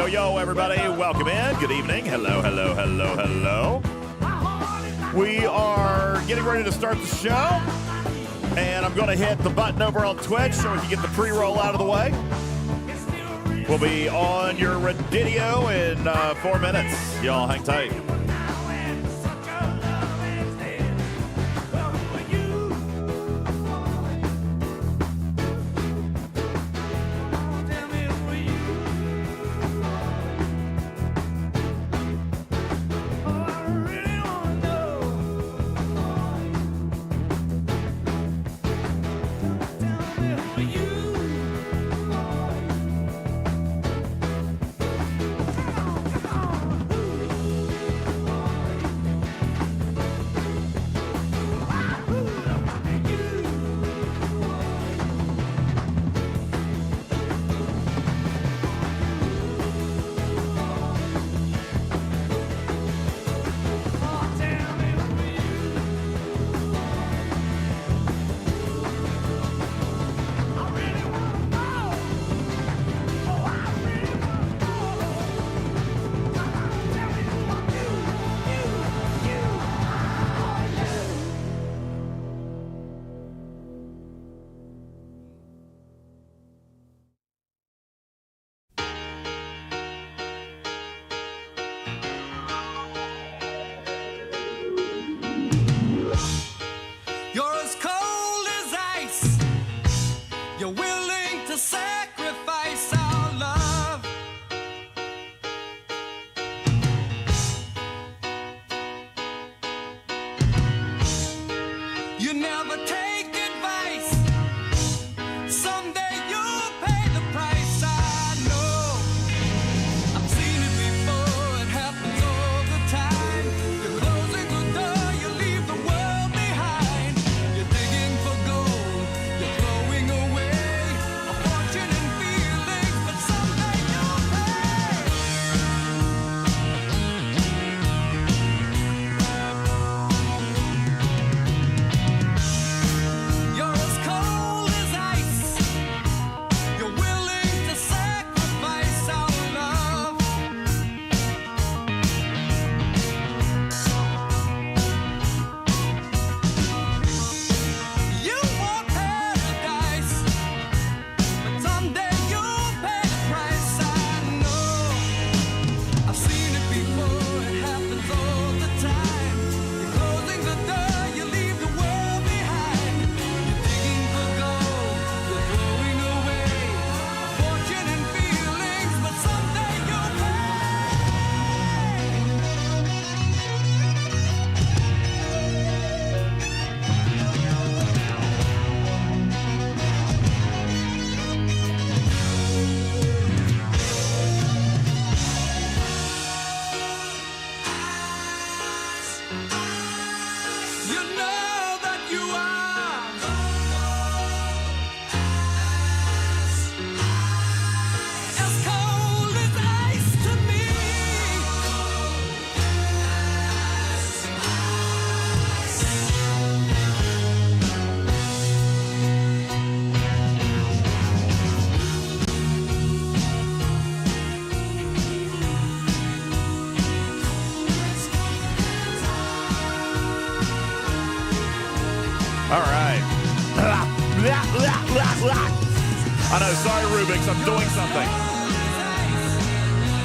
yo, everybody. Welcome in. Good evening. Hello, hello, hello, hello. We are getting ready to start the show. And I'm going to hit the button over on Twitch so we can get the pre-roll out of the way. We'll be on your radio in 4 minutes. Y'all hang tight. I know, sorry, Rubik's. I'm doing something.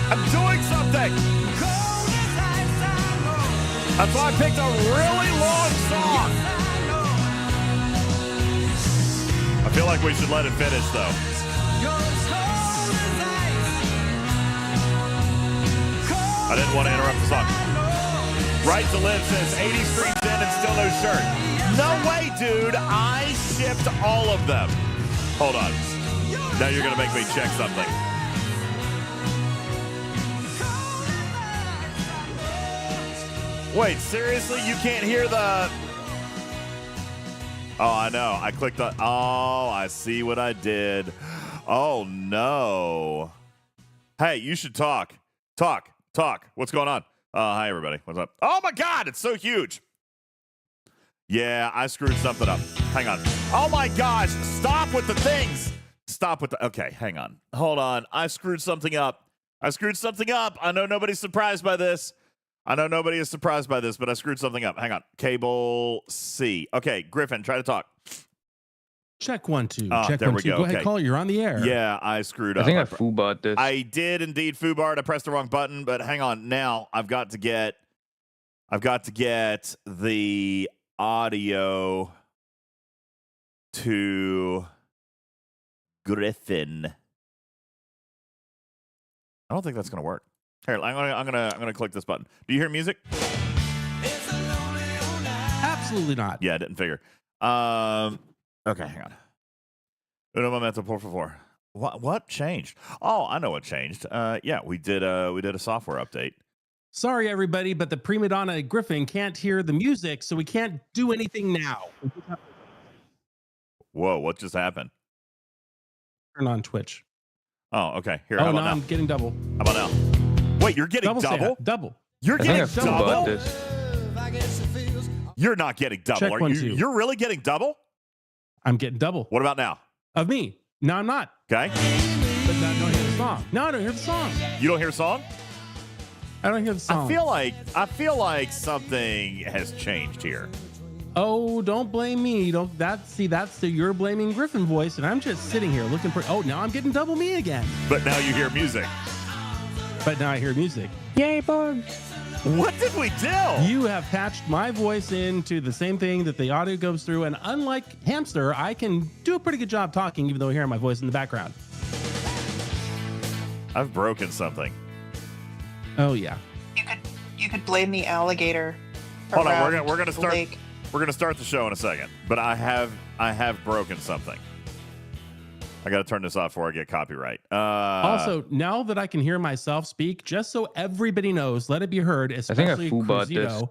I'm doing something. That's why I picked a really long song. I feel like we should let it finish, though. I didn't want to interrupt the song. Right to Live says 80 streams in and still no shirt. No way, dude. I shipped all of them. Hold on. Now you're going to make me check something. Wait, seriously? You can't hear the... Oh, I know. I clicked on... Oh, I see what I did. Oh, no. Hey, you should talk. Talk. What's going on? Hi, everybody. What's up? Oh, my God. It's so huge. Yeah, I screwed something up. Hang on. Oh, my gosh. Stop with the things. Stop with the... Okay, hang on. Hold on. I screwed something up. I screwed something up. I know nobody's surprised by this. I know nobody is surprised by this, but I screwed something up. Hang on. Cable C. Okay, Griffin, try to talk. Check 1 2. Check there 1 we 2. Go. Go ahead, Okay. caller. You're on the air. Yeah, I screwed up. I think I foobarred this. I did indeed foobarred. I pressed the wrong button, but hang on. Now I've got to get the audio to Griffin. I don't think that's gonna work. Here, I'm gonna click this button. Do you hear music? Absolutely not. Yeah, I didn't figure. Okay, hang on. Uno momento, por favor. What changed? Oh, I know what changed. Yeah, we did a software update. Sorry, everybody, but the prima donna Griffin can't hear the music, so we can't do anything now. Whoa, what just happened? Turn on Twitch. Oh, okay. Here, Oh, how no, about now? I'm getting double. How about now? Wait, you're getting double? Double. You're I getting think I double? foobarred this. You're not getting double, Check are 1 you? 2. You're really getting double? I'm getting double. What about now? Of me. No, I'm not. Okay. But now I don't hear the song. No, I don't hear the song. You don't hear a song? I don't hear the song. I feel like something has changed here. Oh, don't blame me. That's you're blaming Griffin voice, and I'm just sitting here looking for. Oh, now I'm getting double me again. But now you hear music. But now I hear music. Yay, bugs. What did we do? You have patched my voice into the same thing that the audio goes through, and unlike Hamster, I can do a pretty good job talking, even though I hear my voice in the background. I've broken something. Oh yeah. You could blame the alligator. Hold on, around we're gonna the start. lake. We're gonna start the show in a second. But I have broken something. I got to turn this off before I get copyright. Also, now that I can hear myself speak, just so everybody knows, let it be heard, especially foobarred this. Cruzito,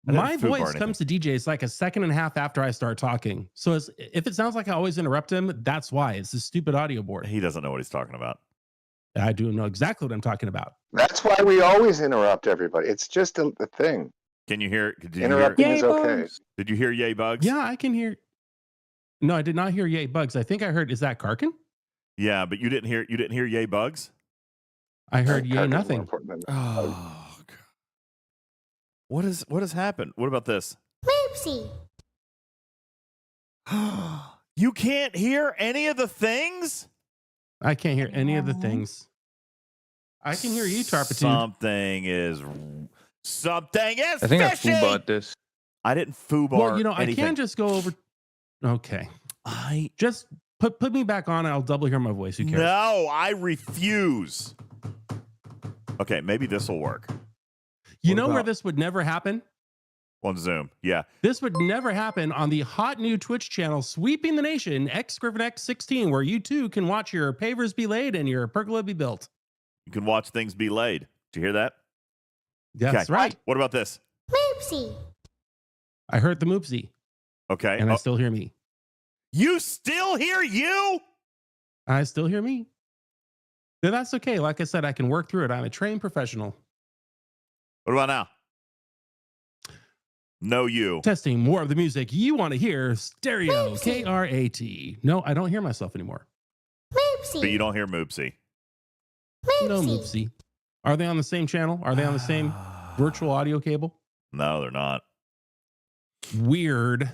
I didn't my foobar voice anything. comes to DJs like a second and a half after I start talking. So if it sounds like I always interrupt him, that's why. It's a stupid audio board. He doesn't know what he's talking about. I do know exactly what I'm talking about. That's why we always interrupt everybody. It's just a thing. Can you hear? Did you Interrupting hear? is okay. Did you hear Yay Bugs? Yeah, I can hear. No, I did not hear Yay Bugs. I think I heard, is that Karkin? Yeah, but you didn't hear. You didn't hear Yay Bugs. I heard Yay Karkin's more nothing. important than- Oh, God. What has happened? What about this? Oopsie. You can't hear any of the things? I can't hear any of the things. I can hear you, Tarpitude. Something is I think I fishy. foobarred this. I didn't foobar Well, you know, anything. I can't just go over. Okay. I Just put me back on and I'll double hear my voice. Who cares? no, I refuse. Okay, maybe this will work. You What know where about- this would never happen? On Zoom. Yeah. This would never happen on the hot new Twitch channel sweeping the nation, XGriffinX16, where you too can watch your pavers be laid and your pergola be built. You can watch things be laid. Did you hear that? That's Okay. right. What about this? Oopsie. I heard the moopsie, Okay. and I still hear me. You still hear you? I still hear me. But that's okay. Like I said, I can work through it. I'm a trained professional. What about now? No, you. Testing more of the music you want to hear. Stereo. Moopsie. KRAT. No, I don't hear myself anymore. Oopsie. But you don't hear Moopsie. No moopsie. Are they on the same channel? Are they on the same virtual audio cable? No, they're not. Weird.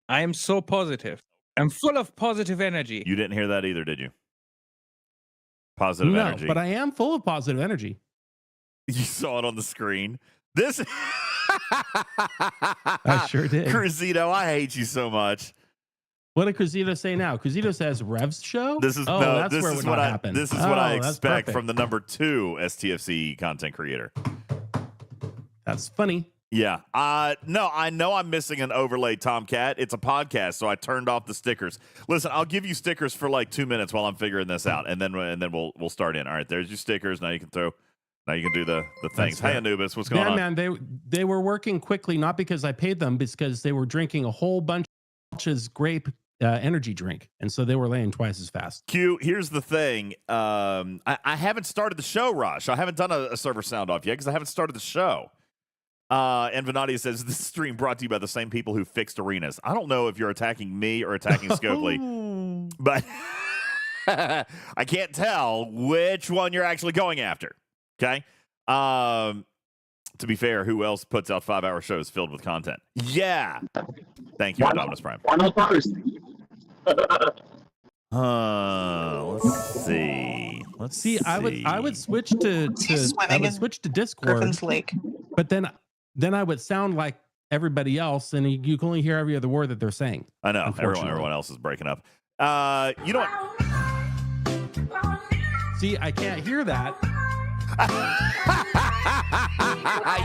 I am so positive. I'm full of positive energy. You didn't hear that either, did you? Positive No, energy. but I am full of positive energy. You saw it on the screen. This I sure did. Cruzito, I hate you so much. What did Cruzito say now? Cruzito says Rev's show? This is that's this where it is would what not I happen. this is what I that's expect perfect. from the number 2 STFC content creator. That's funny. Yeah. No, I know I'm missing an overlay, Tomcat. It's a podcast, so I turned off the stickers. Listen, I'll give you stickers for like 2 minutes while I'm figuring this out, and then we'll start in. All right, there's your stickers. Now you can do the things. Hey, fair. Anubis, what's going on? Man, they were working quickly, not because I paid them, but because they were drinking a whole bunch of grape energy drink, and so they were laying twice as fast. Q, here's the thing. I haven't started the show, Rosh. I haven't done a server sound off yet because I haven't started the show. And Venadia says this stream brought to you by the same people who fixed arenas. I don't know if you're attacking me or attacking Scopely, but I can't tell which one you're actually going after. Okay. To be fair, who else puts out 5-hour shows filled with content? Yeah. Thank you, Dominus Prime. Let's see. Let's see. I would switch to Discord, Griffin's Lake. but then I would sound like everybody else, and you can only hear every other word that they're saying. I know. Everyone else is breaking up. You know what? See, I can't hear that.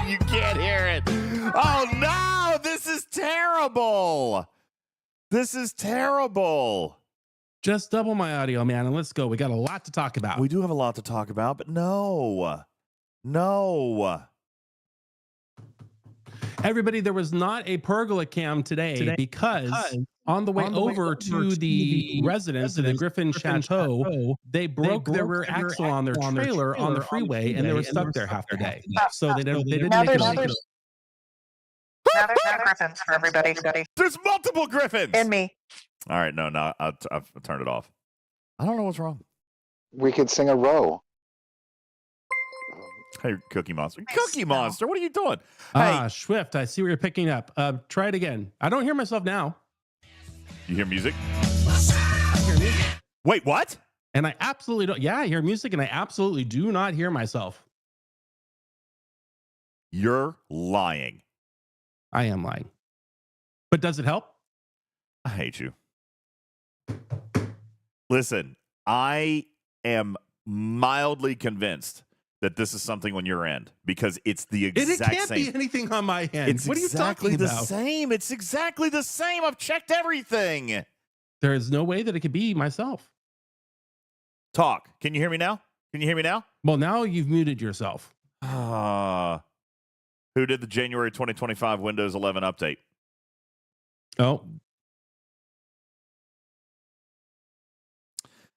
You can't hear it. Oh no, this is terrible. This is terrible. Just double my audio, man, and let's go. We got a lot to talk about. We do have a lot to talk about, but no. Everybody, there was not a pergola cam today because on the way over to the residence of the Griffin Chateau, they broke their rear axle on their trailer on the freeway, and they were stuck there half the day. So they didn't Now make there's it. now Griffins for everybody. There's multiple Griffins. And me. All right, no, I've turned it off. I don't know what's wrong. We could sing a row. Hey, Cookie Monster. Cookie Monster, what are you doing? Ah, Swift, I see what you're picking up. Try it again. I don't hear myself now. You hear music? I hear music. Wait, what? And I absolutely don't. Yeah, I hear music, and I absolutely do not hear myself. You're lying. I am lying. But does it help? I hate you. Listen, I am mildly convinced that this is something on your end because it's the exact It can't same. be anything on my end. It's what are you exactly talking the about? same. It's exactly the same. I've checked everything. There is no way that it could be myself. Talk. Can you hear me now? Can you hear me now? Well, now you've muted yourself. Who did the January 2025 Windows 11 update? Oh,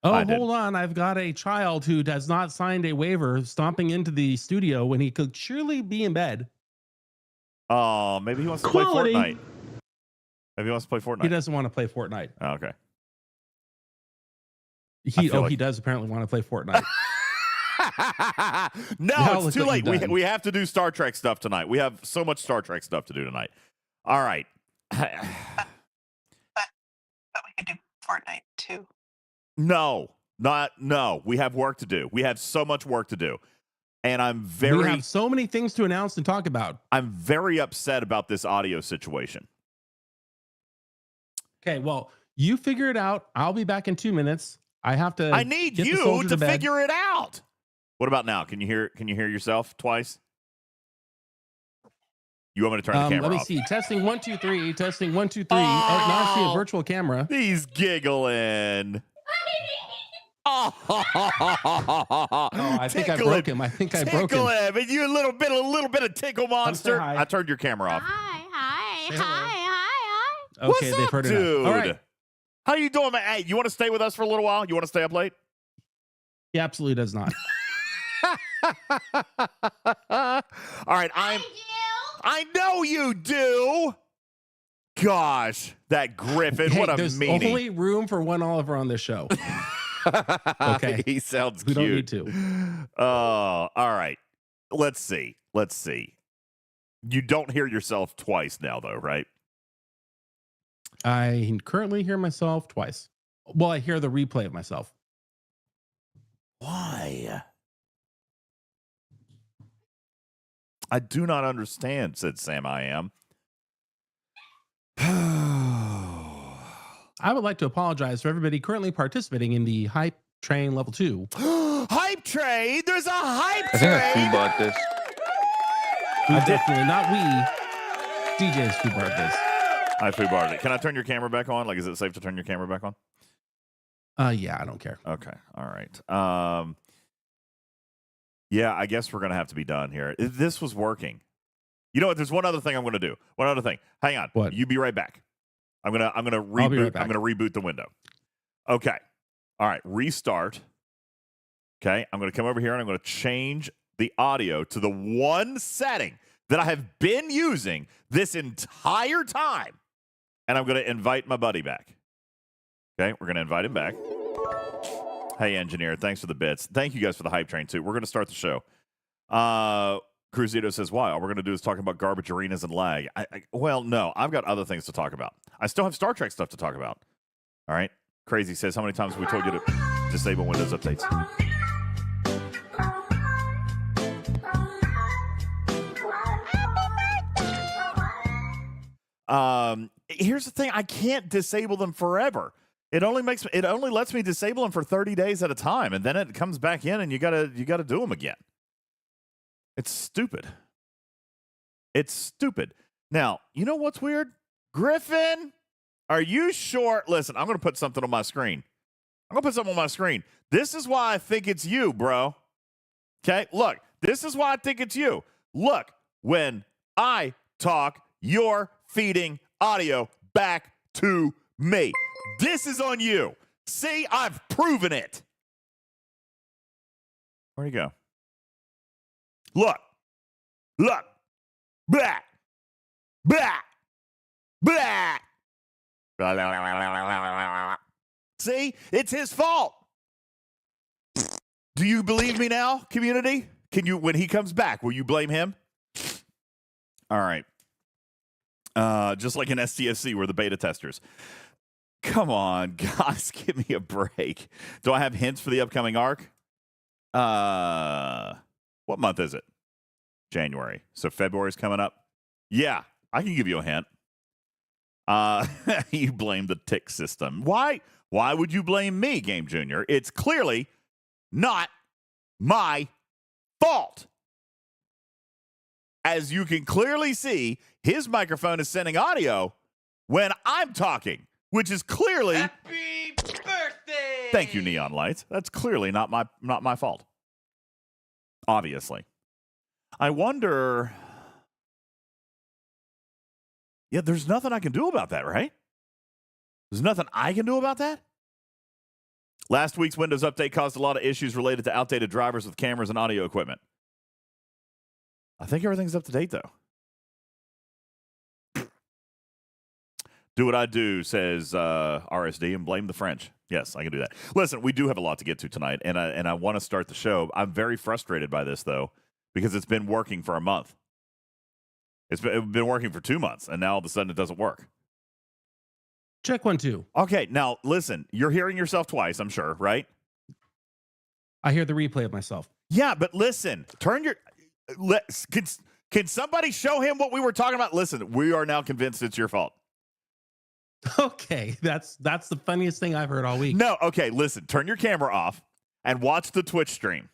I did. hold on. I've got a child who has not signed a waiver stomping into the studio when he could surely be in bed. Oh, maybe he wants to Quality. play Fortnite. Maybe he wants to play Fortnite. He doesn't want to play Fortnite. Oh, okay. He does apparently want to play Fortnite. No, Now it's look too what late. you've done. We have to do Star Trek stuff tonight. We have so much Star Trek stuff to do tonight. All right. But we could do Fortnite too. No. We have work to do. We have so much work to do. And We have so many things to announce and talk about. I'm very upset about this audio situation. Okay, well, you figure it out. I'll be back in 2 minutes. I need get the you soldier to bed. figure it out. What about now? Can you hear yourself twice? You want me to turn the camera Let me off? see. Testing 1 2 3. Testing 1 2 3. Oh, Oh, now I see a virtual camera. He's giggling. Oh, I think I broke him. I think I broke him. Tickle him, and you a little bit of tickle monster. hi. I turned your camera off. Hi. Say hello. Hi. Okay, What's they've up, heard dude? enough. All right. How you doing, man? Hey, you want to stay with us for a little while? You want to stay up late? He absolutely does not. All right, I know you do. Gosh, that Griffin, Hey, what a there's meanie. only room for one Oliver on this show. Okay. He sounds We cute. don't need to. Oh, all right. Let's see. You don't hear yourself twice now, though, right? I currently hear myself twice. Well, I hear the replay of myself. Why? I do not understand, said Sam I am. I would like to apologize for everybody currently participating in the Hype Train Level 2. Hype train! There's a hype I think I train! foo-bought this. Definitely not we. DJs who brought this. I foo-barred it. Can I turn your camera back on? Like, is it safe to turn your camera back on? Yeah, I don't care. Okay. All right. Yeah, I guess we're going to have to be done here. This was working. You know what? There's one other thing I'm going to do. One other thing. Hang on. What? You be right back. I'm going to I'll be reboot. right back. I'm going to reboot the window. Okay. All right. Restart. Okay. I'm going to come over here and I'm going to change the audio to the one setting that I have been using this entire time. And I'm going to invite my buddy back. Okay. We're going to invite him back. Hey, engineer. Thanks for the bits. Thank you guys for the hype train, too. We're going to start the show. Cruzito says, why? All we're going to do is talk about garbage arenas and lag. Well, no. I've got other things to talk about. I still have Star Trek stuff to talk about. All right? Crazy says, how many times have we told you to disable Windows updates? Here's the thing. I can't disable them forever. It only lets me disable them for 30 days at a time, and then it comes back in, and you gotta do them again. It's stupid. It's stupid. Now, you know what's weird? Griffin, are you sure? Listen, I'm gonna put something on my screen. This is why I think it's you, bro. Okay, look. This is why I think it's you. Look, when I talk, you're feeding audio back to me. This is on you. See, I've proven it. Where'd he go? Look. Blah. Blah. Blah. See, it's his fault. Do you believe me now, community? Can you, when he comes back, will you blame him? All right. Just like in STFC, we're the beta testers. Come on, guys, give me a break. Do I have hints for the upcoming arc? What month is it? January. So February's coming up. Yeah, I can give you a hint. You blame the tick system. Why would you blame me, Game Junior? It's clearly not my fault. As you can clearly see, his microphone is sending audio when I'm talking, which is clearly happy birthday. Thank you, Neon Lights. That's clearly not my fault. Obviously. I wonder. Yeah, there's nothing I can do about that, right? There's nothing I can do about that? Last week's Windows update caused a lot of issues related to outdated drivers with cameras and audio equipment. I think everything's up to date, though. Do what I do, says RSD, and blame the French. Yes, I can do that. Listen, we do have a lot to get to tonight, and I want to start the show. I'm very frustrated by this, though, because it's been working for a month. It's been working for 2 months, and now all of a sudden it doesn't work. Check 1, 2. Okay, now listen. You're hearing yourself twice, I'm sure, right? I hear the replay of myself. Yeah, but listen. Can somebody show him what we were talking about? Listen, we are now convinced it's your fault. Okay, that's the funniest thing I've heard all week. No, okay, listen. Turn your camera off and watch the Twitch stream.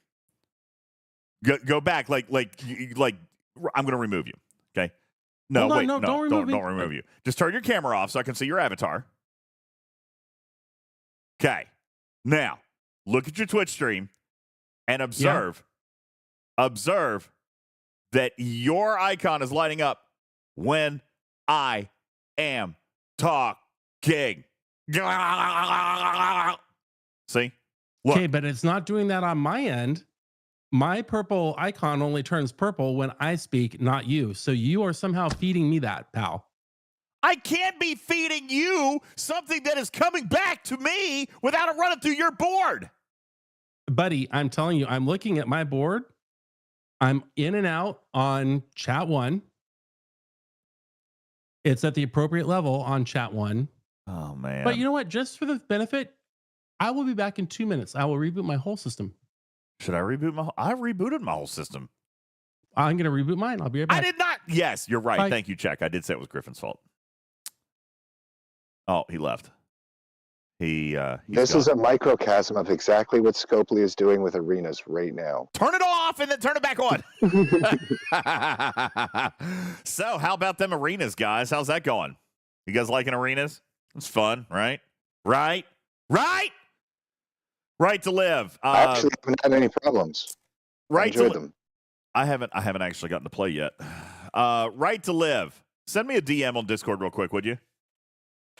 Go back, like I'm going to remove you. Okay. No, Hold on, wait, no, don't remove you. Just turn your camera off so I can see your avatar. Okay. Now, look at your Twitch stream and observe that your icon is lighting up when I am talking. See? Look. Okay, but it's not doing that on my end. My purple icon only turns purple when I speak, not you. So you are somehow feeding me that, pal. I can't be feeding you something that is coming back to me without it running through your board. Buddy, I'm telling you, I'm looking at my board. I'm in and out on chat 1. It's at the appropriate level on chat 1. Oh, man. But you know what? Just for the benefit, I will be back in 2 minutes. I will reboot my whole system. Should I reboot I rebooted my whole system. I'm going to reboot mine. I'll be right back. I did not. Yes, you're right. Bye. Thank you, Check. I did say it was Griffin's fault. Oh, he left. This is a microcosm of exactly what Scopely is doing with arenas right now. Turn it off and then turn it back on. So, how about them arenas, guys? How's that going? You guys liking arenas? It's fun, right? Right to live. I actually haven't had any problems. Right I enjoy them. I haven't actually gotten to play yet. Right to live. Send me a DM on Discord real quick, would you?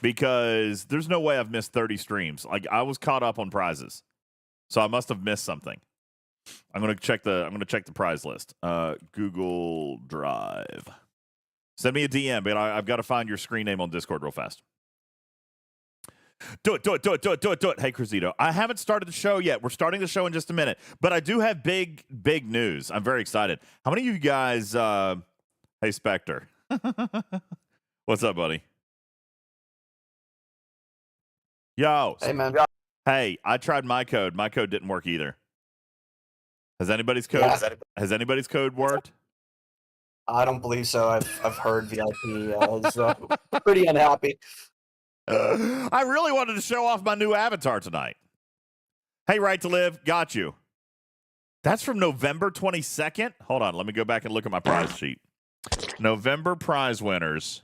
Because there's no way I've missed 30 streams. Like, I was caught up on prizes, so I must have missed something. I'm gonna check the prize list. Google Drive. Send me a DM, but I've got to find your screen name on Discord real fast. Do it. Hey, Cruzito, I haven't started the show yet. We're starting the show in just a minute, but I do have big news. I'm very excited. How many of you guys, hey, Spectre, what's up, buddy? Yo. Hey, man. Hey, I tried my code. My code didn't work either. Has anybody's code? Yeah. Has anybody's code worked? I don't believe so. I've heard VIP is pretty unhappy. I really wanted to show off my new avatar tonight. Hey, Right to Live, got you. That's from November 22nd. Hold on, let me go back and look at my prize sheet. November prize winners.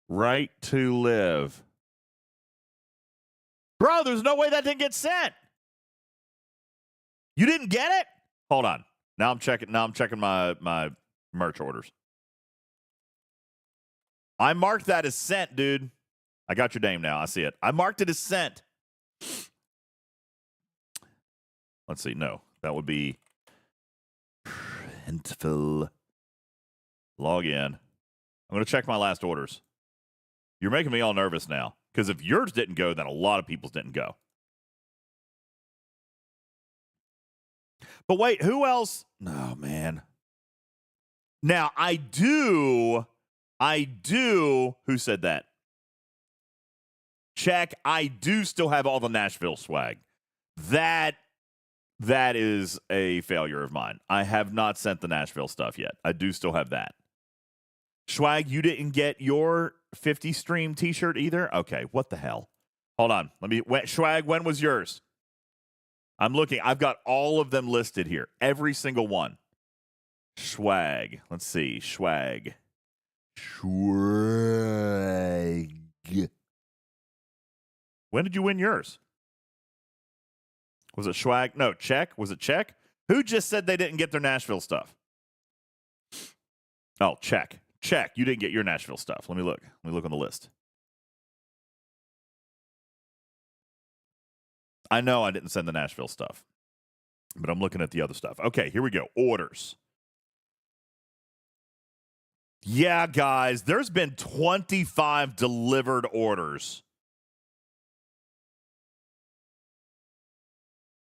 Right to Live. Bro, there's no way that didn't get sent. You didn't get it? Hold on. Now I'm checking my merch orders. I marked that as sent, dude. I got your name now. I see it. I marked it as sent. Let's see. No, that would be printful. Log in. I'm going to check my last orders. You're making me all nervous now. Because if yours didn't go, then a lot of people's didn't go. But wait, who else? Oh, man. Now, I do. Who said that? Check. I do still have all the Nashville swag. That is a failure of mine. I have not sent the Nashville stuff yet. I do still have that. Swag, you didn't get your 50 stream t-shirt either? Okay, what the hell? Hold on. Swag, when was yours? I'm looking. I've got all of them listed here. Every single one. Swag. Let's see. Swag. When did you win yours? Was it Swag? No, Check. Was it Check? Who just said they didn't get their Nashville stuff? Oh, Check. Check. You didn't get your Nashville stuff. Let me look. Let me look on the list. I know I didn't send the Nashville stuff, but I'm looking at the other stuff. Okay, here we go. Orders. Yeah, guys, there's been 25 delivered orders.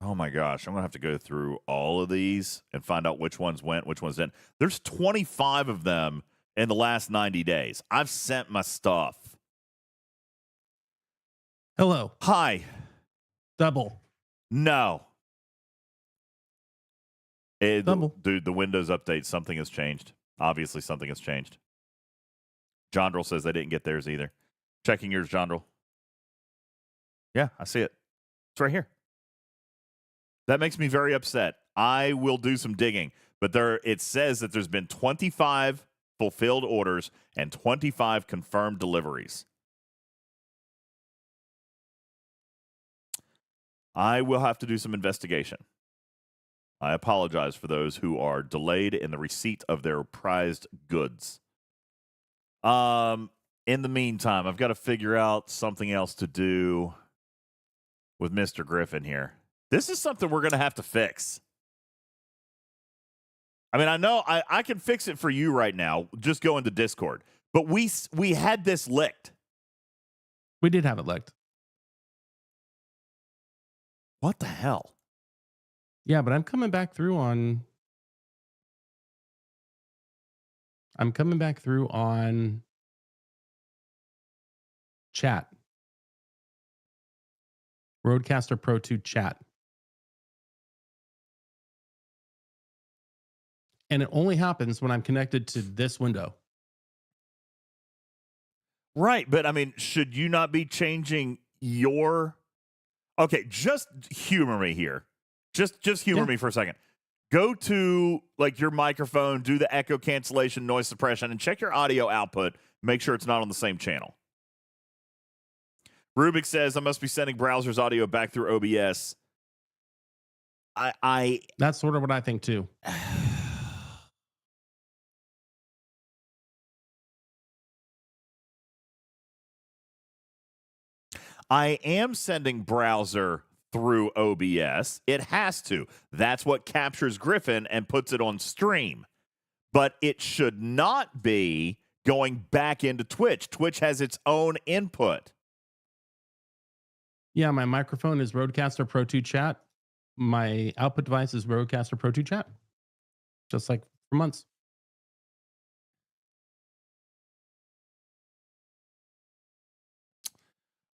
Oh my gosh, I'm going to have to go through all of these and find out which ones went, which ones didn't. There's 25 of them in the last 90 days. I've sent my stuff. Hello. Hi. Double. No. Double. Dude, the Windows update, something has changed. Obviously, something has changed. Jondrel says they didn't get theirs either. Checking yours, Jondrel. Yeah, I see it. It's right here. That makes me very upset. I will do some digging. But it says that there's been 25 fulfilled orders and 25 confirmed deliveries. I will have to do some investigation. I apologize for those who are delayed in the receipt of their prized goods. In the meantime, I've got to figure out something else to do with Mr. Griffin here. This is something we're going to have to fix. I mean, I know I can fix it for you right now. Just go into Discord. But we had this licked. We did have it licked. What the hell? Yeah, but I'm coming back through on chat. Roadcaster Pro 2 chat. And it only happens when I'm connected to this window. Right, but I mean, should you not be changing your... Okay, just humor me here. Just humor me for a second. Go to like your microphone, do the echo cancellation, noise suppression, and check your audio output. Make sure it's not on the same channel. Rubik says, I must be sending browser's audio back through OBS. That's sort of what I think too. I am sending browser through OBS. It has to. That's what captures Griffin and puts it on stream. But it should not be going back into Twitch. Twitch has its own input. Yeah, my microphone is Rodecaster Pro 2 Chat. My output device is Rodecaster Pro 2 Chat. Just like for months.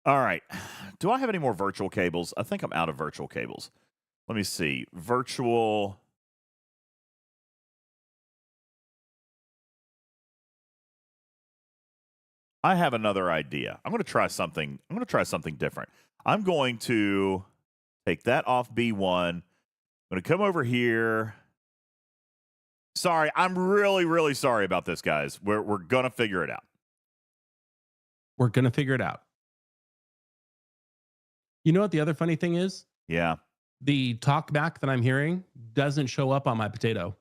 All right. Do I have any more virtual cables? I think I'm out of virtual cables. Let me see. Virtual. I have another idea. I'm going to try something. I'm going to try something different. I'm going to take that off B1. I'm going to come over here. Sorry, I'm really, really sorry about this, guys. We're going to figure it out. We're going to figure it out. You know what the other funny thing is? Yeah. The talk back that I'm hearing doesn't show up on my potato.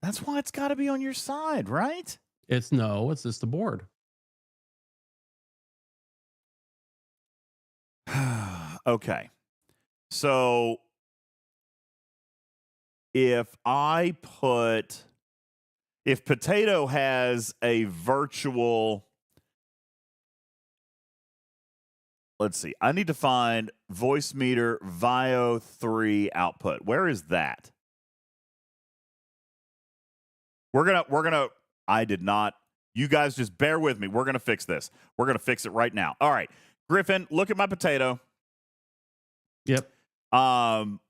That's why it's got to be on your side, right? It's just the board. Okay. So if Potato has a virtual, let's see, I need to find voice meter VIO 3 output. Where is that? I did not. You guys just bear with me. We're going to fix this. We're going to fix it right now. All right. Griffin, look at my potato. Yep.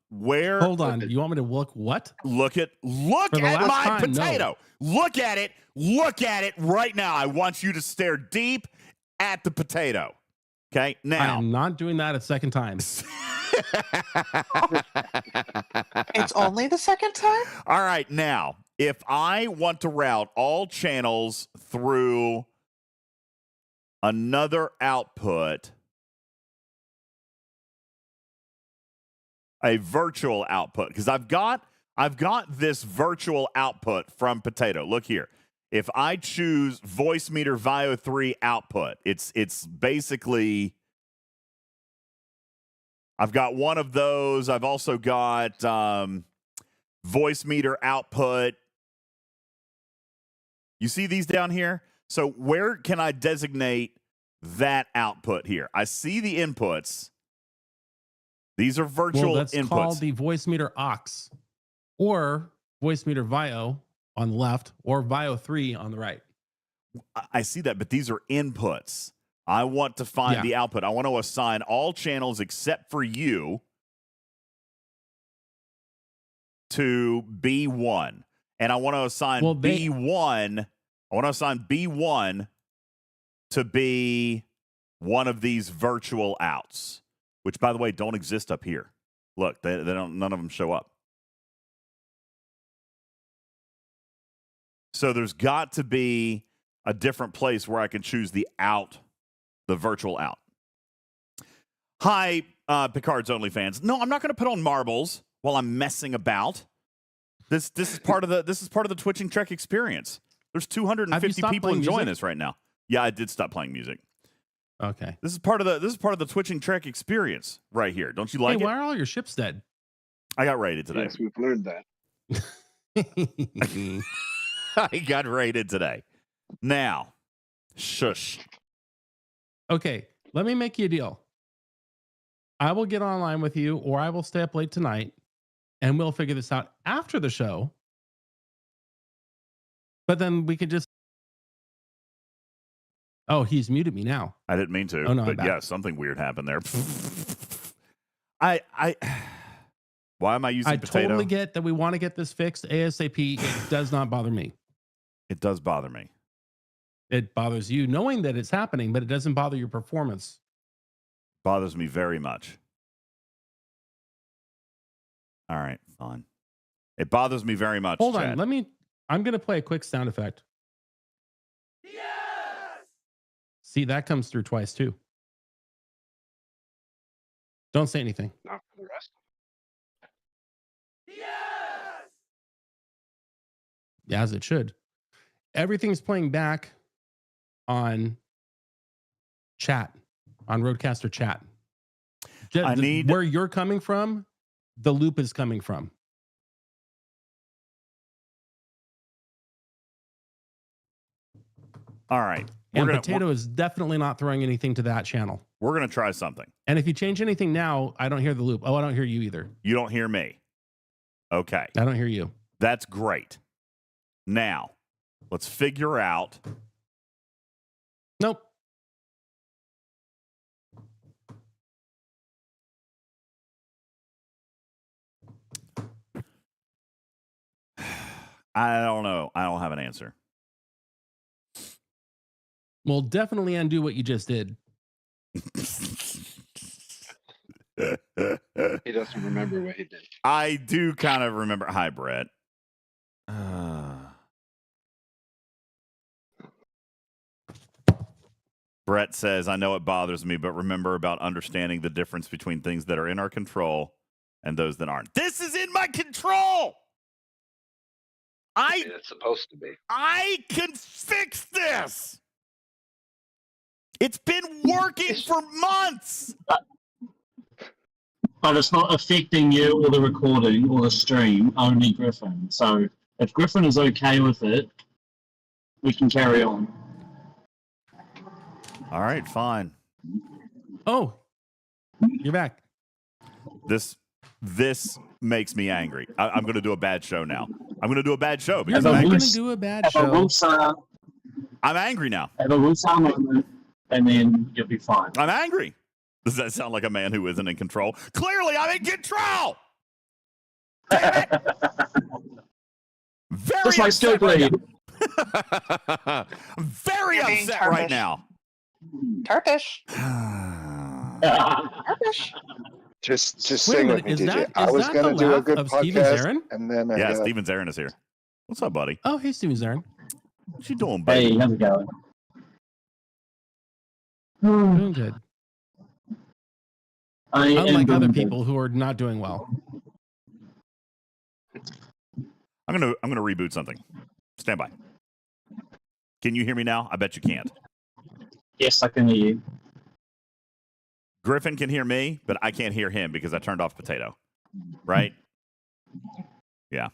Where? Hold on. You want me to look what? Look at my potato. No. Look at it. Look at it right now. I want you to stare deep at the potato. Okay. Now. I am not doing that a second time. It's only the second time? All right. Now, if I want to route all channels through another output, a virtual output, because I've got this virtual output from Potato. Look here. If I choose voice meter VIO 3 output, it's basically, I've got one of those. I've also got voice meter output. You see these down here? So where can I designate that output here? I see the inputs. These are virtual that's inputs. Called the voice meter aux, or voice meter VIO on the left, or VIO 3 on the right. I see that, but these are inputs. I want to find the output. I want to assign all channels except for you to B1. And I want to assign B1. I want to assign B1 to be one of these virtual outs, which, by the way, don't exist up here. Look, they don't. None of them show up. So there's got to be a different place where I can choose the out, the virtual out. Hi, Picard's OnlyFans. No, I'm not going to put on marbles while I'm messing about. This is part of the Twitching Trek experience. There's 250 people enjoying this right now. Yeah, I did stop playing music. Okay. This is part of the Twitching Trek experience right here. Don't you like it? Why are all your ships dead? I got raided today. Yes, we've learned that. I got raided today. Now, shush. Okay, let me make you a deal. I will get online with you, or I will stay up late tonight, and we'll figure this out after the show. But then we could just... Oh, he's muted me now. I didn't mean to. Oh, no, but yeah, something weird happened there. Why am I using potato? I totally get that we want to get this fixed ASAP. It does not bother me. It does bother me. It bothers you knowing that it's happening, but it doesn't bother your performance. Bothers me very much. All right, fine. It bothers me very much. Hold on, I'm going to play a quick sound effect. Yes! See, that comes through twice too. Don't say anything. Not for the rest. Yes! As it should. Everything's playing back on chat, on Rodecaster chat. Where you're coming from, the loop is coming from. All right. And Potato is definitely not throwing anything to that channel. We're going to try something. And if you change anything now, I don't hear the loop. Oh, I don't hear you either. You don't hear me. Okay. I don't hear you. That's great. Now, let's figure out. Nope. I don't know. I don't have an answer. Well, definitely undo what you just did. He doesn't remember what he did. I do kind of remember. Hi, Brett. Brett says, I know it bothers me, but remember about understanding the difference between things that are in our control and those that aren't. This is in my control. It's supposed to be. I can fix this. It's been working for months. But it's not affecting you or the recording or the stream, only Griffin. So if Griffin is okay with it, we can carry on. All right, fine. Oh, you're back. This makes me angry. I'm going to do a bad show now. I'm going to do a bad show because You're I'm going angry. to do a bad show. I'm angry now. Have a Woosah moment, and then you'll be fine. I'm angry. Does that sound like a man who isn't in control? Clearly, I'm in control. Damn it. Very Just like upset right Scopely. now. I'm very You're being upset right tarpish. now. Tarpish. Tarpish. Just Wait a sing minute, with me, is DJ. that- I is was that going to the do a laugh good of Steven podcast, Zarin? and then I Yeah, got... Steven Zarin is here. What's up, buddy? Oh, hey, Steven Zarin. What you doing, baby? Hey, how's it going? Doing good. I am Unlike doing other good. people who are not doing well. I'm gonna reboot something. Stand by. Can you hear me now? I bet you can't. Yes, I can hear you. Griffin can hear me, but I can't hear him because I turned off Potato. Right? Yeah.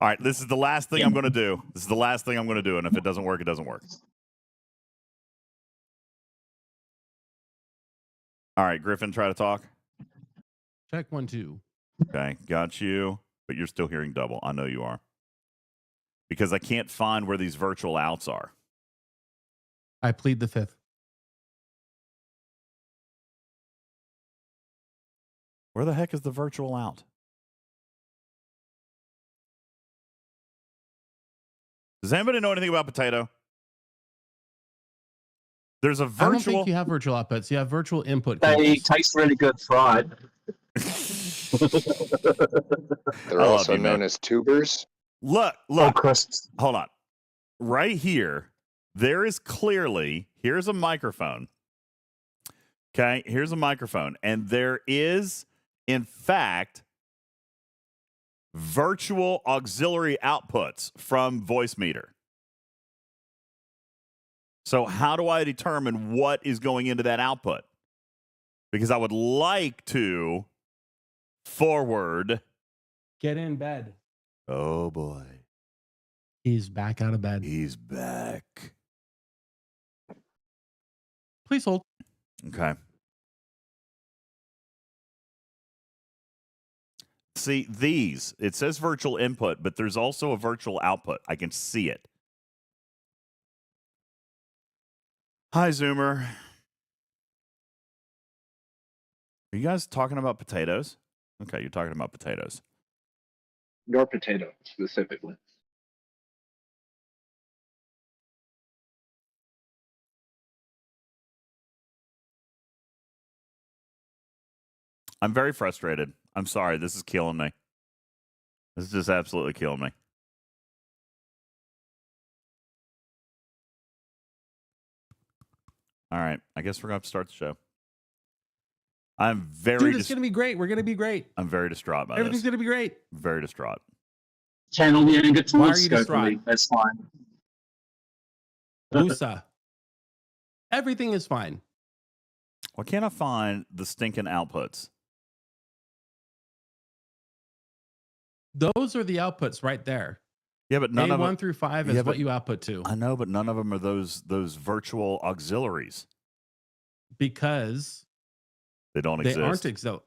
All right. This is the last thing I'm going to do. This is the last thing I'm going to do. And if it doesn't work, it doesn't work. All right. Griffin, try to talk. Check 1, 2. Okay. Got you. But you're still hearing double. I know you are. Because I can't find where these virtual outs are. I plead the fifth. Where the heck is the virtual out? Does anybody know anything about Potato? There's a virtual. I don't think you have virtual outputs. You have virtual input. They cables. taste really good fried. They're I love also you, man. known as tubers. Look. Oh, crisps. Hold on. Right here, there is clearly, here's a microphone. Okay, here's a microphone. And there is, in fact, virtual auxiliary outputs from voice meter. So how do I determine what is going into that output? Because I would like to forward. Get in bed. Oh, boy. He's back out of bed. He's back. Please hold. Okay. See, these, it says virtual input, but there's also a virtual output. I can see it. Hi, Zoomer. Are you guys talking about potatoes? Okay, you're talking about potatoes. Your potato, specifically. I'm very frustrated. I'm sorry. This is killing me. This is just absolutely killing me. All right. I guess we're going to have to start the show. I'm very... Dude, it's going to be great. We're going to be great. I'm very distraught by Everything's this. going to be great. Very distraught. Channel the anger Why are towards you distraught? Scopely. That's fine. Musa. Everything is fine. Why can't I find the stinking outputs? Those are the outputs right there. Yeah, but none of A1 them through 5 is Yeah, what but- you output to I know, but none of them are those virtual auxiliaries. because They don't they exist. aren't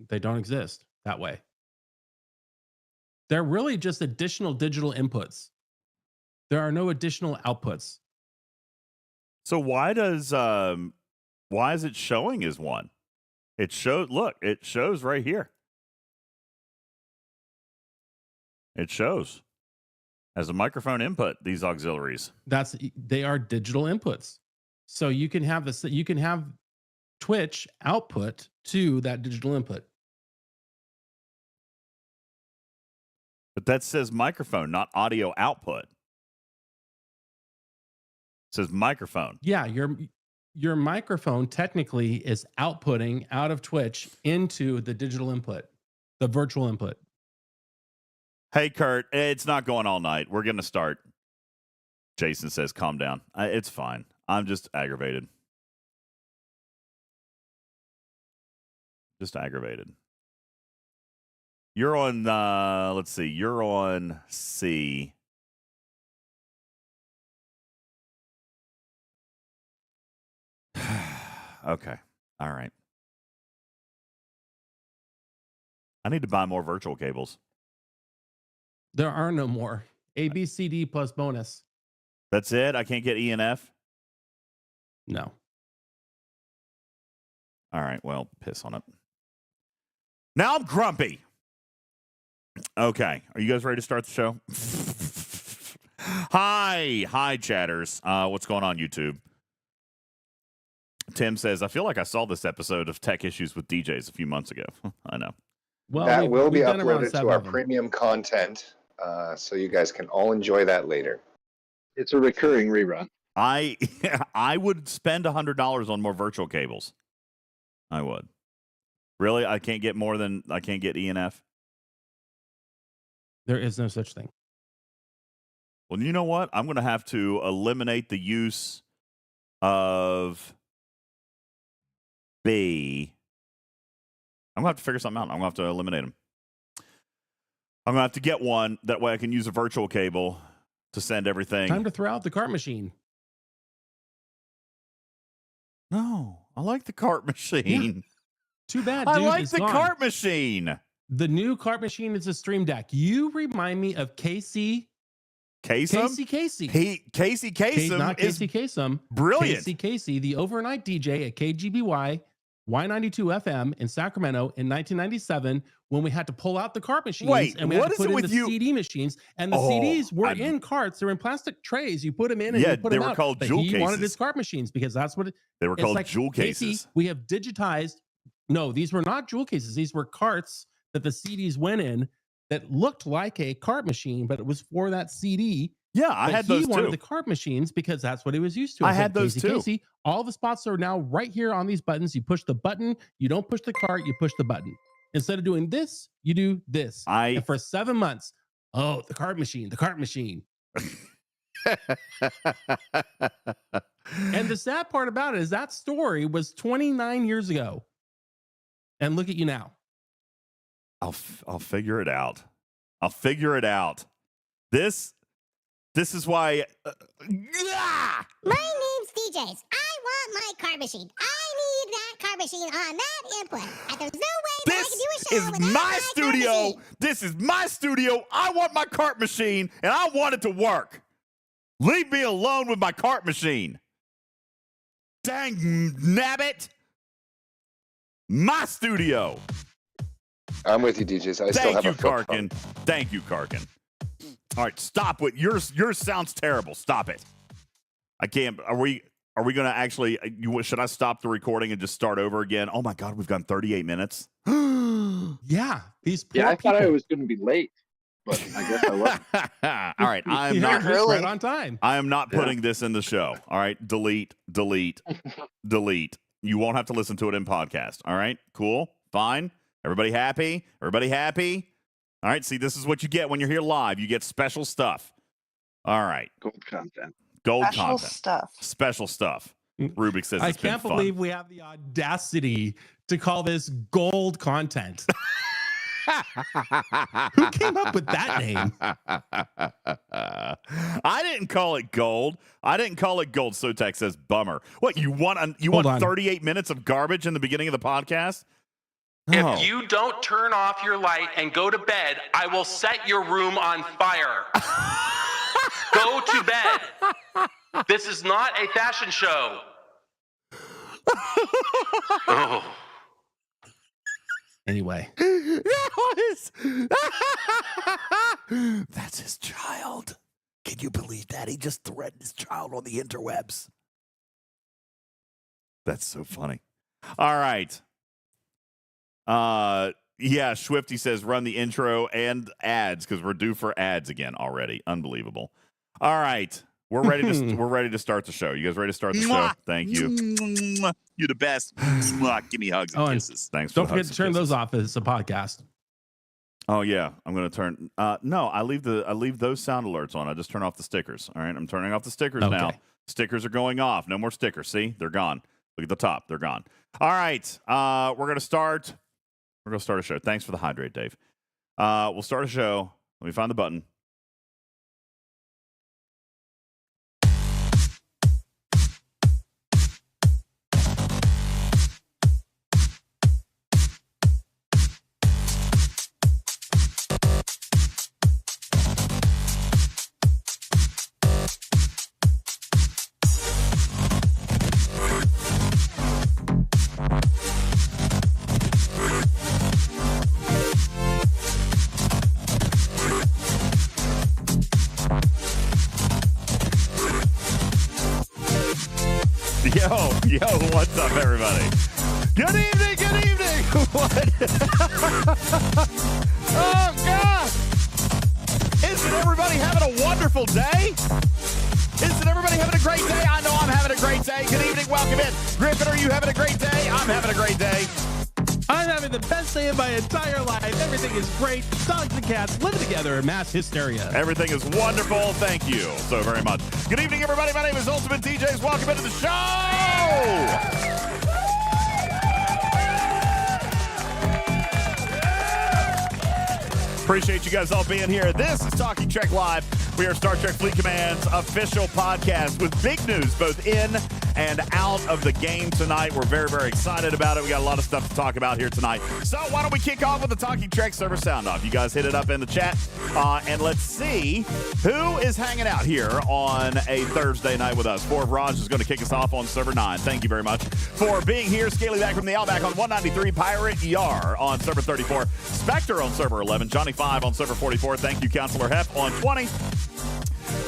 they don't exist that way. They're really just additional digital inputs. There are no additional outputs. So why is it showing as one? It shows right here. It shows as a microphone input, these auxiliaries. They are digital inputs. So you can have Twitch output to that digital input. But that says microphone, not audio output. It says microphone. Yeah, your microphone technically is outputting out of Twitch into the digital input, the virtual input. Hey, Kurt, it's not going all night. We're going to start. Jason says, calm down. It's fine. I'm just aggravated. Just aggravated. You're on, let's see. You're on C. Okay. All right. I need to buy more virtual cables. There are no more. A, B, C, D plus bonus. That's it? I can't get E and F? No. All right. Well, piss on it. Now I'm grumpy. Okay. Are you guys ready to start the show? Hi, chatters. What's going on, YouTube? Tim says, I feel like I saw this episode of Tech Issues with DJs a few months ago. I know. Well, That will be we've done around uploaded 7 to our of them. premium content, so you guys can all enjoy that later. It's a recurring rerun. I would spend $100 on more virtual cables. I would. Really? I can't get E and F? There is no such thing. Well, you know what? I'm going to have to eliminate the use of B. I'm going to have to figure something out. I'm going to have to eliminate them. I'm going to have to get one. That way I can use a virtual cable to send everything. Time to throw out the cart machine. No, I like the cart machine. Too bad, dude. I like it's the gone. cart machine. The new cart machine is a Stream Deck. You remind me of Casey. Kasem? Casey. Casey Kasem Not is Casey Kasem. brilliant. Casey, the overnight DJ at KGBY Y92 FM in Sacramento in 1997 when we had to pull out the cart machines Wait, and we had what to is put it in with the you? CD machines. And the CDs were in carts. They're in plastic trays. You put them in and Yeah, you put they them were out. called But jewel he wanted cases. his cart machines because that's what They were it's called like, jewel Casey, cases. we have digitized. No, these were not jewel cases. These were carts that the CDs went in that looked like a cart machine, but it was for that CD. Yeah, I had those He wanted too. the cart machines because that's what he was used to. I said, had those too. Casey, all the spots are now right here on these buttons. You push the button. You don't push the cart. You push the button. Instead of doing this, you do this. And for 7 months, the cart machine, the cart machine. And the sad part about it is that story was 29 years ago. And look at you now. I'll figure it out. I'll figure it out. This is why. My name's DJz. I want my card machine. I need that card machine on that input. And there's no way that I can do a show is without my card studio. machine. This is my studio. I want my cart machine, and I want it to work. Leave me alone with my cart machine. Dang nabbit. My studio. I'm with you, DJs. I still Thank have you, a flip Karkin. Thank you, Karkin. All right, stop with yours sounds terrible. Stop it. I can't. Are we going to actually should I stop the recording and just start over again? Oh my god, we've gone 38 minutes. Yeah, these poor Yeah, I people. thought I was going to be late, but I guess I wasn't. All right, I am You're not just right on time. I am not putting this in the show. All right, delete. You won't have to listen to it in podcast. All right, cool, fine. Everybody happy? All right, see, this is what you get when you're here live. You get special stuff. All right. Gold content. Special stuff. Rubik says I it's been can't fun. believe we have the audacity to call this gold content. Who came up with that name? I didn't call it gold. Sotek says bummer. What, you want 38 minutes of garbage in the beginning of the podcast? No. If you don't turn off your light and go to bed, I will set your room on fire. Go to bed. This is not a fashion show. Oh. Anyway. That's his child. Can you believe that? He just threatened his child on the interwebs. That's so funny. All right. Yeah, Swifty says run the intro and ads because we're due for ads again already. Unbelievable. All right. We're ready to start the show. You guys ready to start the show? Thank you. You're the best. Give me hugs and kisses. Thanks. Don't forget to turn those off as a podcast. Oh yeah, I'm gonna turn. No, I leave those sound alerts on. I just turn off the stickers. All right, I'm turning off the stickers now. Stickers are going off. No more stickers. See, they're gone. Look at the top. They're gone. All right. We're gonna start. We're gonna start a show. Thanks for the hydrate, Dave. We'll start a show. Let me find the button. Yo, what's up, everybody? Good evening, good evening. What? Oh, God. Isn't everybody having a wonderful day? Isn't everybody having a great day? I know I'm having a great day. Good evening, welcome in. Griffin, are you having a great day? I'm having a great day. I'm having the best day of my entire life. Everything is great. Dogs and cats living together in mass hysteria. Everything is wonderful. Thank you so very much. Good evening, everybody. My name is UltimatDJz. Welcome into the show. Appreciate you guys all being here. This is Talking Trek Live. We are Star Trek Fleet Command's official podcast with big news both in and out of the game tonight. We're very, very excited about it. We got a lot of stuff to talk about here tonight. So why don't we kick off with the Talking Trek server sound off? You guys hit it up in the chat. And let's see who is hanging out here on a Thursday night with us. Ford Raj is going to kick us off on server 9. Thank you very much for being here. Scaly back from the Outback on 193. Pirate Yar on server 34. Spectre on server 11. Johnny 5 on server 44. Thank you, Counselor Hef on 20.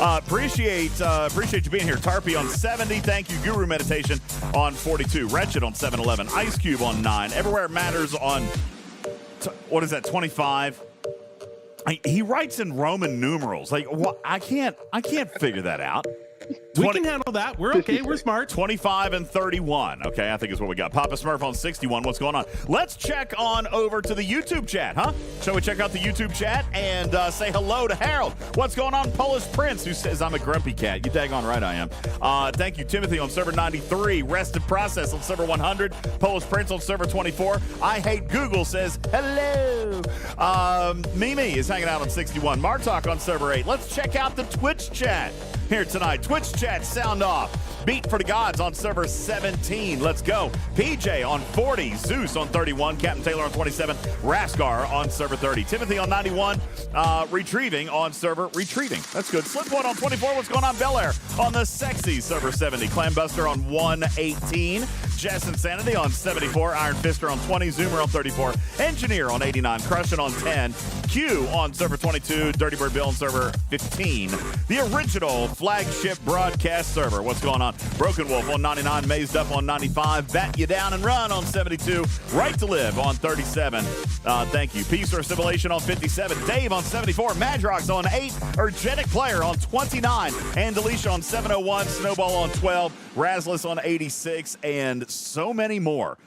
Appreciate you being here. Tarpy on 70. Thank you. Guru Meditation on 42. Wretched on 711. Ice Cube on 9. Everywhere It Matters on, what is that, 25? He writes in Roman numerals. Like, what? I can't figure that out. We can handle that. We're okay. We're smart. 25 and 31. Okay, I think is what we got. Papa Smurf on 61. What's going on? Let's check on over to the YouTube chat, huh? Shall we check out the YouTube chat and say hello to Harold? What's going on? Polish Prince, who says I'm a grumpy cat. You daggone right I am. Thank you, Timothy on server 93. Rested Process on server 100. Polish Prince on server 24. I Hate Google says hello. Mimi is hanging out on 61. Martok on server 8. Let's check out the Twitch chat here tonight. Twitch chat sound off. Beat for the Gods on server 17. Let's go. PJ on 40. Zeus on 31. Captain Taylor on 27. Raskar on server 30. Timothy on 91. Retrieving on server Retrieving. That's good. Slipwood on 24. What's going on? Bel Air on the sexy server 70. Clambuster on 118. Jess Insanity on 74. Iron Fister on 20. Zoomer on 34. Engineer on 89. Crushing on 10. Q on server 22. Dirty Bird Bill on server 15. The original flagship broadcast server. What's going on? Broken Wolf on 99. Mazed Up on 95. Bat You Down and Run on 72. Right to Live on 37. Thank you. Peace or Assimilation on 57. Dave on 74. Madrox on 8. Ergetic Player on 29. And Delisha on 701. Snowball on 12. Razless on 86. And so many more.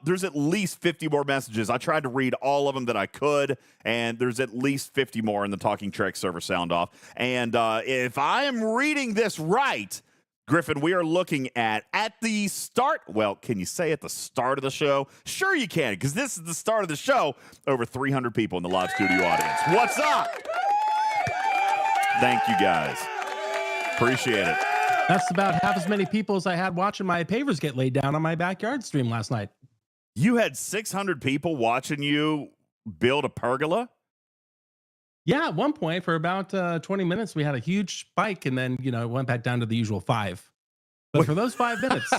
There's at least 50 more messages. I tried to read all of them that I could, and there's at least 50 more in the Talking Trek server sound off. And if I am reading this right, Griffin, we are looking at the start. Well, can you say at the start of the show? Sure you can, because this is the start of the show. Over 300 people in the live studio audience. What's up? Thank you, guys. Appreciate it. That's about half as many people as I had watching my pavers get laid down on my backyard stream last night. You had 600 people watching you build a pergola? Yeah, at one point for about 20 minutes, we had a huge spike, and then it went back down to the usual 5. But for those 5 minutes,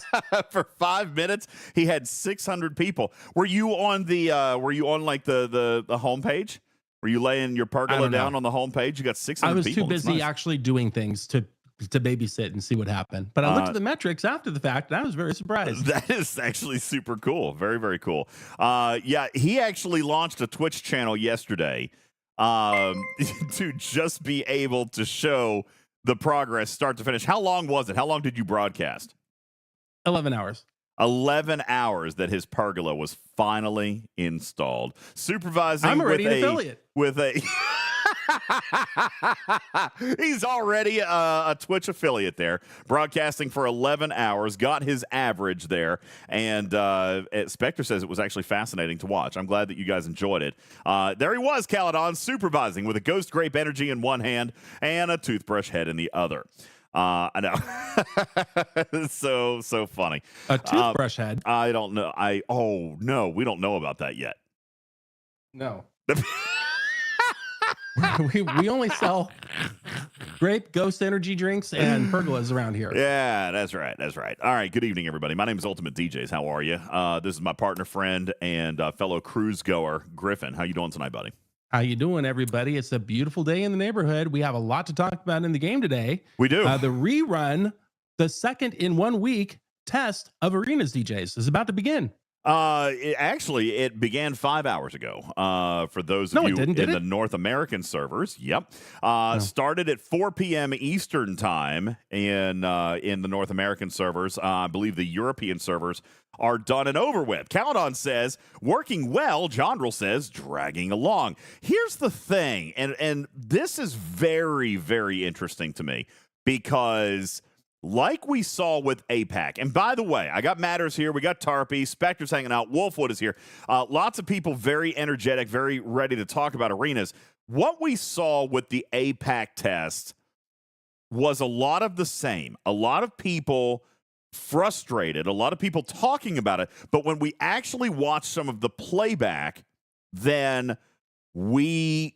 for 5 minutes, he had 600 people. Were you on the? Were you on like the homepage? Were you laying your pergola down on the homepage? You got 600 people. I was too busy actually doing things to babysit and see what happened. But I looked at the metrics after the fact, and I was very surprised. That is actually super cool. Very, very cool. Yeah, he actually launched a Twitch channel yesterday to just be able to show the progress start to finish. How long was it? How long did you broadcast? 11 hours. 11 hours that his pergola was finally installed. Supervising I'm already an affiliate. With a he's already a Twitch affiliate there, broadcasting for 11 hours, got his average there, and Spectre says it was actually fascinating to watch. I'm glad that you guys enjoyed it. There he was, Caledon, supervising with a ghost grape energy in one hand and a toothbrush head in the other. I know. so funny. A toothbrush head? I don't know. No, we don't know about that yet. No. we only sell grape ghost energy drinks and pergolas around here. Yeah, that's right. That's right. All right. Good evening, everybody. My name is UltimatDJz. How are you? This is my partner, friend, and fellow cruise goer, Griffin. How you doing tonight, buddy? How you doing, everybody? It's a beautiful day in the neighborhood. We have a lot to talk about in the game today. We do. The rerun, the second in 1 week test of Arenas DJs is about to begin. It began 5 hours ago. For those of you in the North American servers, yep. Started at 4 p.m. Eastern time in the North American servers. I believe the European servers are done and over with. Caledon says working well. Jondrel says dragging along. Here's the thing, and this is very, very interesting to me because, like we saw with APAC, and by the way, I got Matters here, we got Tarpy, Spectre's hanging out, Wolfwood is here. Lots of people very energetic, very ready to talk about Arenas. What we saw with the APAC test was a lot of the same. A lot of people frustrated, a lot of people talking about it, but when we actually watched some of the playback, then we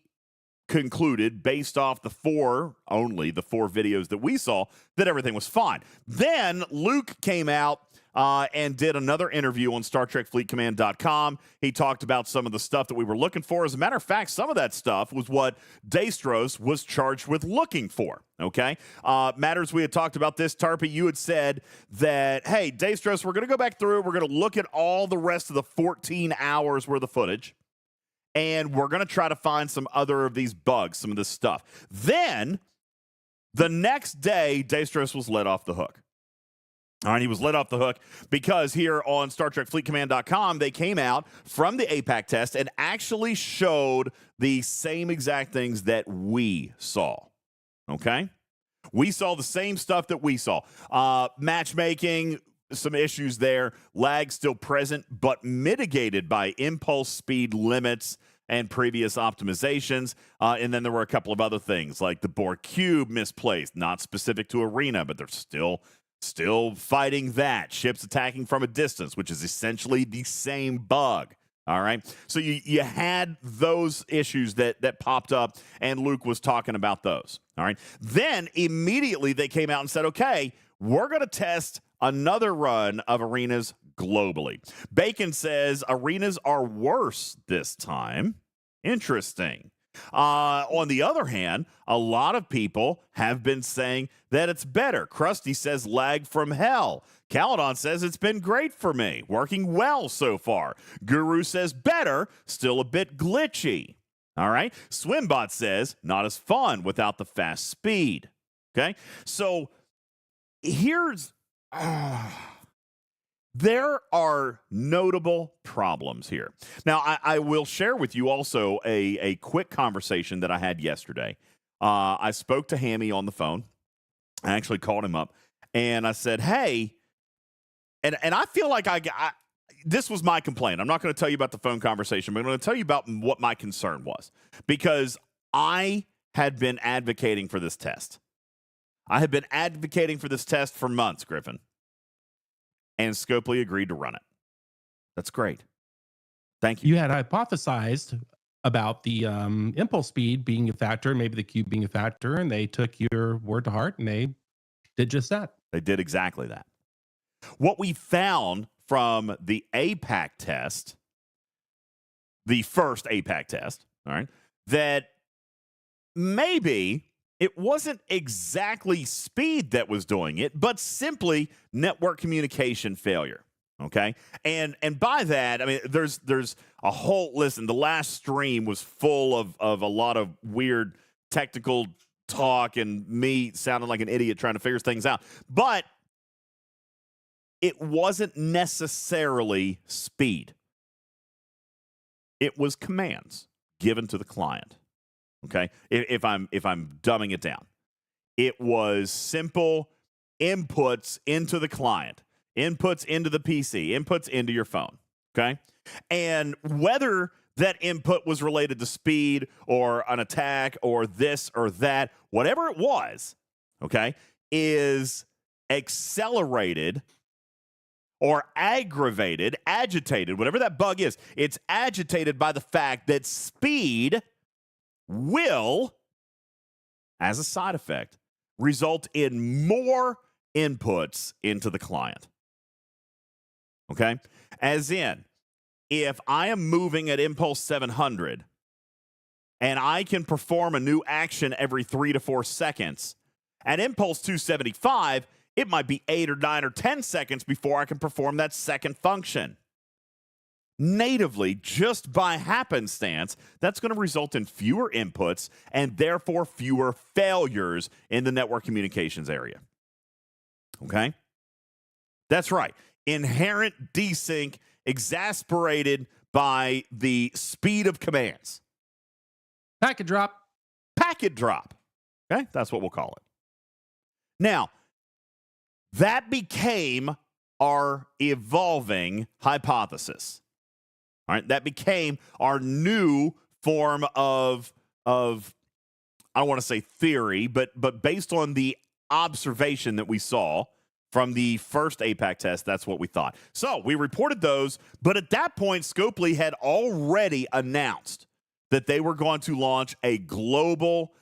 concluded, based off the four videos that we saw, that everything was fine. Then Luke came out and did another interview on StarTrekFleetCommand.com. He talked about some of the stuff that we were looking for. As a matter of fact, some of that stuff was what DJz was charged with looking for. Okay? Matters, we had talked about this. Tarpy, you had said that, hey, DJz, we're going to go back through. We're going to look at all the rest of the 14 hours worth of footage, and we're going to try to find some other of these bugs, some of this stuff. Then, the next day, DJz was let off the hook. All right, he was let off the hook because here on StarTrekFleetCommand.com, they came out from the APAC test and actually showed the same exact things that we saw. Okay? We saw the same stuff that we saw. Matchmaking, some issues there. Lag still present, but mitigated by impulse speed limits and previous optimizations. And then there were a couple of other things, like the Borg cube misplaced, not specific to Arena, but they're still fighting that. Ships attacking from a distance, which is essentially the same bug. All right. So you had those issues that popped up, and Luke was talking about those. All right. Then immediately they came out and said, okay, we're going to test another run of Arenas globally. Bacon says Arenas are worse this time. Interesting. On the other hand, a lot of people have been saying that it's better. Krusty says lag from hell. Caledon says it's been great for me. Working well so far. Guru says better, still a bit glitchy. All right. Swimbot says not as fun without the fast speed. Okay. So here's... there are notable problems here. Now, I will share with you also a quick conversation that I had yesterday. I spoke to Hammy on the phone. I actually called him up, and I said, hey, and I feel like this was my complaint. I'm not going to tell you about the phone conversation, but I'm going to tell you about what my concern was, because I had been advocating for this test. I had been advocating for this test for months, Griffin, and Scopely agreed to run it. That's great. Thank you. You had hypothesized about the impulse speed being a factor, maybe the cube being a factor, and they took your word to heart and they did just that. They did exactly that. What we found from the APAC test, the first APAC test, all right, that maybe it wasn't exactly speed that was doing it, but simply network communication failure. Okay. And by that, I mean, there's a whole, listen, the last stream was full of a lot of weird technical talk and me sounding like an idiot trying to figure things out. But it wasn't necessarily speed. It was commands given to the client. Okay. If I'm dumbing it down, it was simple inputs into the client. Inputs into the PC, inputs into your phone, okay? And whether that input was related to speed or an attack or this or that, whatever it was, okay, is accelerated or aggravated, agitated, whatever that bug is, it's agitated by the fact that speed will, as a side effect, result in more inputs into the client. Okay? As in, if I am moving at impulse 700 and I can perform a new action every 3 to 4 seconds, at impulse 275, it might be 8 or 9 or 10 seconds before I can perform that second function. Natively, just by happenstance, that's going to result in fewer inputs and therefore fewer failures in the network communications area. Okay? That's right. Inherent desync exasperated by the speed of commands. Packet drop. Packet drop. Okay? That's what we'll call it. Now, that became our evolving hypothesis. All right? That became our new form of I don't want to say theory, but based on the observation that we saw from the first APAC test, that's what we thought. So we reported those, but at that point, Scopely had already announced that they were going to launch a global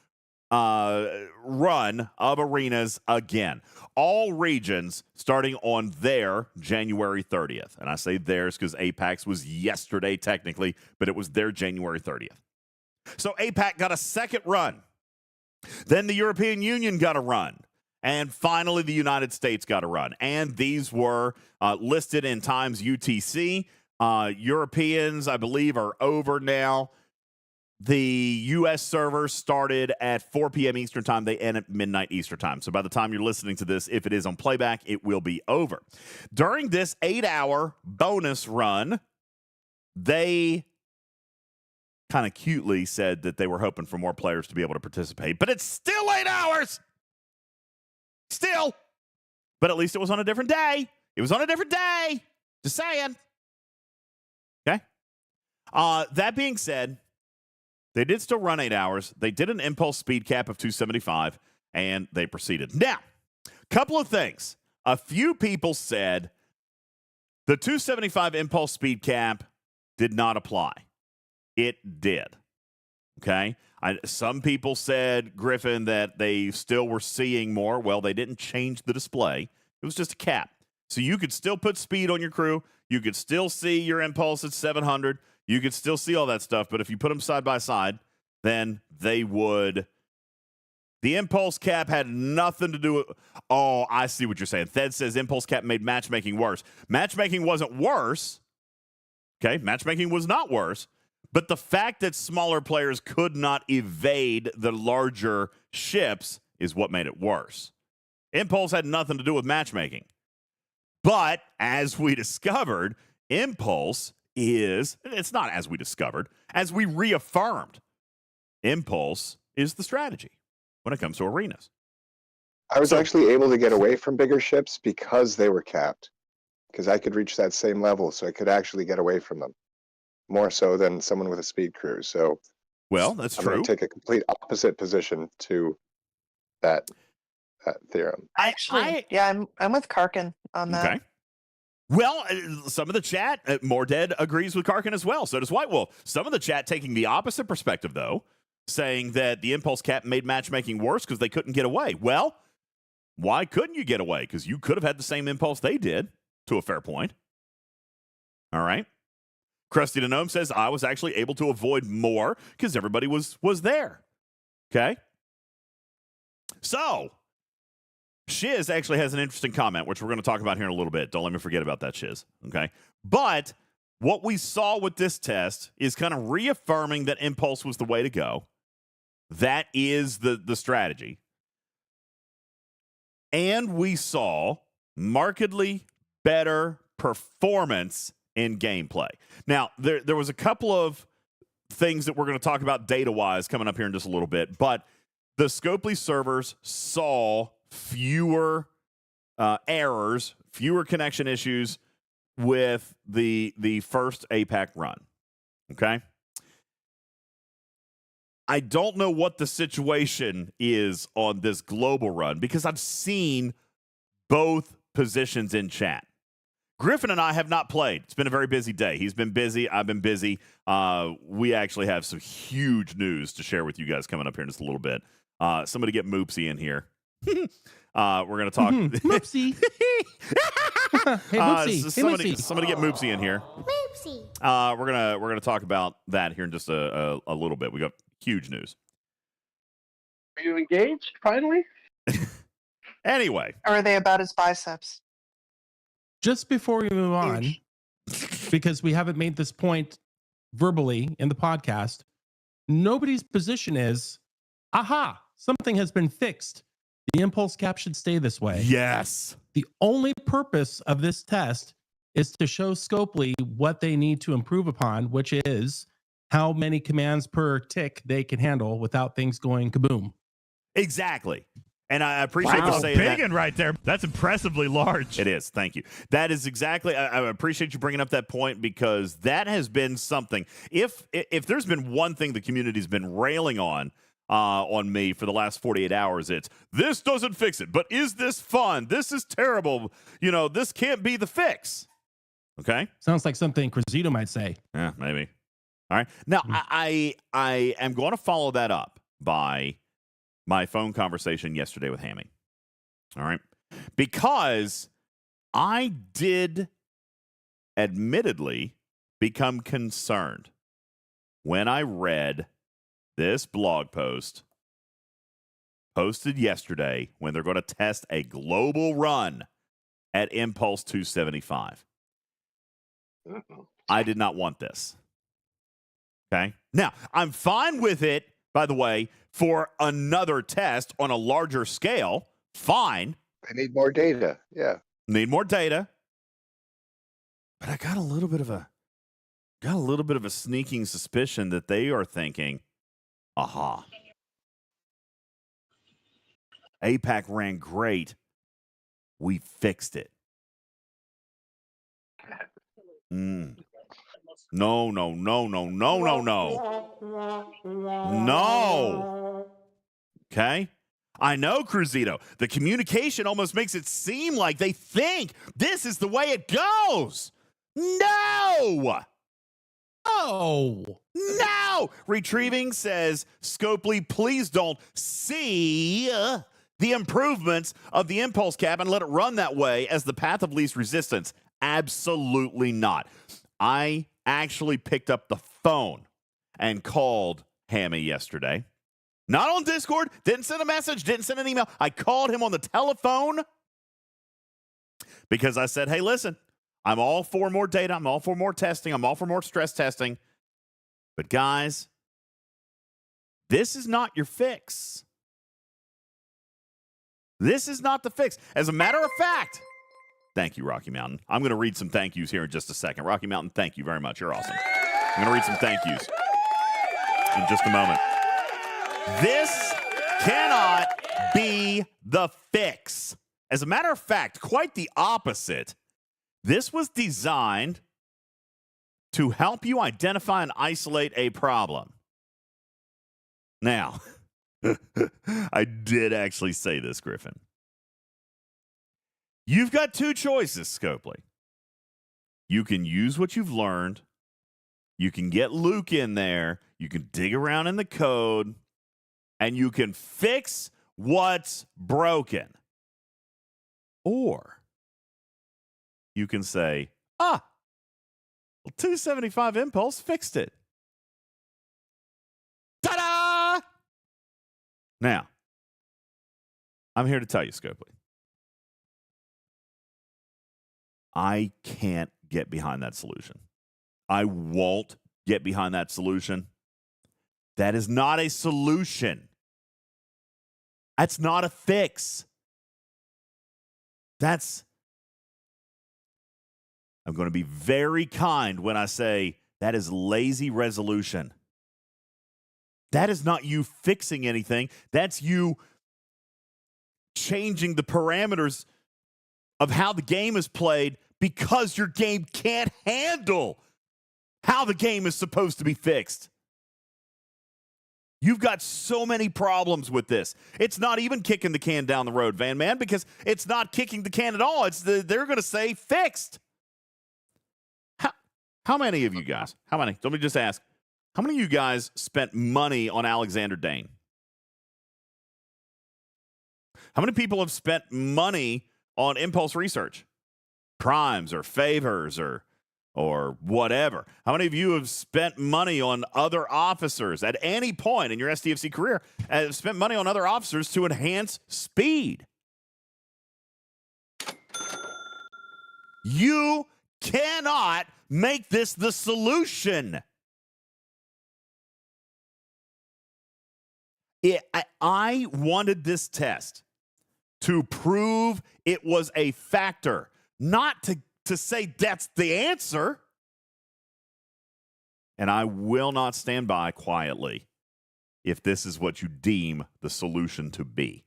run of arenas again. All regions starting on their January 30th. And I say theirs because APAC's was yesterday technically, but it was their January 30th. So APAC got a second run. Then the European Union got a run. And finally, the United States got a run. And these were listed in times UTC. Europeans, I believe, are over now. The U.S. servers started at 4 p.m. Eastern time. They end at midnight Eastern time. So by the time you're listening to this, if it is on playback, it will be over. During this 8-hour bonus run, they kind of cutely said that they were hoping for more players to be able to participate. But it's still 8 hours. Still. But at least it was on a different day. It was on a different day. Just saying. Okay. That being said, they did still run 8 hours. They did an impulse speed cap of 275, and they proceeded. Now, a couple of things. A few people said the 275 impulse speed cap did not apply. It did. Okay? Some people said, Griffin, that they still were seeing more. Well, they didn't change the display. It was just a cap. So you could still put speed on your crew. You could still see your impulse at 700. You could still see all that stuff. But if you put them side by side, then they would. The impulse cap had nothing to do with. Oh, I see what you're saying. Thed says impulse cap made matchmaking worse. Matchmaking wasn't worse. Okay? Matchmaking was not worse. But the fact that smaller players could not evade the larger ships is what made it worse. Impulse had nothing to do with matchmaking. But as we discovered, Impulse is, it's not as we discovered, as we reaffirmed, Impulse is the strategy when it comes to arenas. I was actually able to get away from bigger ships because they were capped. Because I could reach that same level, so I could actually get away from them. More so than someone with a speed cruise. So, well, that's I'm true. going to take a complete opposite position to that theorem. Yeah, I'm with Karkin on that. Okay. Well, some of the chat, Mordead agrees with Karkin as well. So does White Wolf. Some of the chat taking the opposite perspective, though, saying that the impulse cap made matchmaking worse because they couldn't get away. Well, why couldn't you get away? Because you could have had the same impulse they did, to a fair point. All right. Krusty the Gnome says, I was actually able to avoid more because everybody was there. Okay. So, Shiz actually has an interesting comment, which we're going to talk about here in a little bit. Don't let me forget about that, Shiz. Okay. But what we saw with this test is kind of reaffirming that impulse was the way to go. That is the strategy. And we saw markedly better performance in gameplay. Now, there was a couple of things that we're going to talk about data-wise coming up here in just a little bit, but the Scopely servers saw fewer errors, fewer connection issues with the first APAC run. Okay? I don't know what the situation is on this global run because I've seen both positions in chat. Griffin and I have not played. It's been a very busy day. He's been busy. I've been busy. We actually have some huge news to share with you guys coming up here in just a little bit. Somebody get Moopsy in here. We're going to talk. Moopsy. Hey, Moopsy. Somebody get Moopsy in here. Whoopsie. We're gonna talk about that here in just a little bit. We got huge news. Are you engaged finally? Anyway. Or are they about his biceps? Just before we move on, because we haven't made this point verbally in the podcast, nobody's position is, aha, something has been fixed. The impulse cap should stay this way. Yes. The only purpose of this test is to show Scopely what they need to improve upon, which is how many commands per tick they can handle without things going kaboom. Exactly. And I appreciate you saying that. Big one right there. That's impressively large. It is. Thank you. That is exactly. I appreciate you bringing up that point because that has been something. If there's been one thing the community's been railing on me for the last 48 hours, it's this doesn't fix it. But is this fun? This is terrible. This can't be the fix. Okay. Sounds like something Cruzito might say. Yeah, maybe. All right. Now I am going to follow that up by my phone conversation yesterday with Hammy. All right. Because I did admittedly become concerned when I read this blog post posted yesterday when they're going to test a global run at Impulse 275. I did not want this. Okay. Now, I'm fine with it, by the way, for another test on a larger scale. Fine. They need more data. Yeah. Need more data. But I got a little bit of a sneaking suspicion that they are thinking, aha. APAC ran great. We fixed it. No. No. Okay? I know, Cruzito. The communication almost makes it seem like they think this is the way it goes. No! Oh! No! Retrieving says, Scopely, please don't see the improvements of the impulse cap and let it run that way as the path of least resistance. Absolutely not. I actually picked up the phone and called Hammy yesterday. Not on Discord, didn't send a message, didn't send an email. I called him on the telephone because I said, hey, listen, I'm all for more data. I'm all for more testing. I'm all for more stress testing. But guys, this is not your fix. This is not the fix. As a matter of fact, thank you, Rocky Mountain. I'm going to read some thank yous here in just a second. Rocky Mountain, thank you very much. You're awesome. I'm going to read some thank yous in just a moment. This cannot be the fix. As a matter of fact, quite the opposite. This was designed to help you identify and isolate a problem. Now, I did actually say this, Griffin. You've got two choices, Scopely. You can use what you've learned. You can get Luke in there. You can dig around in the code. And you can fix what's broken. Or you can say, 275 Impulse fixed it. Ta-da! Now, I'm here to tell you, Scopely. I can't get behind that solution. I won't get behind that solution. That is not a solution. That's not a fix. I'm going to be very kind when I say that is lazy resolution. That is not you fixing anything. That's you changing the parameters of how the game is played because your game can't handle how the game is supposed to be fixed. You've got so many problems with this. It's not even kicking the can down the road, Van Man, because it's not kicking the can at all. They're going to say fixed. How many of you guys, let me just ask, how many of you guys spent money on Alexander Dane? How many people have spent money on Impulse Research? Primes or favors or whatever. How many of you have spent money on other officers at any point in your STFC career? Have spent money on other officers to enhance speed? You cannot make this the solution. I wanted this test to prove it was a factor, not to say that's the answer. And I will not stand by quietly if this is what you deem the solution to be.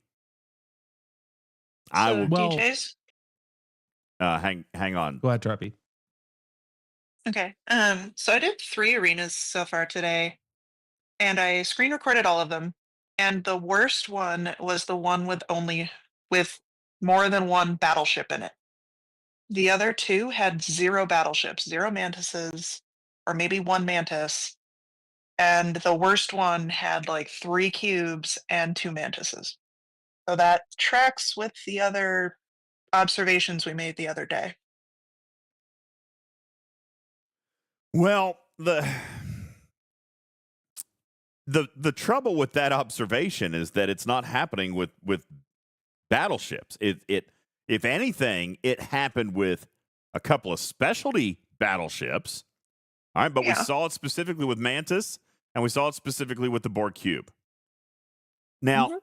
DJs? Hang on. Go ahead, Trappy. Okay. So I did 3 arenas so far today, and I screen recorded all of them. And the worst one was the one with more than one battleship in it. The other 2 had 0 battleships, 0 mantises, or maybe 1 mantis. And the worst one had like 3 cubes and 2 mantises. So that tracks with the other observations we made the other day. Well, the trouble with that observation is that it's not happening with battleships. If anything, it happened with a couple of specialty battleships. All right, but we saw it specifically with Mantis, and we saw it specifically with the Borg Cube. Now,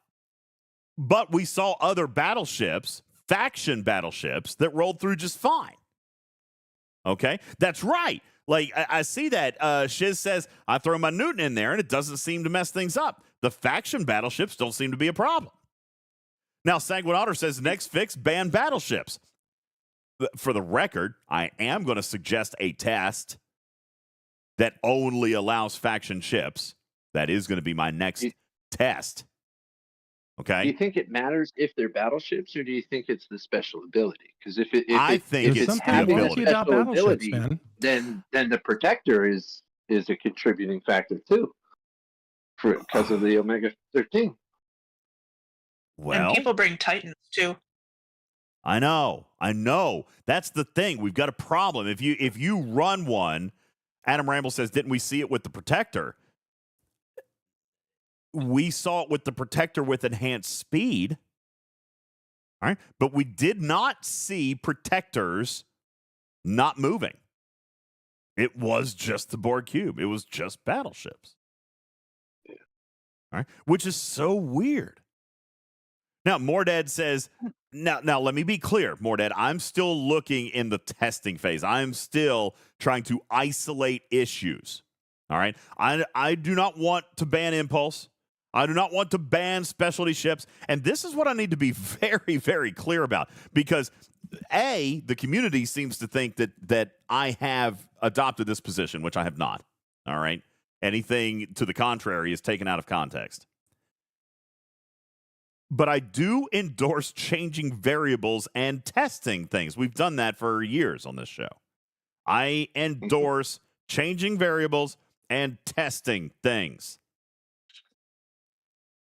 but we saw other battleships, faction battleships, that rolled through just fine. Okay, that's right. Like, I see that. Shiz says, I throw my Newton in there, and it doesn't seem to mess things up. The faction battleships don't seem to be a problem. Now, Sanguinator says, next fix, ban battleships. For the record, I am going to suggest a test that only allows faction ships. That is going to be my next test. Okay. Do you think it matters if they're battleships, or do you think it's the special ability? Because if it's the ability. Special ability, then the protector is a contributing factor too, because of the Omega 13. Well, and people bring Titans too. I know. That's the thing. We've got a problem. If you run one, Adam Ramble says, didn't we see it with the protector? We saw it with the protector with enhanced speed. All right. But we did not see protectors not moving. It was just the Borg Cube. It was just battleships. Yeah. All right. Which is so weird. Now, Mordad says, now let me be clear, Mordad, I'm still looking in the testing phase. I'm still trying to isolate issues. All right. I do not want to ban Impulse. I do not want to ban specialty ships. And this is what I need to be very, very clear about. Because, A, the community seems to think that I have adopted this position, which I have not. All right? Anything to the contrary is taken out of context. But I do endorse changing variables and testing things. We've done that for years on this show. I endorse changing variables and testing things.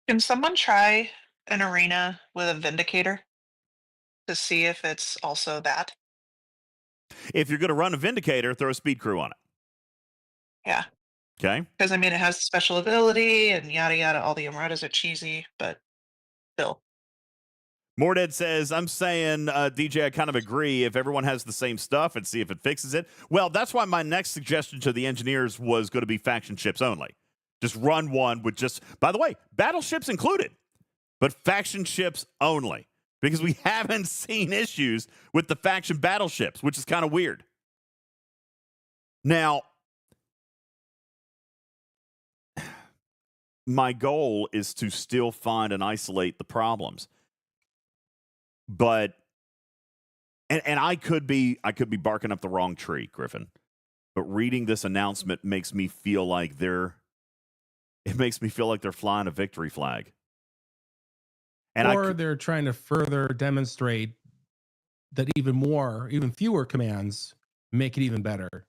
Can someone try an arena with a Vindicator to see if it's also that? If you're going to run a Vindicator, throw a speed crew on it. Yeah. Okay. Because, I mean, it has special ability and yada yada. All the Amaretas are cheesy, but still. Morded says, I'm saying, DJ, I kind of agree. If everyone has the same stuff and see if it fixes it. Well, that's why my next suggestion to the engineers was going to be faction ships only. Just run one with just, by the way, battleships included, but faction ships only. Because we haven't seen issues with the faction battleships, which is kind of weird. Now, my goal is to still find and isolate the problems. But and I could be barking up the wrong tree, Griffin. But reading this announcement makes me feel like they're flying a victory flag. And they're trying to further demonstrate that even fewer commands make it even better.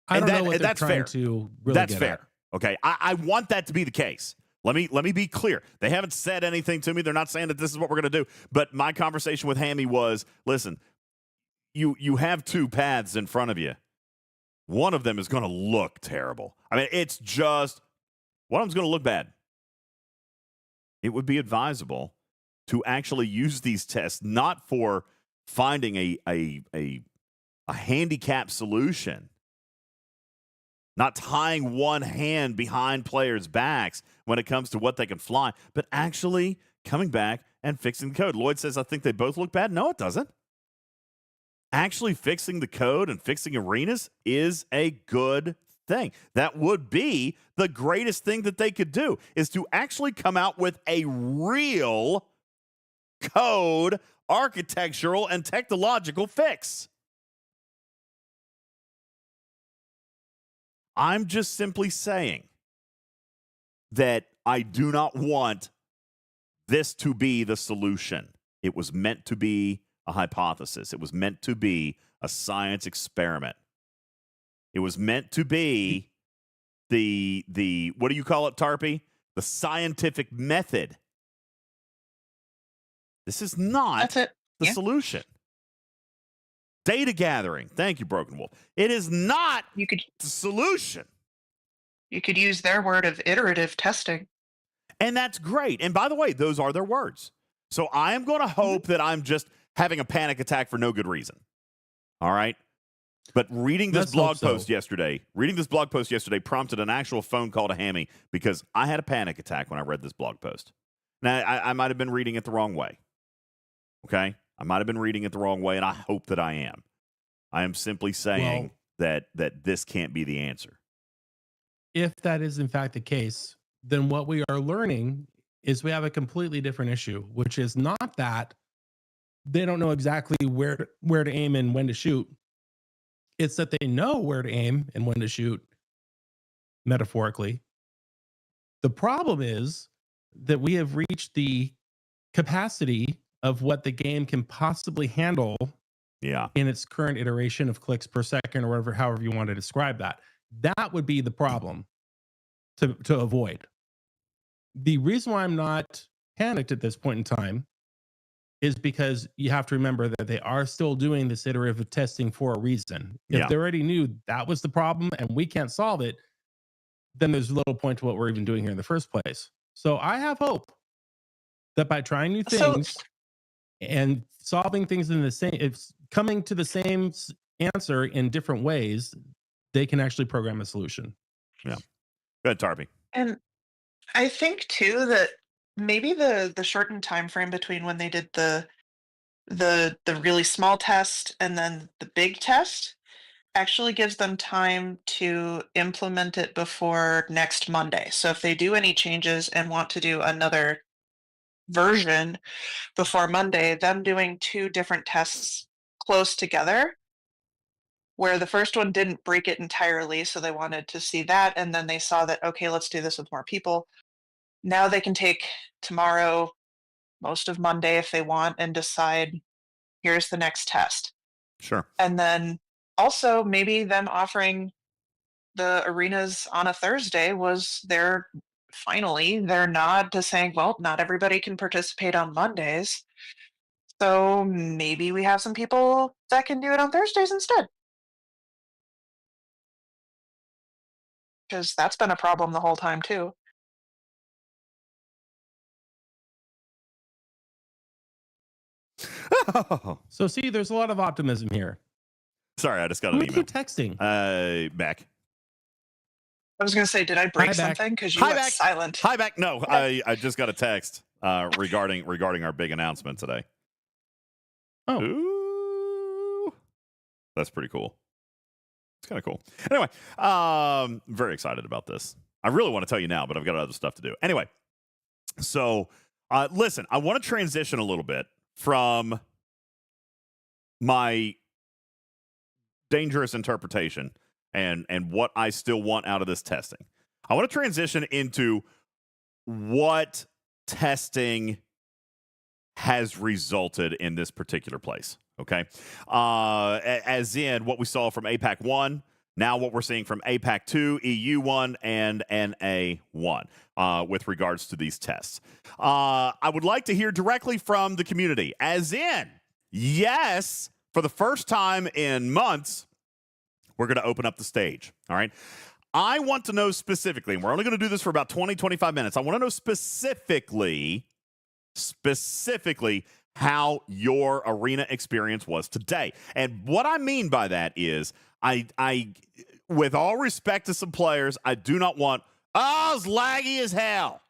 I don't know what they're trying to really That's get fair. at. Okay, I want that to be the case. Let me be clear. They haven't said anything to me. They're not saying that this is what we're going to do. But my conversation with Hammy was, listen, you have two paths in front of you. One of them is going to look terrible. I mean, it's just one of them's going to look bad. It would be advisable to actually use these tests not for finding a handicap solution, not tying one hand behind players' backs when it comes to what they can fly, but actually coming back and fixing the code. Lloyd says, I think they both look bad. No, it doesn't. Actually fixing the code and fixing arenas is a good thing. That would be the greatest thing that they could do, is to actually come out with a real code, architectural, and technological fix. I'm just simply saying that I do not want this to be the solution. It was meant to be a hypothesis. It was meant to be a science experiment. It was meant to be the what do you call it, Tarpy? The scientific method. This is not the solution. Data gathering. Thank you, Broken Wolf. It is not the solution. You could use their word of iterative testing. And that's great. And by the way, those are their words. So I am going to hope that I'm just having a panic attack for no good reason. All right? But reading this blog post yesterday prompted an actual phone call to Hammy because I had a panic attack when I read this blog post. Now, I might have been reading it the wrong way. Okay? I might have been reading it the wrong way, and I hope that I am. I am simply saying that this can't be the answer. If that is in fact the case, then what we are learning is we have a completely different issue, which is not that they don't know exactly where to aim and when to shoot. It's that they know where to aim and when to shoot, metaphorically. The problem is that we have reached the capacity of what the game can possibly handle in its current iteration of clicks per second, or whatever, however you want to describe that. That would be the problem to avoid. The reason why I'm not panicked at this point in time is because you have to remember that they are still doing this iterative testing for a reason. If they already knew that was the problem and we can't solve it, then there's little point to what we're even doing here in the first place. So I have hope that by trying new things and solving things in the same, it's coming to the same answer in different ways, they can actually program a solution. Yeah. Go ahead, Tarby. And I think too that maybe the shortened time frame between when they did the really small test and then the big test actually gives them time to implement it before next Monday. So if they do any changes and want to do another version before Monday, them doing 2 different tests close together, where the first one didn't break it entirely, so they wanted to see that, and then they saw that, okay, let's do this with more people. Now they can take tomorrow, most of Monday if they want, and decide, here's the next test. Sure. And then also maybe them offering the arenas on a Thursday was their nod to saying, well, not everybody can participate on Mondays. So maybe we have some people that can do it on Thursdays instead. Because that's been a problem the whole time too. So see, there's a lot of optimism here. Sorry, I just got an Who email. keep texting? Back. I was going to say, did I break something? Because you went silent. Hi, back. No, I just got a text regarding our big announcement today. Oh. Ooh. That's pretty cool. It's kind of cool. Anyway, very excited about this. I really want to tell you now, but I've got other stuff to do. Anyway, so listen, I want to transition a little bit from my dangerous interpretation and what I still want out of this testing. I want to transition into what testing has resulted in this particular place. Okay. As in what we saw from APAC 1, now what we're seeing from APAC 2, EU 1, and NA 1 with regards to these tests. I would like to hear directly from the community, as in, yes, for the first time in months, we're going to open up the stage. All right. I want to know specifically, and we're only going to do this for about 20, 25 minutes. I want to know specifically how your arena experience was today. And what I mean by that is I with all respect to some players, I do not want, it's laggy as hell.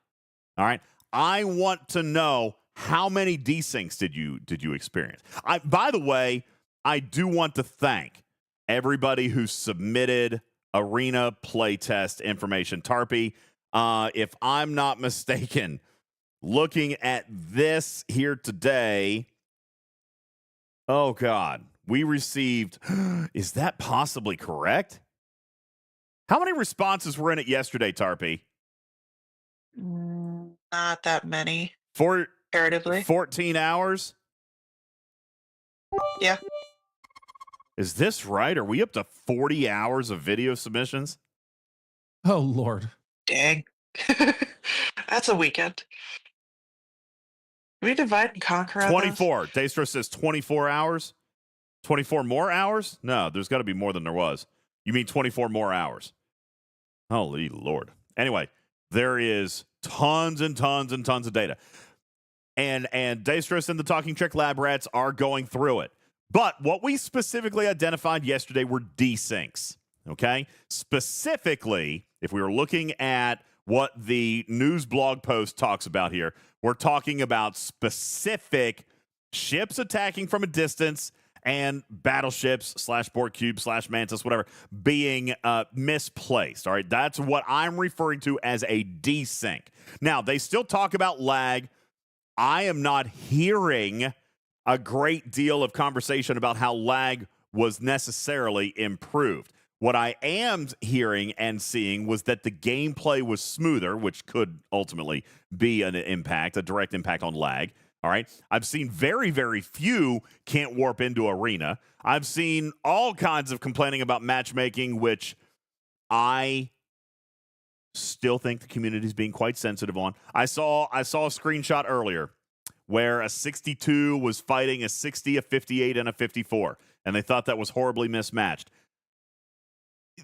All right. I want to know how many desyncs did you experience. By the way, I do want to thank everybody who submitted arena playtest information. Tarpy, if I'm not mistaken, looking at this here today, oh God, we received, is that possibly correct? How many responses were in it yesterday, Tarpy? Not that many. Comparatively. 14 hours? Yeah. Is this right? Are we up to 40 hours of video submissions? Oh, Lord. Dang. That's a weekend. Can we divide and conquer on 24. Daystro says 24 hours. 24 more hours? No, there's got to be more than there was. You mean 24 more hours? Holy Lord. Anyway, there is tons and tons and tons of data. And Daystros and the Talking Trick Lab Rats are going through it. But what we specifically identified yesterday were desyncs. Okay? Specifically, if we were looking at what the news blog post talks about here, we're talking about specific ships attacking from a distance and battleships / Borg Cube / Mantis, whatever, being misplaced. All right, that's what I'm referring to as a desync. Now, they still talk about lag. I am not hearing a great deal of conversation about how lag was necessarily improved. What I am hearing and seeing was that the gameplay was smoother, which could ultimately be an impact, a direct impact on lag. All right. I've seen very, very few can't warp into arena. I've seen all kinds of complaining about matchmaking, which I still think the community is being quite sensitive on. I saw a screenshot earlier where a 62 was fighting a 60, a 58, and a 54, and they thought that was horribly mismatched.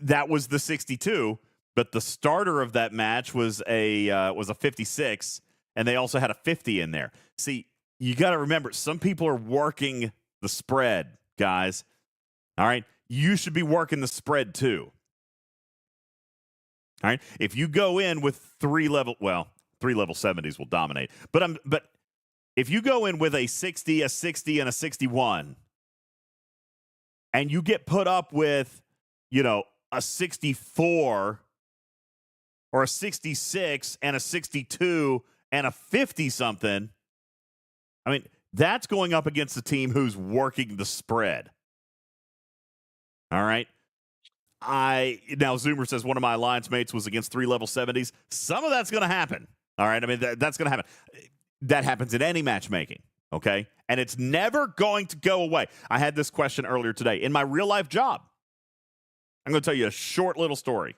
That was the 62, but the starter of that match was a 56, and they also had a 50 in there. See, you got to remember, some people are working the spread, guys. All right? You should be working the spread too. All right? If you go in with 3 level 70s will dominate. But if you go in with a 60, a 60, and a 61, and you get put up with a 64 or a 66 and a 62 and a 50-something, I mean, that's going up against a team who's working the spread. All right? Now, Zoomer says one of my alliance mates was against 3 level 70s. Some of that's going to happen. All right? I mean, that's going to happen. That happens in any matchmaking, okay? And it's never going to go away. I had this question earlier today. In my real-life job, I'm going to tell you a short little story.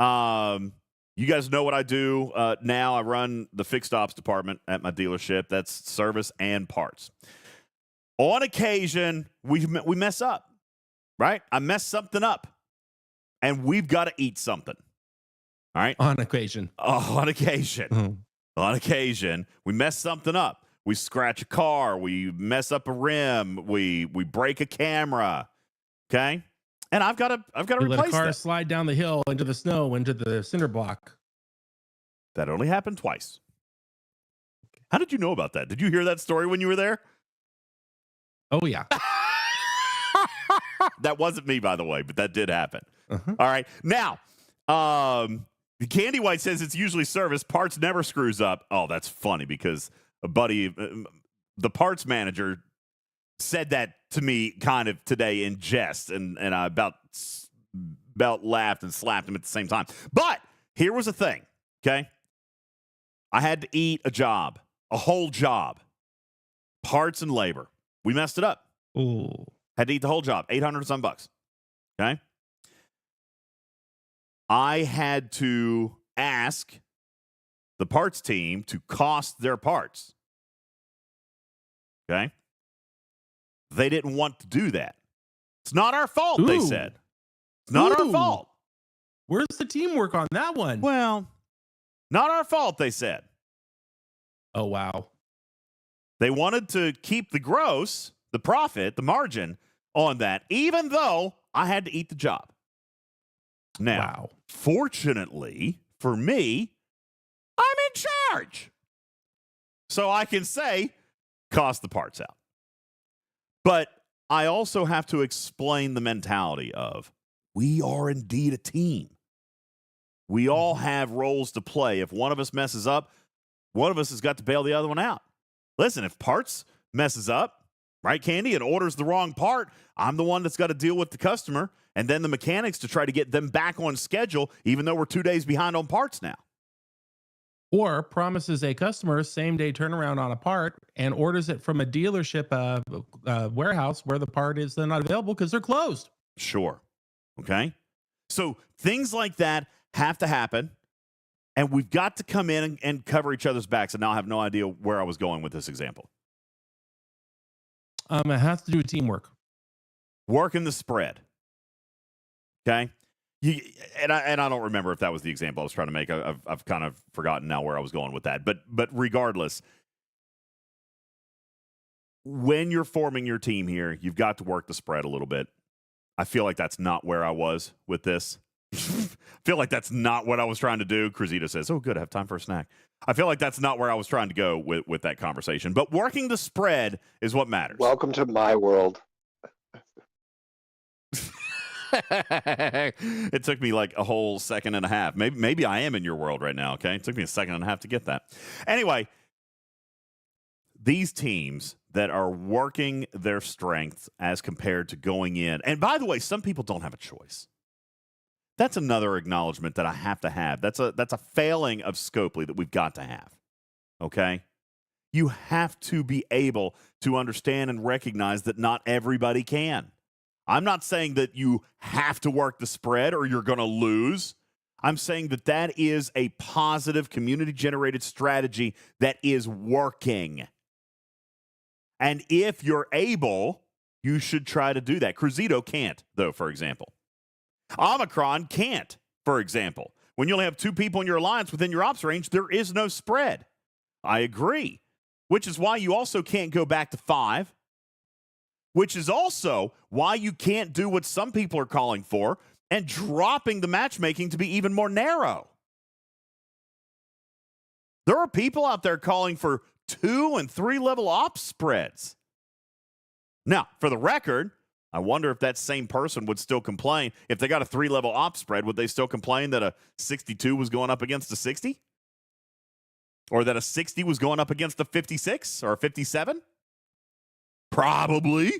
You guys know what I do now. I run the fixed ops department at my dealership. That's service and parts. On occasion, we mess up. Right? I messed something up. And we've got to eat something. All right? On occasion. On occasion. Mm-hmm. On occasion, we mess something up. We scratch a car. We mess up a rim. We break a camera. Okay? And I've got to replace let a car that. slide down the hill into the snow, into the cinder block. That only happened twice. How did you know about that? Did you hear that story when you were there? Oh, yeah. That wasn't me, by the way, but that did happen. Uh-huh. All right. Now, Candy White says it's usually service. Parts never screws up. Oh, that's funny because a buddy, the parts manager, said that to me kind of today in jest, and I about laughed and slapped him at the same time. But here was the thing, okay? I had to eat a job, a whole job, parts and labor. We messed it up. Ooh. Had to eat the whole job, $800 some bucks. Okay. I had to ask the parts team to cost their parts. Okay. They didn't want to do that. It's not our fault, they said. It's not our fault. Where's the teamwork on that one? Well, not our fault, they said. Oh, wow. They wanted to keep the gross, the profit, the margin on that, even though I had to eat the job. Now, fortunately for me, I'm in charge. So I can say, cost the parts out. But I also have to explain the mentality of, we are indeed a team. We all have roles to play. If one of us messes up, one of us has got to bail the other one out. Listen, if parts messes up, right, Candy, and orders the wrong part, I'm the one that's got to deal with the customer and then the mechanics to try to get them back on schedule, even though we're 2 days behind on parts now. Or promises a customer same-day turnaround on a part and orders it from a dealership warehouse where the part is then not available because they're closed. Sure. Okay? So things like that have to happen, and we've got to come in and cover each other's backs, and now I have no idea where I was going with this example. It has to do with teamwork. Working the spread. Okay? And I don't remember if that was the example I was trying to make. I've kind of forgotten now where I was going with that. But regardless, when you're forming your team here, you've got to work the spread a little bit. I feel like that's not where I was with this. I feel like that's not what I was trying to do. Cruzita says, oh, good, I have time for a snack. I feel like that's not where I was trying to go with that conversation. But working the spread is what matters. Welcome to my world. It took me like a whole second and a half. Maybe I am in your world right now, okay? It took me a second and a half to get that. Anyway, these teams that are working their strengths as compared to going in. And by the way, some people don't have a choice. That's another acknowledgement that I have to have. That's a failing of Scopely that we've got to have. Okay? You have to be able to understand and recognize that not everybody can. I'm not saying that you have to work the spread or you're going to lose. I'm saying that that is a positive community-generated strategy that is working. And if you're able, you should try to do that. Cruzito can't, though, for example. Omicron can't, for example. When you only have 2 people in your alliance within your ops range, there is no spread. I agree. Which is why you also can't go back to 5. Which is also why you can't do what some people are calling for and dropping the matchmaking to be even more narrow. There are people out there calling for 2 and 3 level ops spreads. Now, for the record, I wonder if that same person would still complain. If they got a 3-level op spread, would they still complain that a 62 was going up against a 60? Or that a 60 was going up against a 56 or a 57? Probably.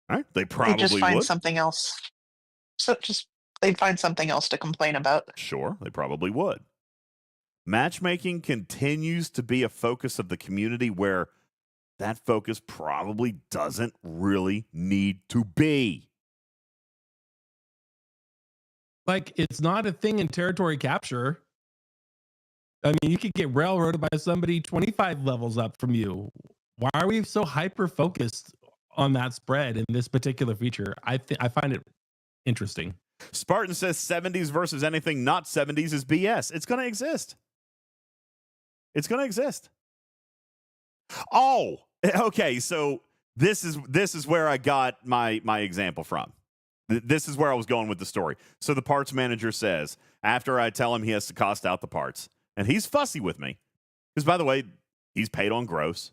Right? They probably They'd just find would. something else. So they'd find something else to complain about. Sure, they probably would. Matchmaking continues to be a focus of the community where that focus probably doesn't really need to be. Like, it's not a thing in territory capture. I mean, you could get railroaded by somebody 25 levels up from you. Why are we so hyper-focused on that spread in this particular feature? I find it interesting. Spartan says 70s versus anything not 70s is BS. It's going to exist. It's going to exist. Oh, okay. So this is where I got my example from. This is where I was going with the story. So the parts manager says, after I tell him he has to cost out the parts, and he's fussy with me, because, by the way, he's paid on gross.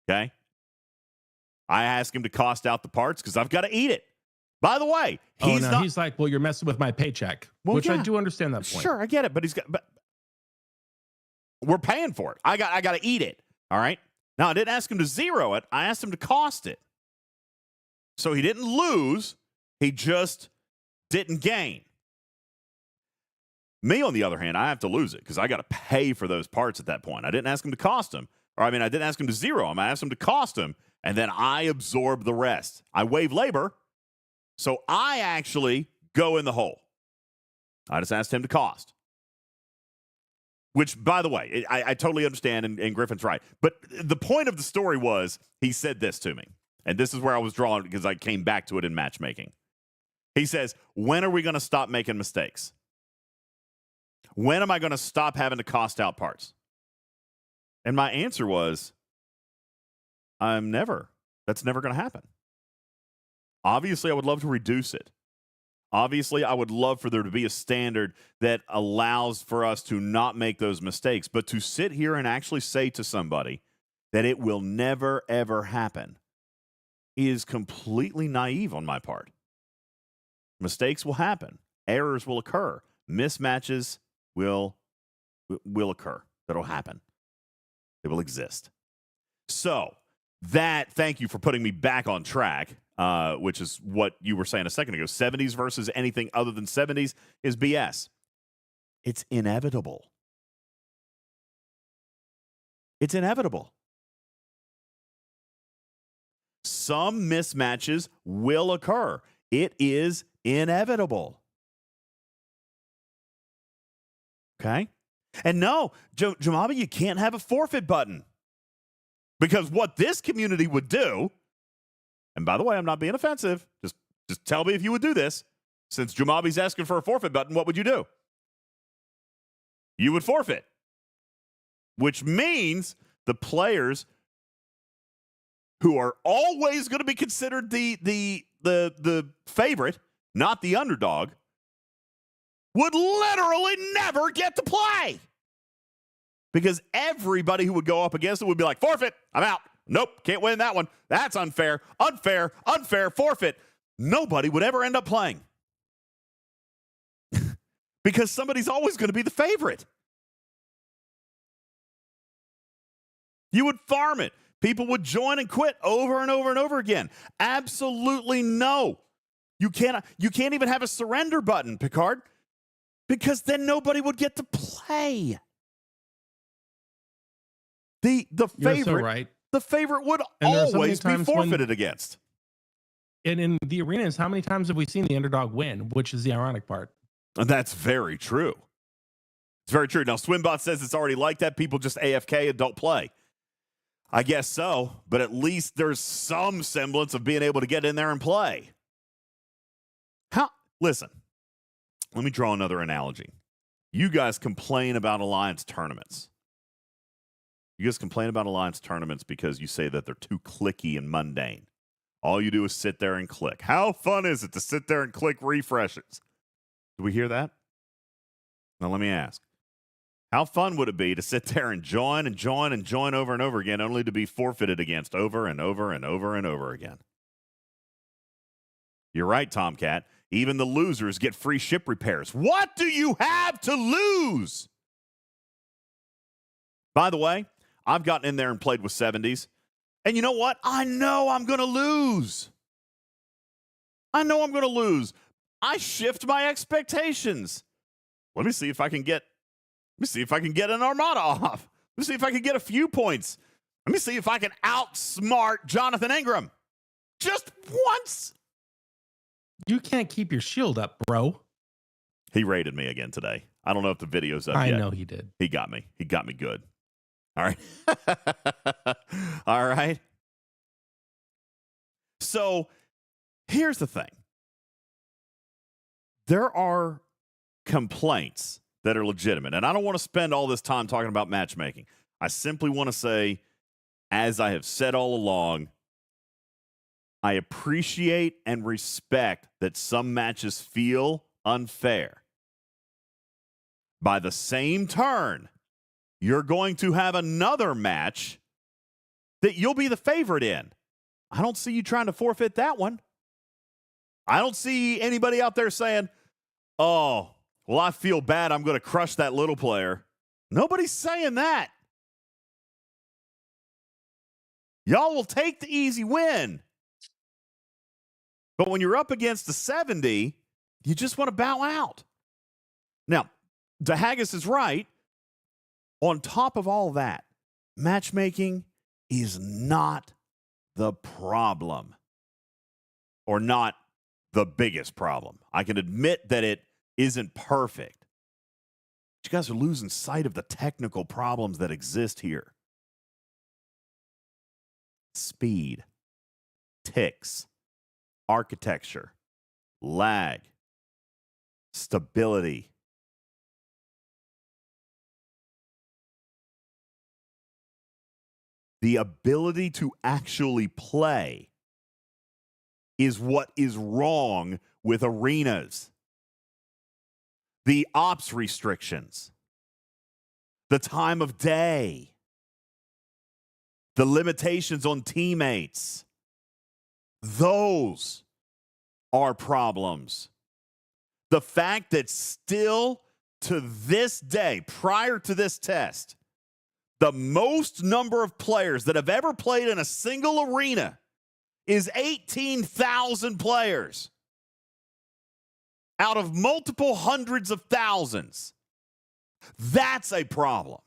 Okay? I ask him to cost out the parts because I've got to eat it. By the way, he's like, well, you're messing with my paycheck, which yeah. I do understand that point. Sure, I get it, but we're paying for it. I got to eat it. All right? Now, I didn't ask him to zero it. I asked him to cost it. So he didn't lose. He just didn't gain. Me, on the other hand, I have to lose it because I got to pay for those parts at that point. I didn't ask him to cost them. I didn't ask him to zero them. I asked him to cost them, and then I absorb the rest. I waive labor, so I actually go in the hole. I just asked him to cost. Which, by the way, I totally understand, and Griffin's right. But the point of the story was he said this to me, and this is where I was drawing because I came back to it in matchmaking. He says, when are we going to stop making mistakes? When am I going to stop having to cost out parts? And my answer was, never. That's never going to happen. Obviously, I would love to reduce it. Obviously, I would love for there to be a standard that allows for us to not make those mistakes. But to sit here and actually say to somebody that it will never, ever happen is completely naive on my part. Mistakes will happen. Errors will occur. Mismatches will occur. That'll happen. They will exist. So thank you for putting me back on track, which is what you were saying a second ago. 70s versus anything other than 70s is BS. It's inevitable. It's inevitable. Some mismatches will occur. It is inevitable. Okay? And no, Jamabi, you can't have a forfeit button. Because what this community would do, and by the way, I'm not being offensive, just tell me if you would do this. Since Jamabi's asking for a forfeit button, what would you do? You would forfeit. Which means the players who are always going to be considered the favorite, not the underdog, would literally never get to play. Because everybody who would go up against it would be like, forfeit, I'm out. Nope, can't win that one. That's unfair, unfair, unfair, forfeit. Nobody would ever end up playing. Because somebody's always going to be the favorite. You would farm it. People would join and quit over and over and over again. Absolutely no. You can't even have a surrender button, Picard, because then nobody would get to play. The favorite, You're so right. The favorite would And always be forfeited against. And in the arenas, how many times have we seen the underdog win, which is the ironic part? And that's very true. It's very true. Now, Swimbot says it's already like that. People just AFK and don't play. I guess so, but at least there's some semblance of being able to get in there and play. Listen, let me draw another analogy. You guys complain about Alliance tournaments. You guys complain about Alliance tournaments because you say that they're too clicky and mundane. All you do is sit there and click. How fun is it to sit there and click refreshes? Do we hear that? Now let me ask. How fun would it be to sit there and join over and over again, only to be forfeited against over and over and over and over again? You're right, Tomcat. Even the losers get free ship repairs. What do you have to lose? By the way, I've gotten in there and played with 70s. And you know what? I know I'm going to lose. I shift my expectations. Let me see if I can get an Armada off. Let me see if I can get a few points. Let me see if I can outsmart Jonathan Ingram. Just once. You can't keep your shield up, bro. He raided me again today. I don't know if the video's up I yet. know he did. He got me. He got me good. All right. All right. So here's the thing. There are complaints that are legitimate, and I don't want to spend all this time talking about matchmaking. I simply want to say, as I have said all along, I appreciate and respect that some matches feel unfair. By the same turn, you're going to have another match that you'll be the favorite in. I don't see you trying to forfeit that one. I don't see anybody out there saying, oh, well, I feel bad. I'm going to crush that little player. Nobody's saying that. Y'all will take the easy win. But when you're up against a 70, you just want to bow out. Now, DeHaggis is right. On top of all that, matchmaking is not the problem, or not the biggest problem. I can admit that it isn't perfect. But you guys are losing sight of the technical problems that exist here. Speed, ticks, architecture, lag, stability. The ability to actually play is what is wrong with arenas. The ops restrictions, the time of day, the limitations on teammates, those are problems. The fact that still to this day, prior to this test, the most number of players that have ever played in a single arena is 18,000 players out of multiple hundreds of thousands. That's a problem.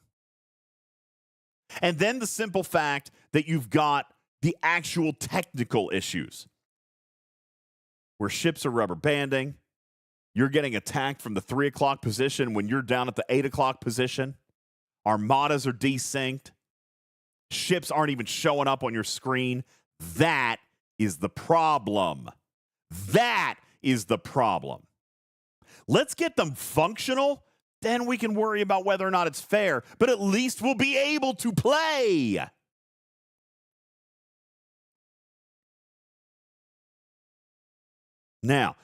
And then the simple fact that you've got the actual technical issues where ships are rubber banding. You're getting attacked from the 3 o'clock position when you're down at the 8 o'clock position. Armadas are desynced. Ships aren't even showing up on your screen. That is the problem. That is the problem. Let's get them functional. Then we can worry about whether or not it's fair. But at least we'll be able to play. Now,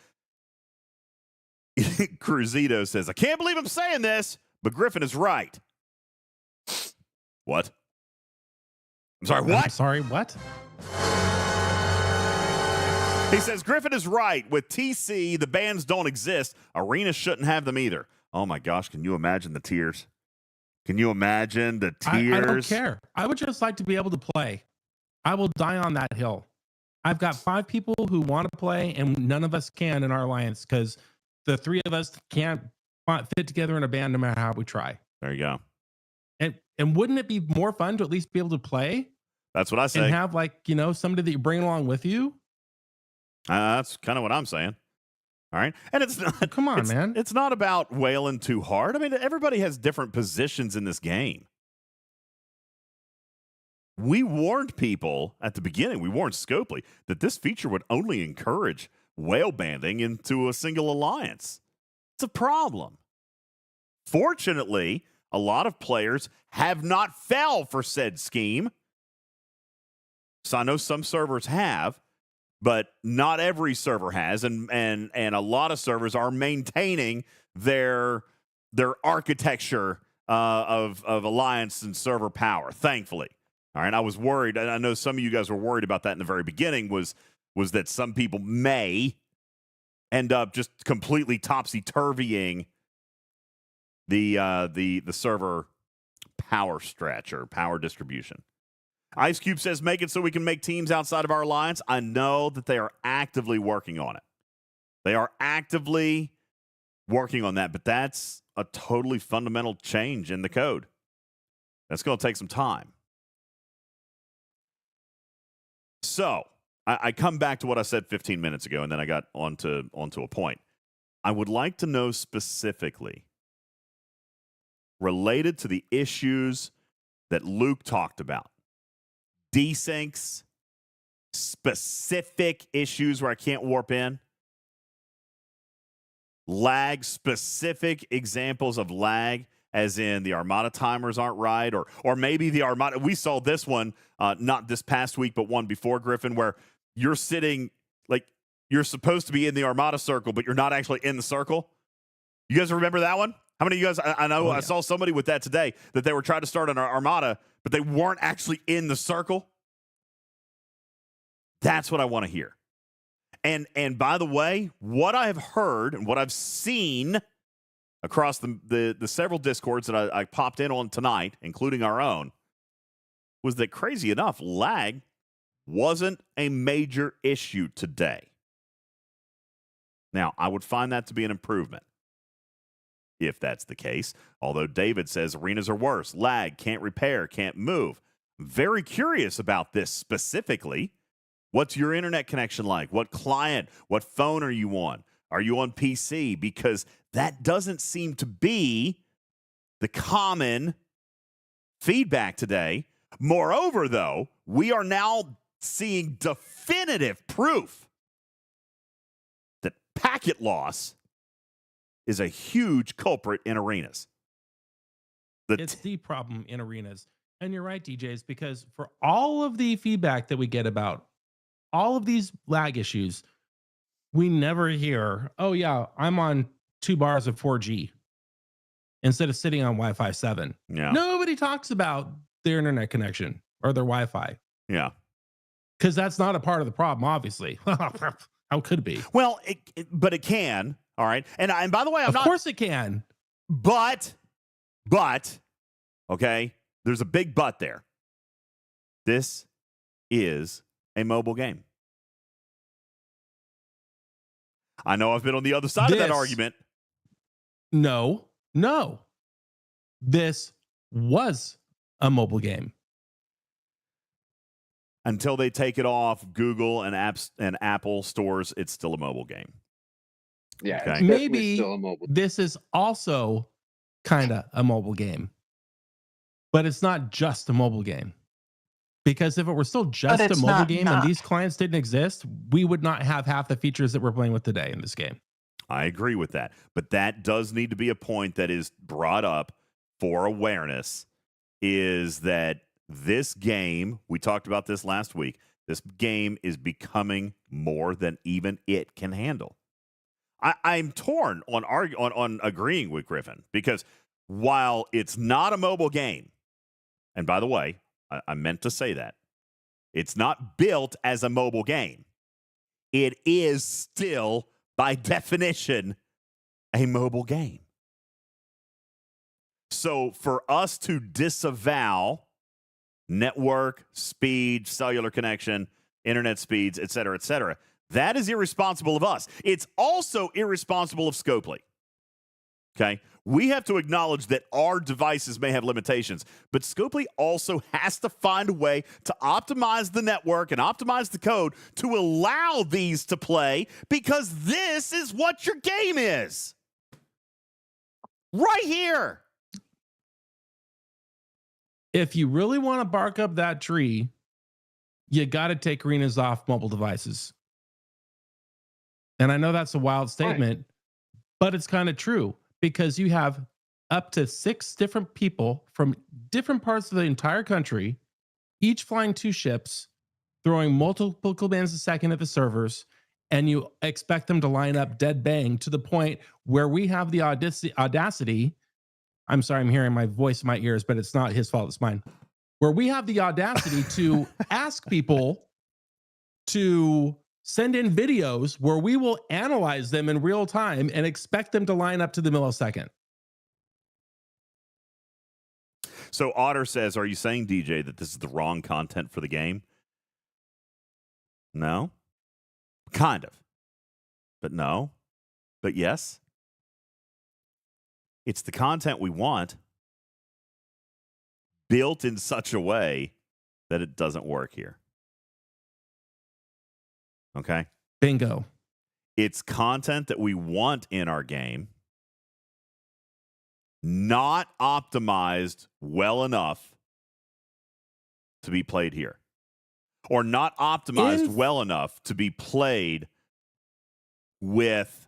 Cruzito says, I can't believe I'm saying this, but Griffin is right. What? I'm sorry, what? I'm sorry, what? He says, Griffin is right. With TC, the bans don't exist. Arenas shouldn't have them either. Oh, my gosh. Can you imagine the tears? Can you imagine the tears? I don't care. I would just like to be able to play. I will die on that hill. I've got 5 people who want to play, and none of us can in our alliance because the 3 of us can't fit together in a band no matter how we try. There you go. And wouldn't it be more fun to at least be able to play? That's what I say. And have, like, you know, somebody that you bring along with you? That's kind of what I'm saying. All right. And it's not. Come on, man. It's not about wailing too hard. I mean, everybody has different positions in this game. We warned people at the beginning, we warned Scopely, that this feature would only encourage whale banding into a single alliance. It's a problem. Fortunately, a lot of players have not fell for said scheme. So I know some servers have, but not every server has, and a lot of servers are maintaining their architecture of alliance and server power, thankfully. All right, I was worried. I know some of you guys were worried about that in the very beginning, was that some people may end up just completely topsy-turvying the server power stretch or power distribution. Ice Cube says, make it so we can make teams outside of our alliance. I know that they are actively working on it. They are actively working on that, but that's a totally fundamental change in the code. That's going to take some time. So I come back to what I said 15 minutes ago, and then I got onto a point. I would like to know specifically, related to the issues that Luke talked about, desyncs, specific issues where I can't warp in, lag, specific examples of lag, as in the Armada timers aren't right, or maybe the Armada. We saw this one, not this past week, but one before, Griffin, where you're sitting, like, you're supposed to be in the Armada circle, but you're not actually in the circle. You guys remember that one? How many of you guys, I know I saw somebody with that today, that they were trying to start an Armada, but they weren't actually in the circle. That's what I want to hear. And by the way, what I have heard and what I've seen across the several Discords that I popped in on tonight, including our own, was that, crazy enough, lag wasn't a major issue today. Now, I would find that to be an improvement if that's the case. Although David says arenas are worse. Lag, can't repair, can't move. Very curious about this specifically. What's your internet connection like? What client? What phone are you on? Are you on PC? Because that doesn't seem to be the common feedback today. Moreover, though, we are now seeing definitive proof that packet loss is a huge culprit in arenas. It's the problem in arenas. And you're right, DJs, because for all of the feedback that we get about all of these lag issues, we never hear, oh yeah, I'm on 2 bars of 4G instead of sitting on Wi-Fi 7. Yeah. Nobody talks about their internet connection or their Wi-Fi. Yeah. Because that's not a part of the problem, obviously. How could it be? Well, but it can. All right. And by the way, of course it can. But, okay, there's a big but there. This is a mobile game. I know I've been on the other side of that argument. No. This was a mobile game. Until they take it off Google and apps and Apple stores, it's still a mobile game. Yeah, okay. Maybe still a mobile. This is also kind of a mobile game, but it's not just a mobile game. Because if it were still just a mobile game and these clients didn't exist, we would not have half the features that we're playing with today in this game. I agree with that. But that does need to be a point that is brought up for awareness, is that this game, we talked about this last week, this game is becoming more than even it can handle. I'm torn on agreeing with Griffin, because while it's not a mobile game, and by the way, I meant to say that, it's not built as a mobile game. It is still, by definition, a mobile game. So for us to disavow network, speed, cellular connection, internet speeds, et cetera, that is irresponsible of us. It's also irresponsible of Scopely. Okay? We have to acknowledge that our devices may have limitations, but Scopely also has to find a way to optimize the network and optimize the code to allow these to play, because this is what your game is. Right here. If you really want to bark up that tree, you got to take arenas off mobile devices. And I know that's a wild statement, but it's kind of true, because you have up to 6 different people from different parts of the entire country, each flying 2 ships, throwing multiple commands a second at the servers, and you expect them to line up dead bang to the point where we have the audacity. I'm sorry, I'm hearing my voice in my ears, but it's not his fault, it's mine. Where we have the audacity to ask people to send in videos where we will analyze them in real time and expect them to line up to the millisecond. So Otter says, are you saying, DJ, that this is the wrong content for the game? No. Kind of. But no. But yes. It's the content we want, built in such a way that it doesn't work here. Okay? Bingo. It's content that we want in our game, not optimized well enough to be played here, or not optimized well enough to be played with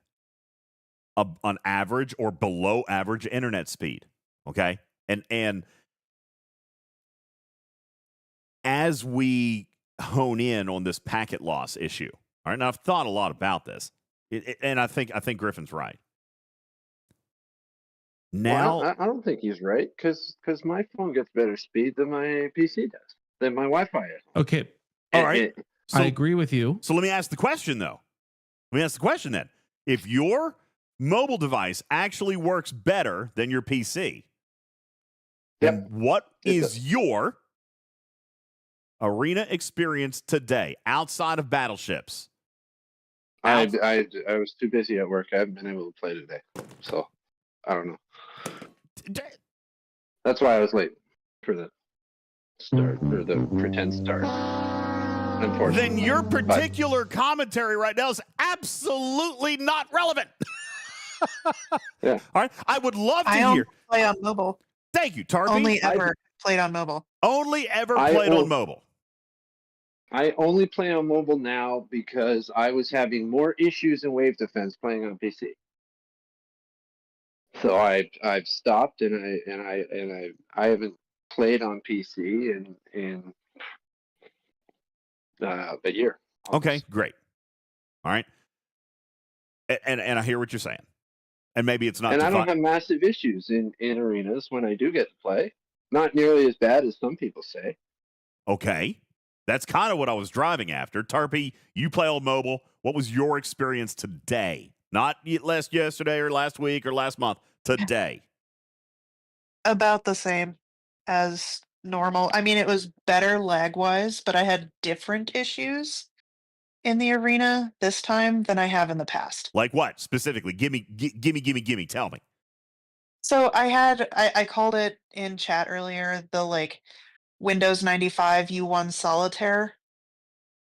an average or below average internet speed. Okay? And as we hone in on this packet loss issue, all right, now I've thought a lot about this, and I think Griffin's right. Now, Well, I don't think he's right because my phone gets better speed than my PC does, than my Wi-Fi is. Okay. All right. I agree with you. So let me ask the question, though. Let me ask the question then. If your mobile device actually works better than your PC, then what is your arena experience today outside of battleships? I was too busy at work. I haven't been able to play today, so I don't know. That's why I was late for the start, or the pretend start. Unfortunately, Then your particular commentary right now is absolutely not relevant. Yeah. All right. I would love to I hear. only play on mobile. Thank you, Tarpy. Only ever played on mobile. Only ever played on mobile. I only play on mobile now because I was having more issues in wave defense playing on PC. So I've stopped and I haven't played on PC in a year. Almost. Okay, great. All right. And I hear what you're saying. And maybe it's not. And I don't have massive issues in arenas when I do get to play. Not nearly as bad as some people say. Okay. That's kind of what I was driving after. Tarpy, you play on mobile. What was your experience today? Not last yesterday or last week or last month. Today. About the same as normal. I mean, it was better lag-wise, but I had different issues in the arena this time than I have in the past. Like what specifically? Gimme. Tell me. So I called it in chat earlier, the Windows 95 U1 solitaire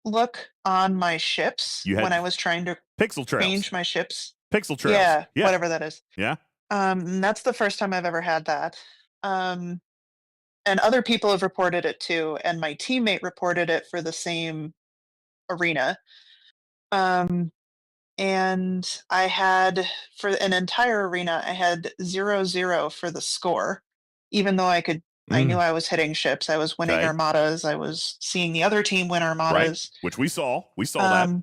look on my ships You had when I was trying to pixel trails. change my ships. Pixel trails. Yeah, whatever that is. Yeah. And that's the first time I've ever had that. And other people have reported it too, and my teammate reported it for the same arena. And I had, for an entire arena, I had 0-0 for the score, even though I knew I was hitting ships. I was winning armadas. I was seeing the other team win armadas. Right. Which we saw. We saw that.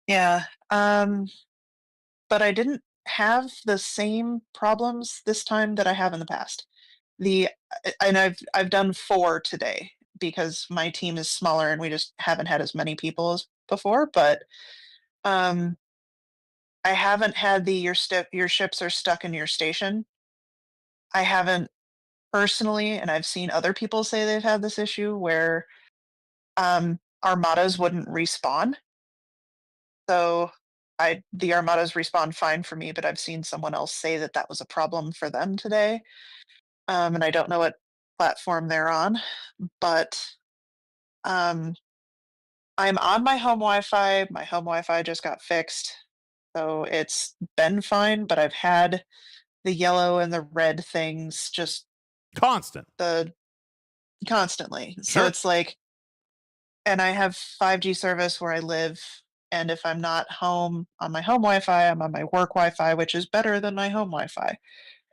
Yeah. But I didn't have the same problems this time that I have in the past. And I've done 4 today because my team is smaller and we just haven't had as many people as before. But I haven't had your ships are stuck in your station. I haven't personally, and I've seen other people say they've had this issue where armadas wouldn't respawn. So the armadas respawn fine for me, but I've seen someone else say that was a problem for them today. And I don't know what platform they're on, but I'm on my home Wi-Fi. My home Wi-Fi just got fixed, so it's been fine, but I've had the yellow and the red things just constantly. So it's and I have 5G service where I live, and if I'm not home on my home Wi-Fi, I'm on my work Wi-Fi, which is better than my home Wi-Fi.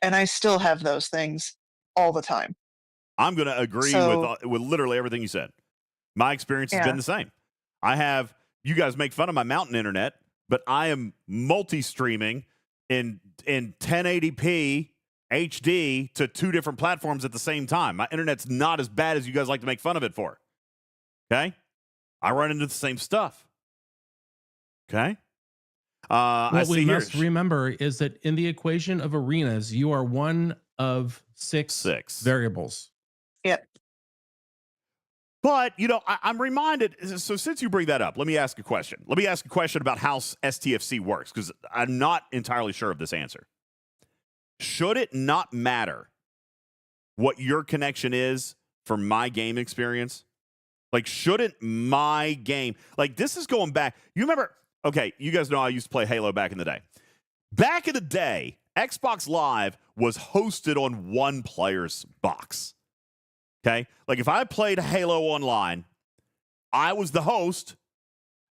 And I still have those things all the time. I'm going to agree with literally everything you said. My experience has been the same. You guys make fun of my mountain internet, but I am multi-streaming in 1080p HD to 2 different platforms at the same time. My internet's not as bad as you guys like to make fun of it for. Okay? I run into the same stuff. Okay. What we must remember is that in the equation of arenas, you are one of six variables. Yep. But, you know, I'm reminded, so since you bring that up, let me ask a question. Let me ask a question about how STFC works, because I'm not entirely sure of this answer. Should it not matter what your connection is for my game experience? Like, shouldn't my game, like, this is going back. You remember, okay, you guys know I used to play Halo back in the day. Back in the day, Xbox Live was hosted on one player's box. Okay? Like, if I played Halo Online, I was the host,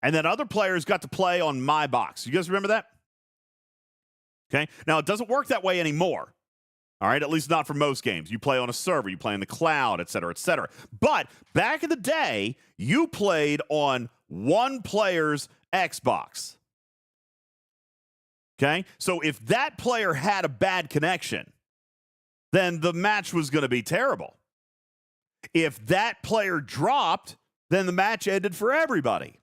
and then other players got to play on my box. You guys remember that? Okay? Now, it doesn't work that way anymore. All right? At least not for most games. You play on a server, you play in the cloud, et cetera, et cetera. But back in the day, you played on one player's Xbox. Okay? So if that player had a bad connection, then the match was going to be terrible. If that player dropped, then the match ended for everybody.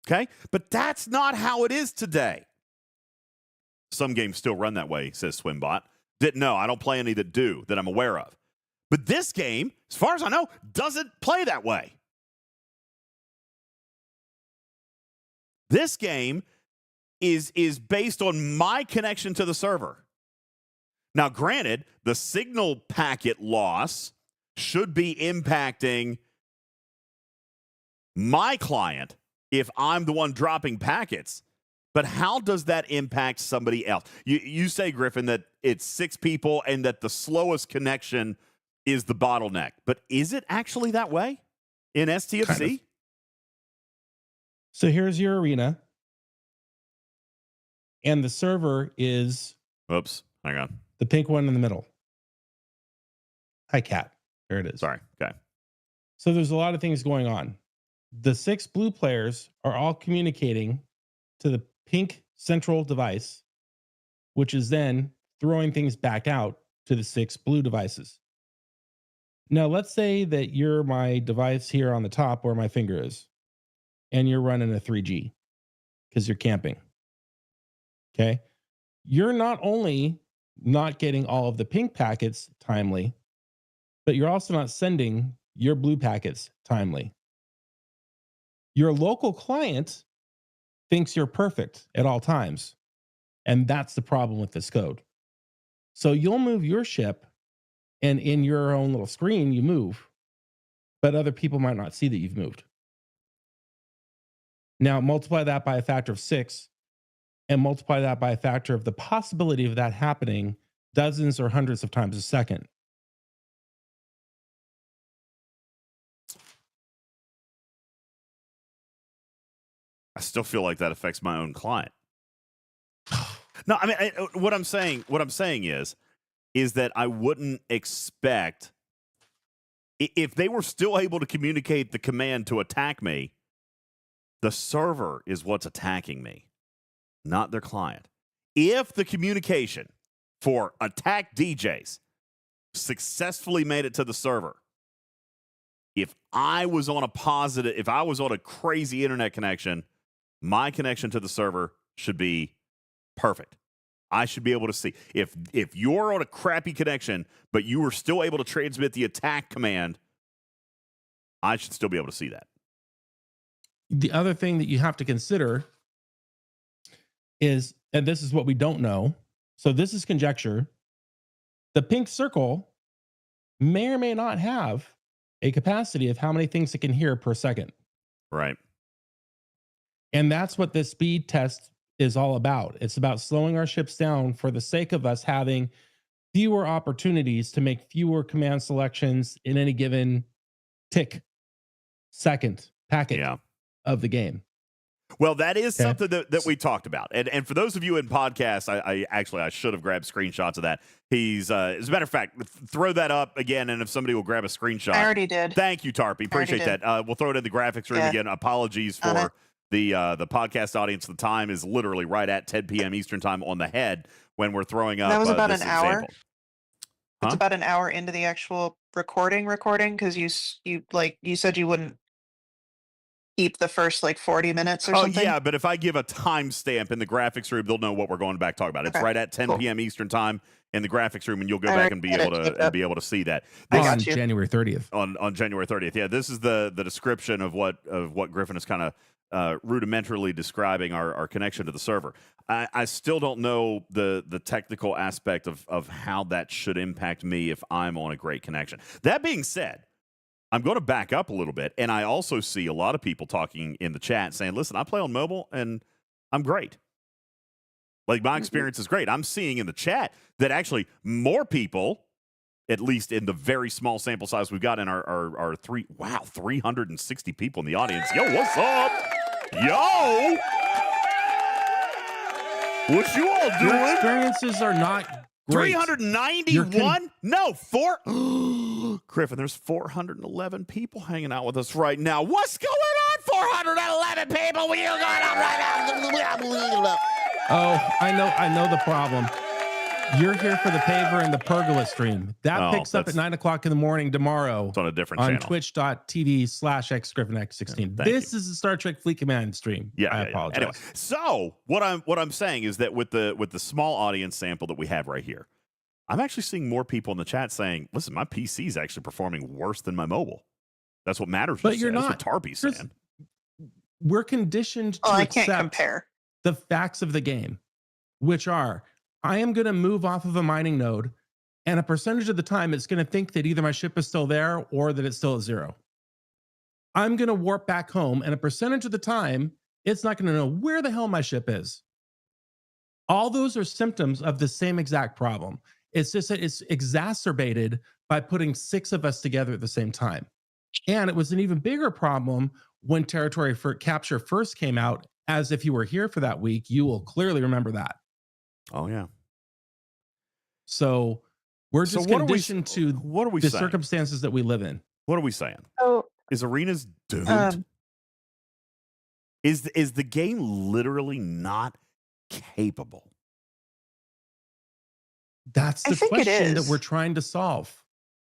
Okay? But that's not how it is today. Some games still run that way, says Swimbot. Didn't know. I don't play any that do, that I'm aware of. But this game, as far as I know, doesn't play that way. This game is based on my connection to the server. Now, granted, the signal packet loss should be impacting my client if I'm the one dropping packets. But how does that impact somebody else? You say, Griffin, that it's 6 people and that the slowest connection is the bottleneck. But is it actually that way in STFC? Kind of. So here's your arena. And the server is... Oops, hang on. The pink one in the middle. Hi, Cat. There it is. Sorry. Okay. So there's a lot of things going on. The 6 blue players are all communicating to the pink central device, which is then throwing things back out to the 6 blue devices. Now, let's say that you're my device here on the top where my finger is, and you're running a 3G because you're camping. Okay. You're not only not getting all of the pink packets timely, but you're also not sending your blue packets timely. Your local client thinks you're perfect at all times. And that's the problem with this code. So you'll move your ship, and in your own little screen, you move, but other people might not see that you've moved. Now, multiply that by a factor of 6, and multiply that by a factor of the possibility of that happening dozens or hundreds of times a second. I still feel like that affects my own client. No, I mean, what I'm saying is that I wouldn't expect, if they were still able to communicate the command to attack me, the server is what's attacking me, not their client. If the communication for attack DJs successfully made it to the server, if I was on a crazy internet connection, my connection to the server should be perfect. I should be able to see. If you're on a crappy connection, but you were still able to transmit the attack command, I should still be able to see that. The other thing that you have to consider is, and this is what we don't know, so this is conjecture, the pink circle may or may not have a capacity of how many things it can hear per second. Right. And that's what this speed test is all about. It's about slowing our ships down for the sake of us having fewer opportunities to make fewer command selections in any given second packet of the game. Well, that is something that we talked about. And for those of you in podcasts, I should have grabbed screenshots of that. He's, as a matter of fact, throw that up again, and if somebody will grab a screenshot. I already did. Thank you, Tarpy. Appreciate that. We'll throw it in the graphics room again. Apologies for the podcast audience. The time is literally right at 10 p.m. Eastern time on the head when we're throwing up. That was about an hour. Example. It's about an hour into the actual recording because you said you wouldn't keep the first like 40 minutes or Oh, something? yeah, but if I give a timestamp in the graphics room, they'll know what we're going back to talk about. It's Okay, right at 10 cool. p.m. Eastern time in the graphics room, and you'll go I back already and be had able it to typed up. see that. I On got you. January 30th. On January 30th. Yeah, this is the description of what Griffin is kind of rudimentarily describing our connection to the server. I still don't know the technical aspect of how that should impact me if I'm on a great connection. That being said, I'm going to back up a little bit, and I also see a lot of people talking in the chat saying, listen, I play on mobile, and I'm great. Like, my experience is great. I'm seeing in the chat that actually more people, at least in the very small sample size we've got in our 360 people in the audience. Yo, what's up? Yo! What you all doing? Your experiences are not great. 391? No, Griffin, there's 411 people hanging out with us right now. What's going on, 411 people? What are you going on right now? Oh, I know the problem. You're here for the Paver and the Pergola stream. That picks up at 9 o'clock in the morning tomorrow. It's on a different on channel. twitch.tv/xgriffinx16. This is the Star Trek Fleet Command stream. Yeah, I apologize. Anyway, so what I'm saying is that with the small audience sample that we have right here, I'm actually seeing more people in the chat saying, listen, my PC is actually performing worse than my mobile. That's what matters. But you're That's not. what Tarpy's saying. We're conditioned to I can't accept compare the facts of the game, which are, I am going to move off of a mining node, and a percentage of the time it's going to think that either my ship is still there or that it's still at 0. I'm going to warp back home, and a percentage of the time it's not going to know where the hell my ship is. All those are symptoms of the same exact problem. It's just that it's exacerbated by putting 6 of us together at the same time. And it was an even bigger problem when Territory Capture first came out, as if you were here for that week, you will clearly remember that. Oh, yeah. So we're just conditioned to the circumstances that we live in. What are we saying? Oh, is Arenas doomed? Is the game literally not capable? That's the question that we're trying to solve.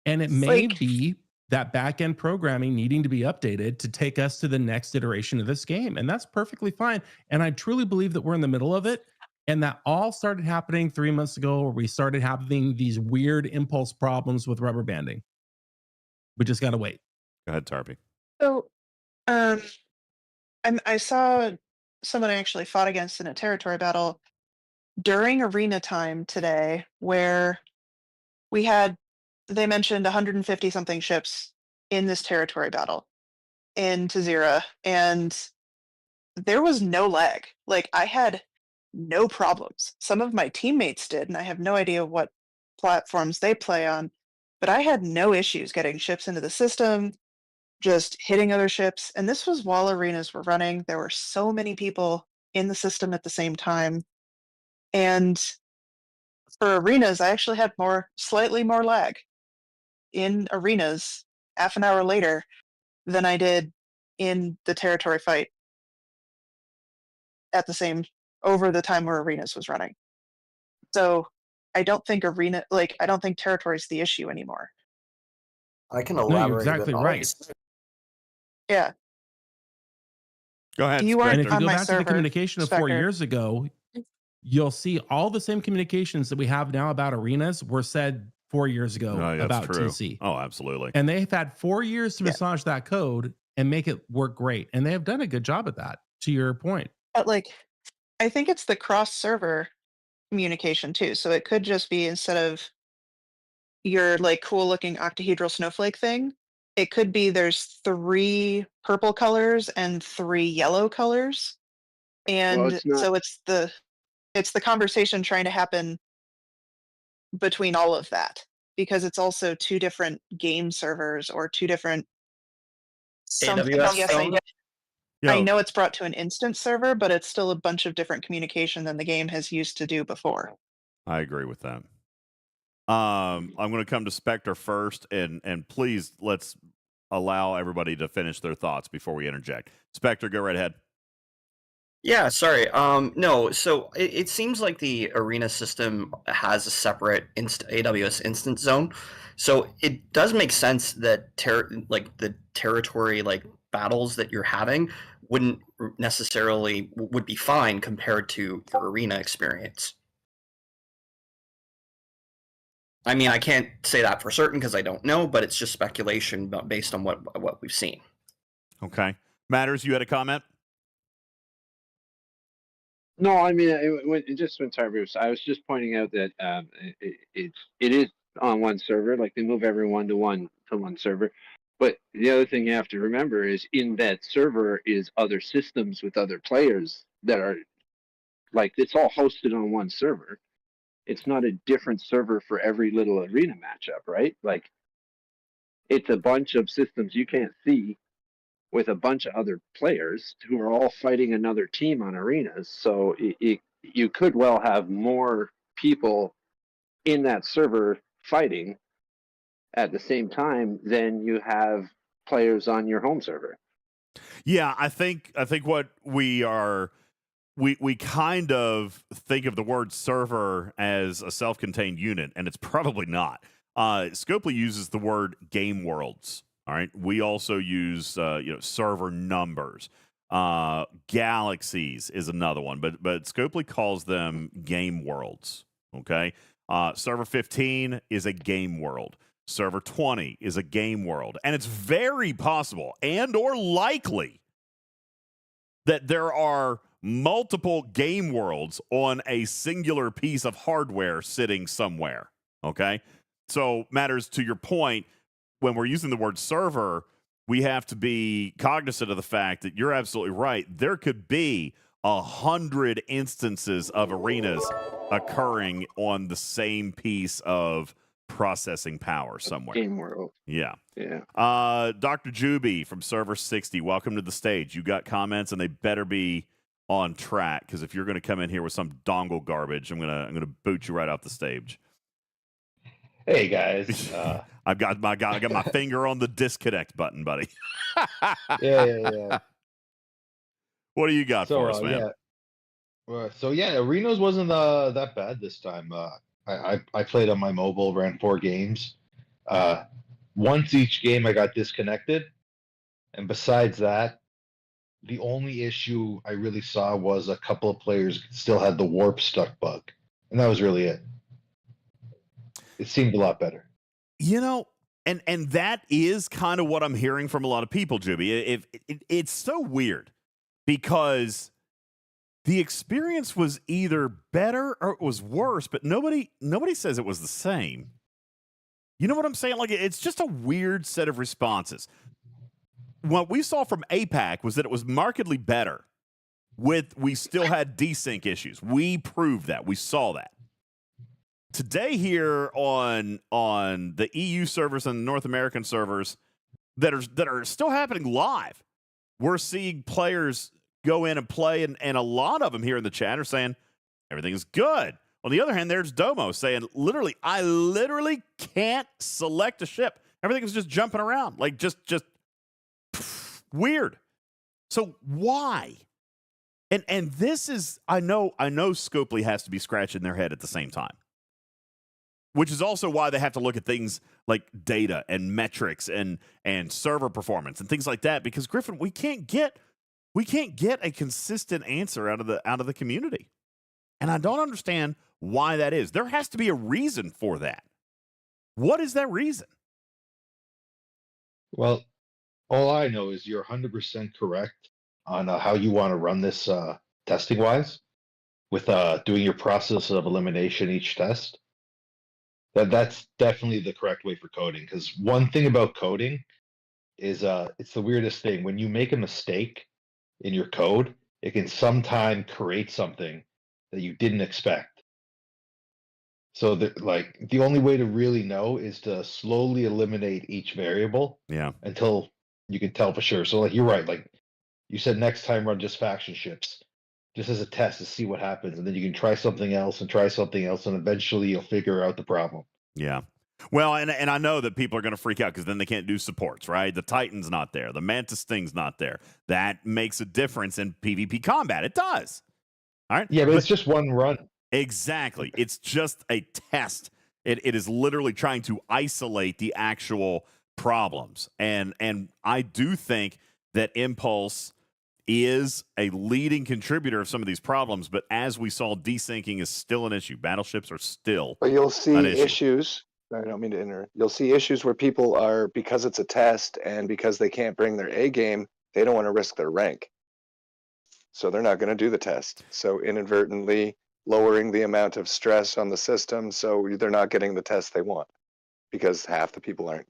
And it may be that back-end programming needing to be updated to take us to the next iteration of this game. And that's perfectly fine. And I truly believe that we're in the middle of it. And that all started happening 3 months ago, where we started having these weird impulse problems with rubber banding. We just got to wait. Go ahead, Tarpy. So, I saw someone I actually fought against in a territory battle during arena time today, where they mentioned 150 something ships in this territory battle in Tazira, and there was no lag. Like, I had no problems. Some of my teammates did, and I have no idea what platforms they play on, but I had no issues getting ships into the system, just hitting other ships. And this was while arenas were running. There were so many people in the system at the same time. And for arenas, I actually had slightly more lag in arenas half an hour later than I did in the territory fight over the time where arenas was running. So I don't think I don't think territory is the issue anymore. I can elaborate. No, you're exactly right. Yeah. Go ahead. You weren't And if you on go my back to the server, communication of 4 Spectre. years ago, you'll see all the same communications that we have now about arenas were said 4 years ago about true. TC. Oh, absolutely. And they've had 4 years to massage that code and make it work great. And they have done a good job at that, to your point. But I think it's the cross-server communication too. So it could just be, instead of your cool-looking octahedral snowflake thing, it could be there's 3 purple colors and 3 yellow colors, and so it's the conversation trying to happen between all of that, because it's also 2 different game servers or 2 different something. Yes, I know it's brought to an instance server, but it's still a bunch of different communication than the game has used to do before. I agree with that. I'm going to come to Spectre first, and please let's allow everybody to finish their thoughts before we interject. Spectre, go right ahead. Yeah, sorry. No, so it seems like the arena system has a separate AWS instance zone. So it does make sense that the territory battles that you're having wouldn't necessarily would be fine compared to your arena experience. I mean, I can't say that for certain because I don't know, but it's just speculation based on what we've seen. Okay. Matters, you had a comment? No, I mean, just when Tarby was, I was just pointing out that it is on one server, like they move everyone to one server. But the other thing you have to remember is in that server is other systems with other players that are like, it's all hosted on one server. It's not a different server for every little arena matchup, right? Like, it's a bunch of systems you can't see with a bunch of other players who are all fighting another team on arenas. So you could well have more people in that server fighting at the same time than you have players on your home server. Yeah, I think what we kind of think of the word server as a self-contained unit, and it's probably not. Scopely uses the word game worlds. All right, we also use server numbers. Galaxies is another one, but Scopely calls them game worlds. Okay, server 15 is a game world. Server 20 is a game world, and it's very possible and or likely that there are multiple game worlds on a singular piece of hardware sitting somewhere. Okay, so Matters, to your point, when we're using the word server, we have to be cognizant of the fact that you're absolutely right. There could be 100 instances of arenas occurring on the same piece of processing power somewhere. Game world. Yeah. Yeah. Dr. Juby from Server 60, welcome to the stage. You got comments, and they better be on track, because if you're going to come in here with some dongle garbage, I'm gonna boot you right off the stage. Hey guys, I got my finger on the disconnect button, buddy. yeah. What do you got for us, man? Arenas wasn't that bad this time. I played on my mobile, ran 4 games. Once each game, I got disconnected, and besides that, the only issue I really saw was a couple of players still had the warp stuck bug, and that was really it. It seemed a lot better. And that is kind of what I'm hearing from a lot of people, Juby. It's so weird because the experience was either better or it was worse, but nobody says it was the same. You know what I'm saying? Like, it's just a weird set of responses. What we saw from APAC was that it was markedly better. We still had desync issues. We proved that. We saw that. Today here on the EU servers and the North American servers that are still happening live, we're seeing players go in and play, and a lot of them here in the chat are saying everything is good. On the other hand, there's Domo saying, I literally can't select a ship. Everything is just jumping around, like just weird. So why? And this is, I know Scopely has to be scratching their head at the same time, which is also why they have to look at things like data and metrics and server performance and things like that. Because Griffin, we can't get a consistent answer out of the community, and I don't understand why that is. There has to be a reason for that. What is that reason? Well, all I know is you're 100% correct on how you want to run this testing wise, with doing your process of elimination each test. That's definitely the correct way for coding, because one thing about coding is it's the weirdest thing. When you make a mistake in your code, it can sometimes create something that you didn't expect. So the only way to really know is to slowly eliminate each variable until you can tell for sure. So you're right, like you said, next time run just faction ships, just as a test to see what happens, and then you can try something else, and eventually you'll figure out the problem. Yeah. Well, and I know that people are going to freak out because then they can't do supports, right? The Titan's not there. The Mantis Sting's not there. That makes a difference in PvP combat. It does. All right? Yeah, but it's just one run. Exactly. It's just a test. It is literally trying to isolate the actual problems. And I do think that Impulse is a leading contributor of some of these problems, but as we saw, desyncing is still an issue. Battleships are still But you'll see an issue. issues. I don't mean to interrupt. You'll see issues where people are, because it's a test and because they can't bring their A game, they don't want to risk their rank. So they're not going to do the test. So inadvertently lowering the amount of stress on the system, so they're not getting the test they want because half the people aren't.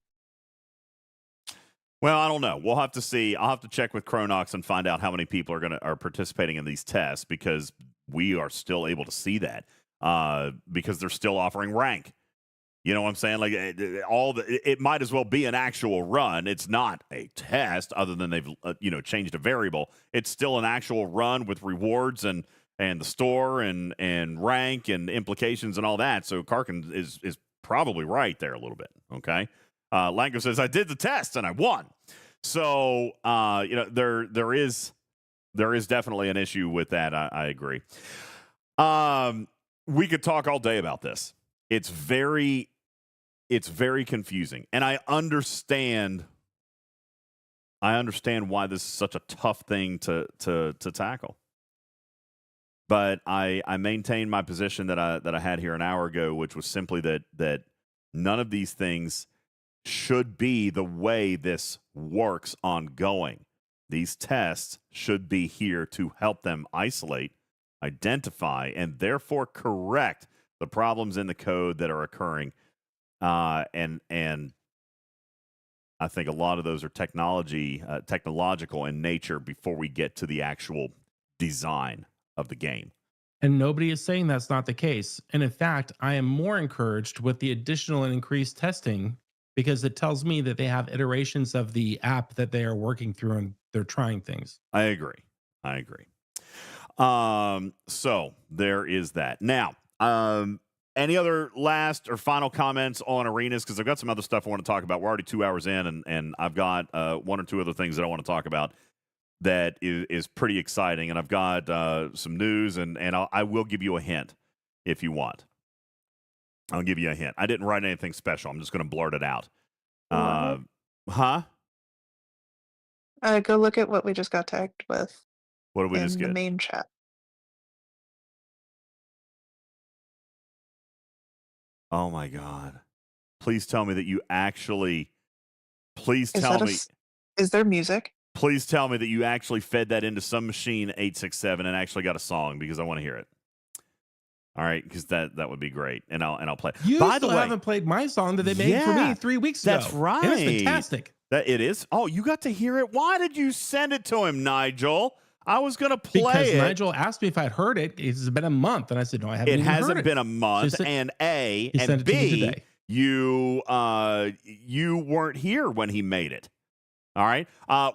Well, I don't know. We'll have to see. I'll have to check with Chronox and find out how many people are participating in these tests, because we are still able to see that because they're still offering rank. You know what I'm saying? Like it might as well be an actual run. It's not a test, other than they've changed a variable. It's still an actual run with rewards and the store and rank and implications and all that. So Karkin is probably right there a little bit. Okay. Lango says, I did the test and I won. So, there is definitely an issue with that. I agree. We could talk all day about this. It's very confusing. And I understand why this is such a tough thing to tackle. But I maintain my position that I had here an hour ago, which was simply that none of these things should be the way this works ongoing. These tests should be here to help them isolate, identify, and therefore correct the problems in the code that are occurring. And I think a lot of those are technological in nature before we get to the actual design of the game. And nobody is saying that's not the case. And in fact, I am more encouraged with the additional and increased testing, because it tells me that they have iterations of the app that they are working through and they're trying things. I agree. So there is that. Now, any other last or final comments on arenas? Because I've got some other stuff I want to talk about. We're already 2 hours in, and I've got one or two other things that I want to talk about that is pretty exciting. And I've got some news, and I will give you a hint if you want. I'll give you a hint. I didn't write anything special. I'm just going to blurt it out. Huh? Go look at what we just got tagged with. What did we in just get? The main chat. Oh my God. Please tell me that you actually, please tell me. Is there music? Please tell me that you actually fed that into some machine 867 and actually got a song, because I want to hear it. All right, because that would be great, and I'll play. You By still the way, haven't played my song that they made for me 3 weeks ago. That's right. It was fantastic. That it is. Oh, you got to hear it. Why did you send it to him, Nigel? I was going to play because it. Nigel asked me if I'd heard it. It's been a month, and I said no, I haven't. It even hasn't heard been it. a month, So and A and B, you weren't here when he made it. All right.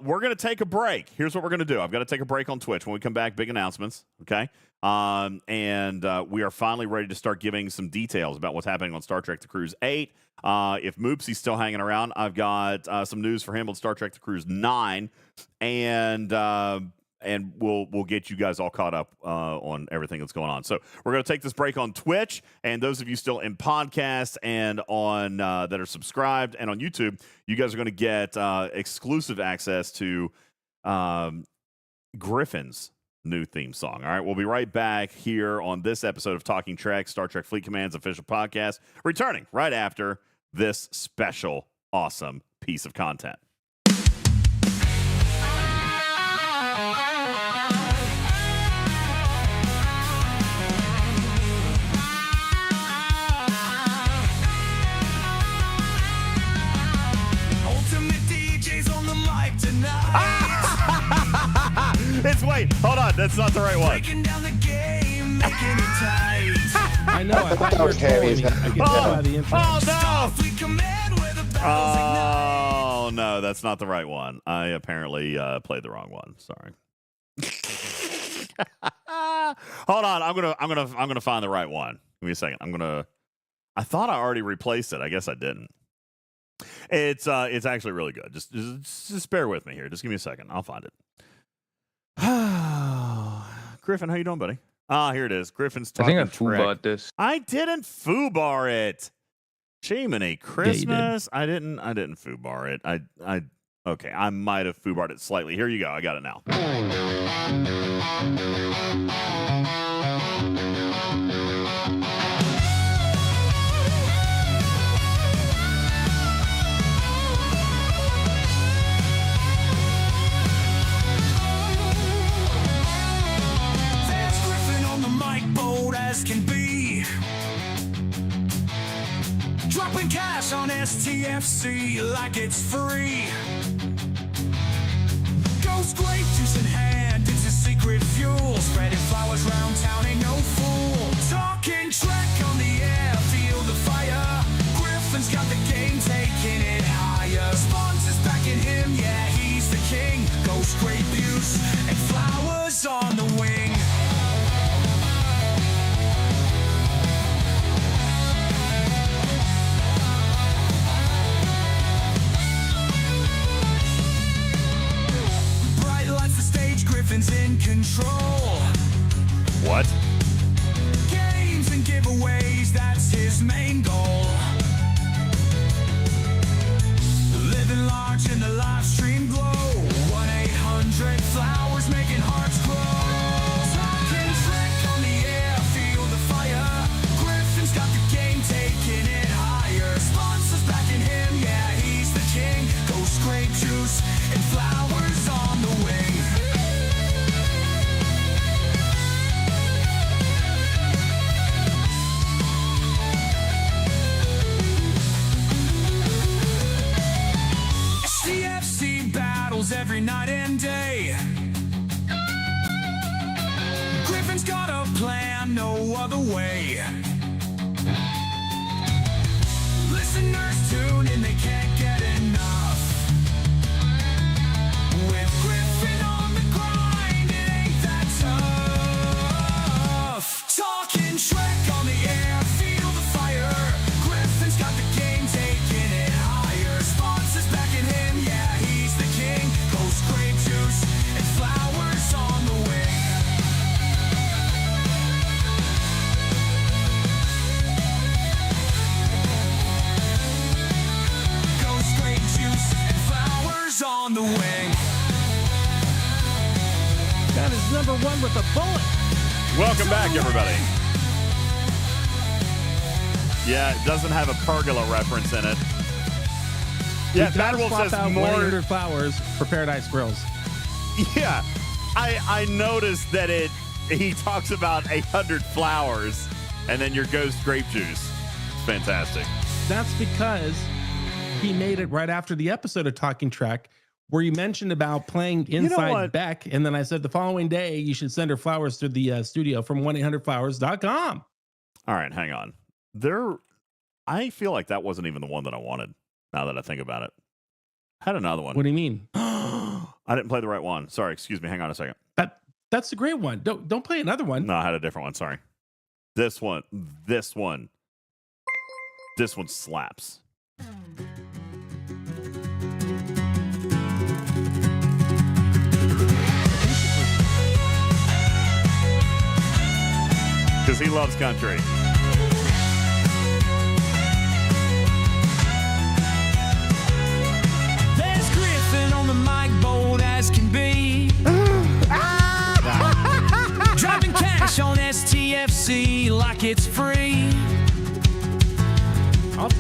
We're going to take a break. Here's what we're going to do. I've got to take a break on Twitch. When we come back, big announcements. Okay. And we are finally ready to start giving some details about what's happening on Star Trek The Cruise 8. If Moopsy's still hanging around, I've got some news for him on Star Trek The Cruise 9. And we'll get you guys all caught up on everything that's going on. So we're going to take this break on Twitch, and those of you still in podcast and on that are subscribed and on YouTube, you guys are going to get exclusive access to Griffin's new theme song. All right, we'll be right back here on this episode of Talking Trek, Star Trek Fleet Command's official podcast, returning right after this special, awesome piece of content. UltimatDJz on the mic tonight. Wait, hold on. That's not the right one. Breaking down the game, making it tight. I know. I thought you were trolling me. I could tell by the intro. Oh no, that's not the right one. I apparently played the wrong one. Sorry. Hold on. I'm gonna find the right one. Give me a second. I thought I already replaced it. I guess I didn't. It's actually really good. Just bear with me here. Just give me a second. I'll find it. Griffin, how you doing, buddy? Here it is. Griffin's talking. I think I foobarred this. I didn't foobar it. Jiminy Christmas. I didn't foobar it. Okay, I might have foobarred it slightly. Here you go. I got it now. There's Griffin on the mic, bold as can be. Dropping cash on STFC like it's free. Ghost grape juice in hand, it's a secret fuel. Spreading flowers round town, ain't no fool. Talking track on the air, feel the fire. Griffin's got the game, taking it higher. Sponsors backing him, yeah, he's the king. Ghost grape juice and flowers on the wing. Griffin's in control. What? Games and giveaways, that's his main goal. Living large in the live stream glow. 1-800-Flowers making hearts grow. Talking trick on the air, feel the fire. Griffin's got the game, taking it higher. Sponsors backing him, yeah, he's the king. Ghost grape juice and flowers on the wing. stfc battles every night and day. Griffin's got a plan, no other way. Listeners tune in, they can't get enough. With Griffin on the grind, it ain't that tough. Talking Shrek on the air, feel the fire. Griffin's got the game, taking it higher. Sponsors backing him, yeah, he's the king. Ghost grape juice and flowers on the wing. Ghost grape juice and flowers on the wing. That is number one with a bullet. Welcome back, everybody. Yeah, it doesn't have a pergola reference in it. Yeah, Badwolf says more 100 flowers for Paradise Grills. Yeah, I noticed that he talks about 100 flowers and then your ghost grape juice. It's fantastic. That's because he made it right after the episode of Talking Trek where you mentioned about playing Inside Beck, and then I said the following day you should send her flowers to the studio from 1-800-Flowers.com. All right, hang on. I feel like that wasn't even the one that I wanted, now that I think about it. I had another one. What do you mean? I didn't play the right one. Sorry, excuse me. Hang on a second. That's a great one. Don't play another one. No, I had a different one. Sorry. This one slaps. Because he loves country. There's Griffin on the mic, bold as can be. Dropping cash on STFC like it's free.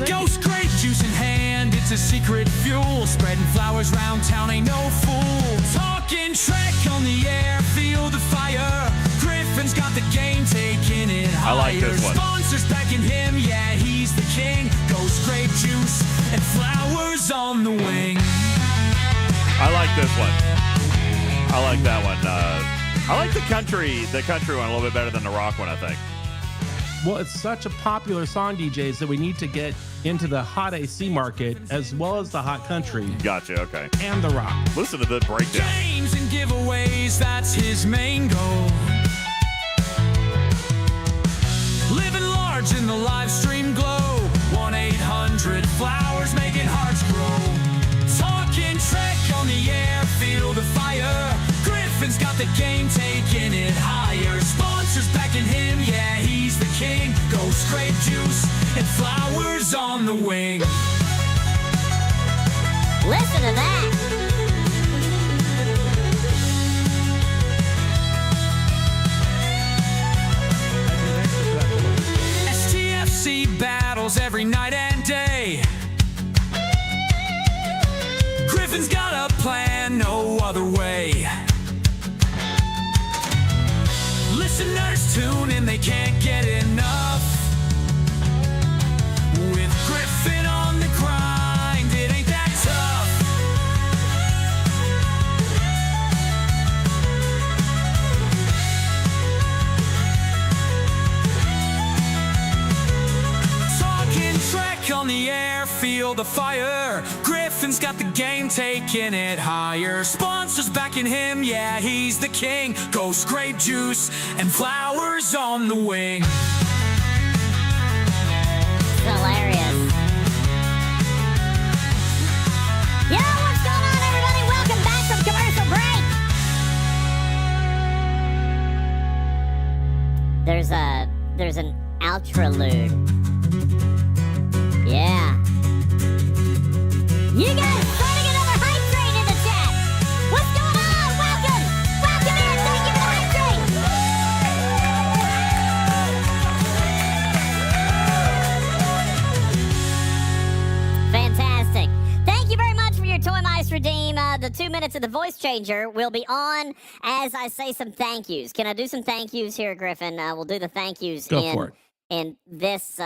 Ghost grape juice in hand, it's a secret fuel. Spreading flowers round town, ain't no fool. Talking Trek on the air, feel the fire. Griffin's got the game, taking it higher. I like this one. Sponsors backing him, yeah, he's the king. Ghost grape juice and flowers on the wing. I like this one. I like that one. I like the country one a little bit better than the rock one, I think. Well, it's such a popular song, DJs, that we need to get into the hot AC market as well as the hot country. Gotcha, okay. And the rock. Listen to the breakdown. Games and giveaways, that's his main goal. Living large in the live stream glow. 1-800-Flowers making hearts grow. Talking Trek on the air, feel the fire. Griffin's got the game, taking it higher. Sponsors backing him, yeah, he's the king. Ghost grape juice and flowers on the wing. Listen to that. listeners tune in, they can't get enough. With Griffin on the grind, it ain't that tough. Talking track on the air, feel the fire. Griffin's got the game, taking it higher. Sponsors backing him, yeah, he's the king. Ghost grape juice and flowers on the wing. Hilarious. Yo, what's going on, everybody? Welcome back from commercial break. There's an outrolude. Yeah. You guys starting another hype train in the chat. What's going on? Welcome. Welcome in. Thank you for the hype train. Fantastic. Thank you very much for your Toy Mice Redeem. The 2 minutes of the voice changer will be on as I say some thank yous. Can I do some thank yous here, Griffin? We'll do the thank yous for it. in this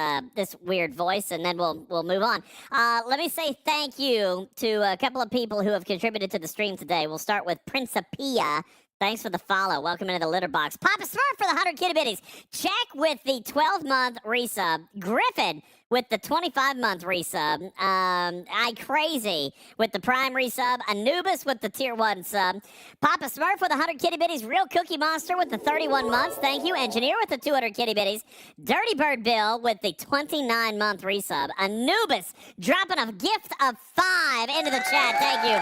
weird voice, and then we'll move on. Let me say thank you to a couple of people who have contributed to the stream today. We'll start with Principia. Thanks for the follow. Welcome into the litter box. Papa Smurf for the 100 kitty bitties. Check with the 12-month resub. Griffin with the 25-month resub. I Crazy with the Prime resub. Anubis with the Tier 1 sub. Papa Smurf with the 100 kitty bitties. Real Cookie Monster with the 31 months. Thank you. Engineer with the 200 kitty bitties. Dirty Bird Bill with the 29-month resub. Anubis dropping a gift of 5 into the chat. Thank you.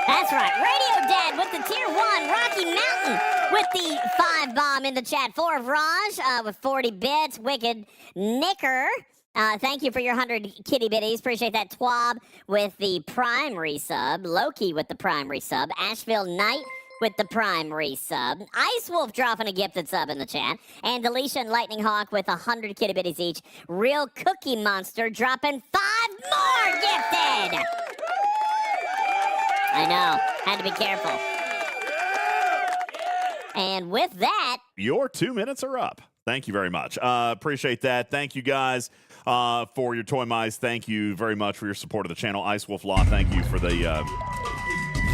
That's right. Radio Dad with the Tier 1. Rocky Mountain with the 5 bomb in the chat. 4 of Raj with 40 bits. Wicked Nicker. Thank you for your 100 kitty bitties. Appreciate that. Twab with the Prime resub. Loki with the Prime resub. Asheville Knight with the Prime resub. Ice Wolf dropping a gifted sub in the chat. And Delisha and Lightning Hawk with 100 kitty bitties each. Real Cookie Monster dropping 5 more gifted. I know. Had to be careful. And with that, your 2 minutes are up. Thank you very much. Appreciate that. Thank you guys for your Toy Mice. Thank you very much for your support of the channel. Ice Wolf Law, thank you for the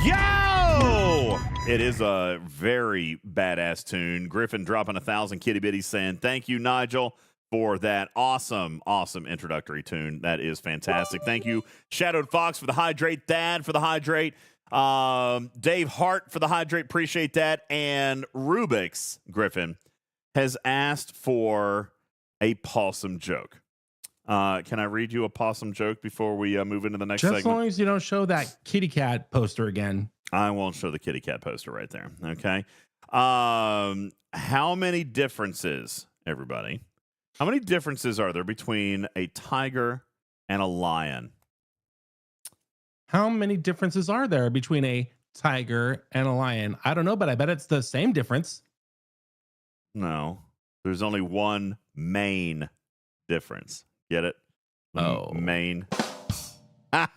yo! It is a very badass tune. Griffin dropping 1,000 kitty bitties saying thank you, Nigel, for that awesome introductory tune. That is fantastic. Thank you, Shadowed Fox, for the hydrate. Thad for the hydrate. Dave Hart for the hydrate. Appreciate that. And Rubik's Griffin has asked for a possum joke. Can I read you a possum joke before we move into the next segment? Just as long as you don't show that kitty cat poster again. I won't show the kitty cat poster right there. Okay. How many differences, everybody? How many differences are there between a tiger and a lion? How many differences are there between a tiger and a lion? I don't know, but I bet it's the same difference. No, there's only one main difference. Get it? Oh. Main. Thank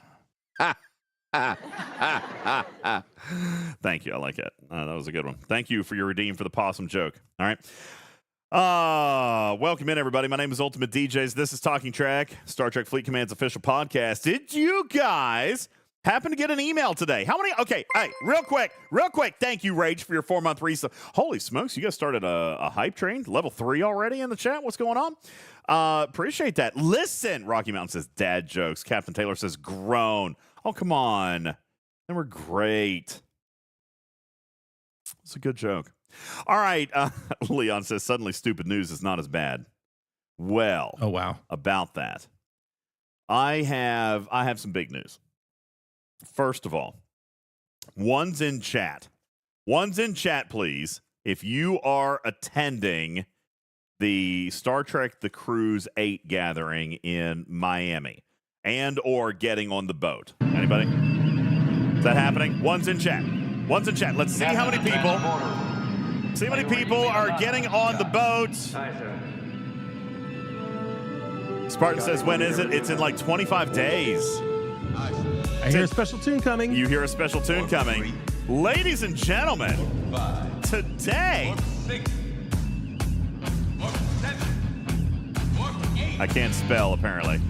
you. I like it. That was a good one. Thank you for your redeem for the possum joke. All right. Welcome in, everybody. My name is UltimatDJz. This is Talking Track, Star Trek Fleet Command's official podcast. Did you guys happen to get an email today? How many? Okay, hey, real quick. Thank you, Rage, for your 4-month resub. Holy smokes, you guys started a hype train, level 3 already in the chat. What's going on? Appreciate that. Listen, Rocky Mountain says dad jokes. Captain Taylor says groan. Oh, come on. They were great. It's a good joke. All right. Leon says suddenly stupid news is not as bad. Well, oh wow. About that, I have some big news. First of all, one's in chat. One's in chat, please. If you are attending the Star Trek The Cruise 8 gathering in Miami and or getting on the boat. Anybody? Is that happening? One's in chat. One's in chat. Let's see how many people. See how many people are getting on the boat. Spartan says, when is it? It's in like 25 days. I hear a special tune coming. You hear a special tune coming. Ladies and gentlemen, today, I can't spell apparently.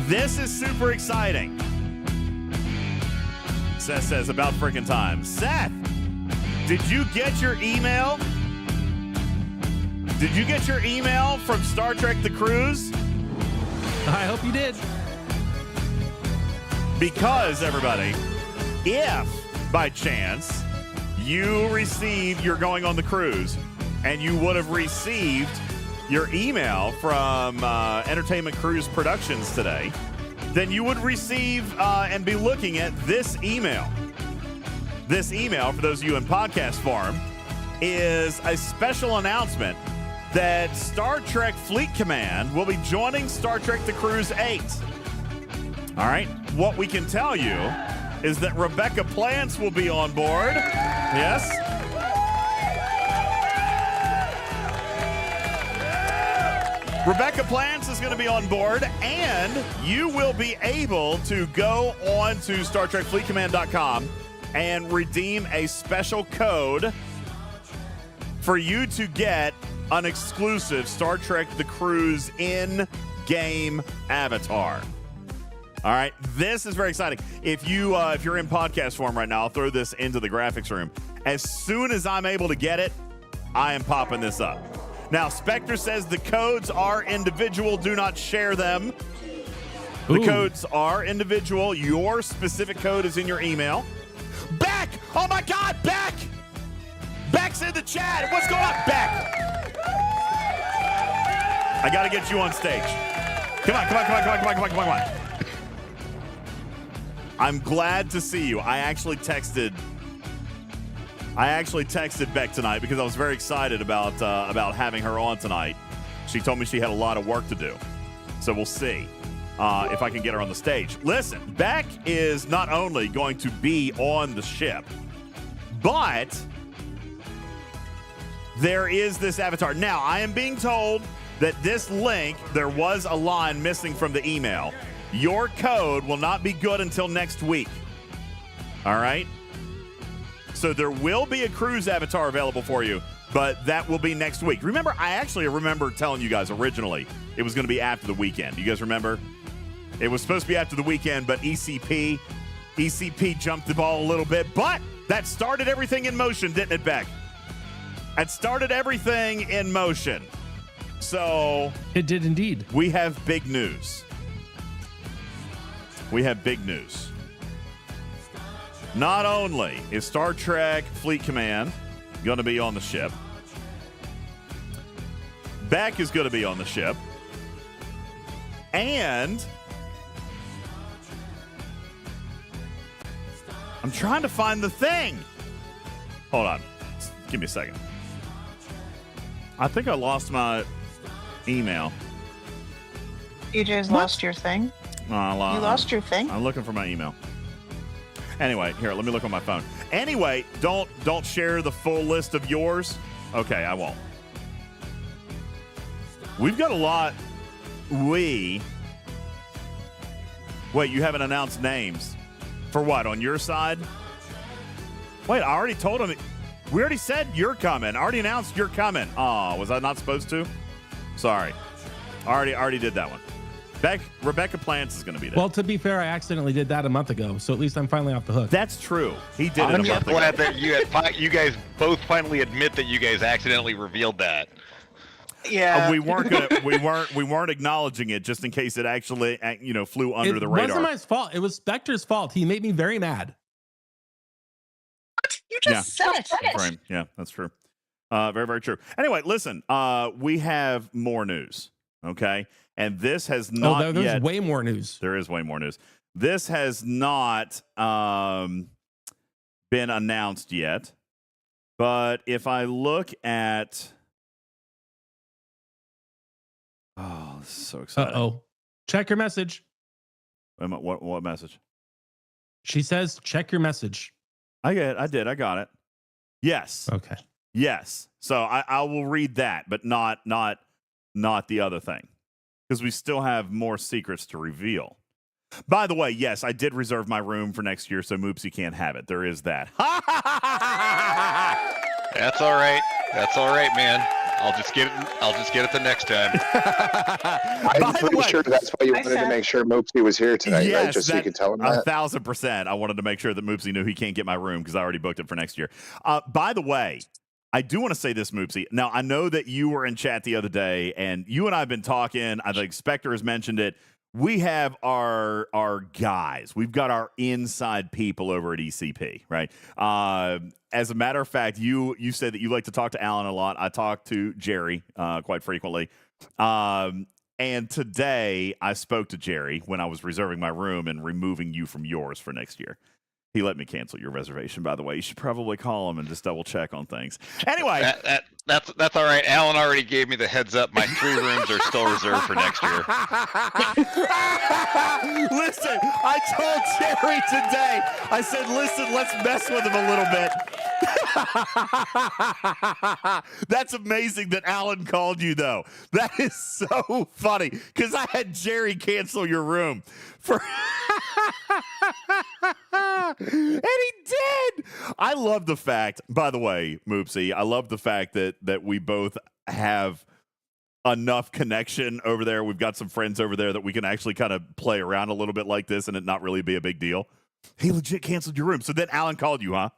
This is super exciting. Seth says about freaking time. Seth, did you get your email? Did you get your email from Star Trek The Cruise? I hope you did. Because, everybody, if by chance you're going on the cruise and you would have received your email from Entertainment Cruise Productions today, then you would receive and be looking at this email. This email, for those of you in podcast form, is a special announcement that Star Trek Fleet Command will be joining Star Trek The Cruise 8. All right. What we can tell you is that Rebecca Plants will be on board. Yes. Rebecca Plants is going to be on board, and you will be able to go on to StarTrekFleetCommand.com and redeem a special code for you to get an exclusive Star Trek The Cruise in-game avatar. All right, this is very exciting. If you're in podcast form right now, I'll throw this into the graphics room. As soon as I'm able to get it, I am popping this up. Now, Spectre says the codes are individual. Do not share them. The codes are individual. Your specific code is in your email. Beck! Oh, my God, Beck! Beck's in the chat. What's going on, Beck? I got to get you on stage. Come on. I'm glad to see you. I actually texted Beck tonight because I was very excited about having her on tonight. She told me she had a lot of work to do. So we'll see if I can get her on the stage. Listen, Beck is not only going to be on the ship, but there is this avatar. Now, I am being told that this link, there was a line missing from the email. Your code will not be good until next week. All right? So there will be a cruise avatar available for you, but that will be next week. I remember telling you guys originally it was going to be after the weekend. You guys remember? It was supposed to be after the weekend, but ECP jumped the ball a little bit, but that started everything in motion, didn't it, Beck? It started everything in motion. So it did indeed. We have big news. Not only is Star Trek Fleet Command going to be on the ship, Beck is going to be on the ship, and I'm trying to find the thing. Hold on. Give me a second. I think I lost my email. DJ's lost your thing? You lost your thing? I'm looking for my email. Anyway, here, let me look on my phone. Anyway, don't share the full list of yours. Okay, I won't. We've got a lot. Wait, you haven't announced names. For what, on your side? Wait, I already told him. We already said you're coming. I already announced you're coming. Oh, was I not supposed to? Sorry. Already did that one. Rebecca Plants is going to be there. Well, to be fair, I accidentally did that a month ago, so at least I'm finally off the hook. That's true. He did it a month ago. I'm glad that you guys both finally admit that you guys accidentally revealed that. Yeah. We weren't acknowledging it just in case it actually flew under the radar. It wasn't my fault. It was Spectre's fault. He made me very mad. What? You just said it. Right. Yeah, that's true. Very, very true. Anyway, listen, we have more news. Okay. And this has not there's way more news. There is way more news. This has not been announced yet. But if I look at... Oh, this is so exciting. Uh-oh. Check your message. What message? She says, check your message. I did. I got it. Yes. Okay. Yes. So I will read that, but not the other thing. Because we still have more secrets to reveal. By the way, yes, I did reserve my room for next year, so Moopsy can't have it. There is that. That's all right. That's all right, man. I'll just get it the next time. I'm pretty sure that's why you wanted to make sure Moopsy was here tonight, right? Just so you could tell him that. 1,000%. I wanted to make sure that Moopsy knew he can't get my room because I already booked it for next year. By the way, I do want to say this, Moopsy. Now, I know that you were in chat the other day, and you and I have been talking. I think Spectre has mentioned it. We have our guys. We've got our inside people over at ECP, right? As a matter of fact, you said that you like to talk to Alan a lot. I talk to Jerry quite frequently. And today I spoke to Jerry when I was reserving my room and removing you from yours for next year. He let me cancel your reservation, by the way. You should probably call him and just double check on things. Anyway. That's all right. Alan already gave me the heads up. My 3 rooms are still reserved for next year. Listen, I told Jerry today, I said, listen, let's mess with him a little bit. That's amazing that Alan called you, though. That is so funny, because I had Jerry cancel your room for... And he did. I love the fact, by the way, Moopsy, I love the fact that we both have enough connection over there. We've got some friends over there that we can actually kind of play around a little bit like this and it not really be a big deal. He legit canceled your room. So then Alan called you, huh?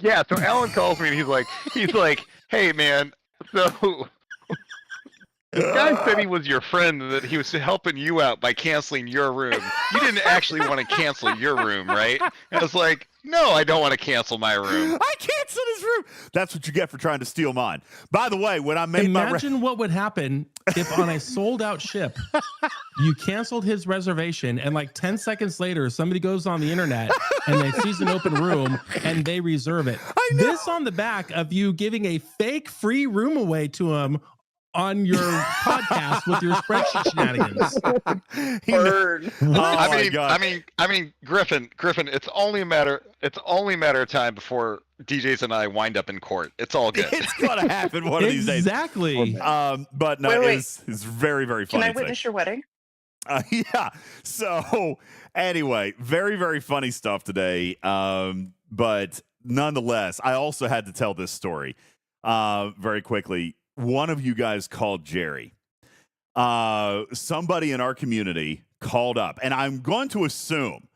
Yeah, so Alan calls me and he's like, hey man, so this guy said he was your friend and that he was helping you out by canceling your room. You didn't actually want to cancel your room, right? And I was like, no, I don't want to cancel my room. I canceled his room. That's what you get for trying to steal mine. By the way, when I made Imagine what would happen if on a sold-out ship, you canceled his reservation, and like 10 seconds later, somebody goes on the internet and they sees an open room and they reserve it. This on the back of you giving a fake free room away to him on your podcast with your spreadsheet shenanigans. Bird. I mean, Griffin, it's only a matter of time before DJs and I wind up in court. It's all good. It's gonna happen one of these days. Exactly. But no, it's very, very funny. Can I witness your wedding? Yeah. So anyway, very, very funny stuff today. But nonetheless, I also had to tell this story very quickly. One of you guys called Jerry. Somebody in our community called up, and I'm going to assume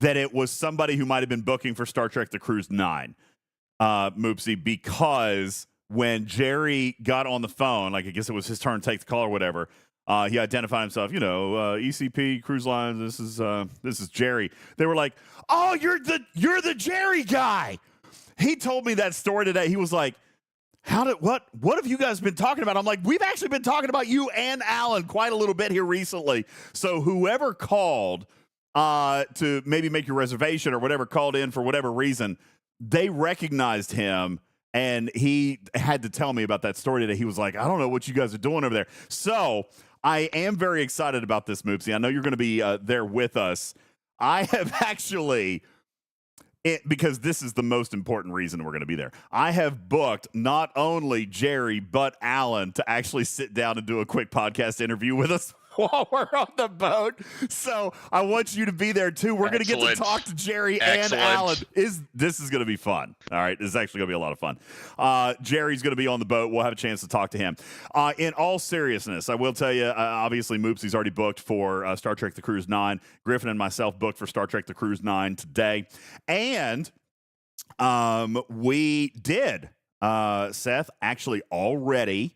that it was somebody who might have been booking for Star Trek The Cruise 9, Moopsy, because when Jerry got on the phone, like I guess it was his turn to take the call or whatever, he identified himself, ECP Cruise Lines, this is Jerry. They were like, oh, you're the Jerry guy. He told me that story today. He was like, what have you guys been talking about? I'm like, we've actually been talking about you and Alan quite a little bit here recently. So whoever called to maybe make your reservation or whatever called in for whatever reason, they recognized him, and he had to tell me about that story today. He was like, I don't know what you guys are doing over there. So I am very excited about this, Moopsy. I know you're going to be there with us. I have actually... because this is the most important reason we're going to be there. I have booked not only Jerry, but Alan to actually sit down and do a quick podcast interview with us while we're on the boat. So I want you to be there too. We're going to get to talk to Jerry and Alan. This is going to be fun. All right. This is actually going to be a lot of fun. Jerry's going to be on the boat. We'll have a chance to talk to him. In all seriousness, I will tell you, obviously Moopsy's already booked for Star Trek The Cruise 9. Griffin and myself booked for Star Trek The Cruise 9 today. And we did, Seth, actually already,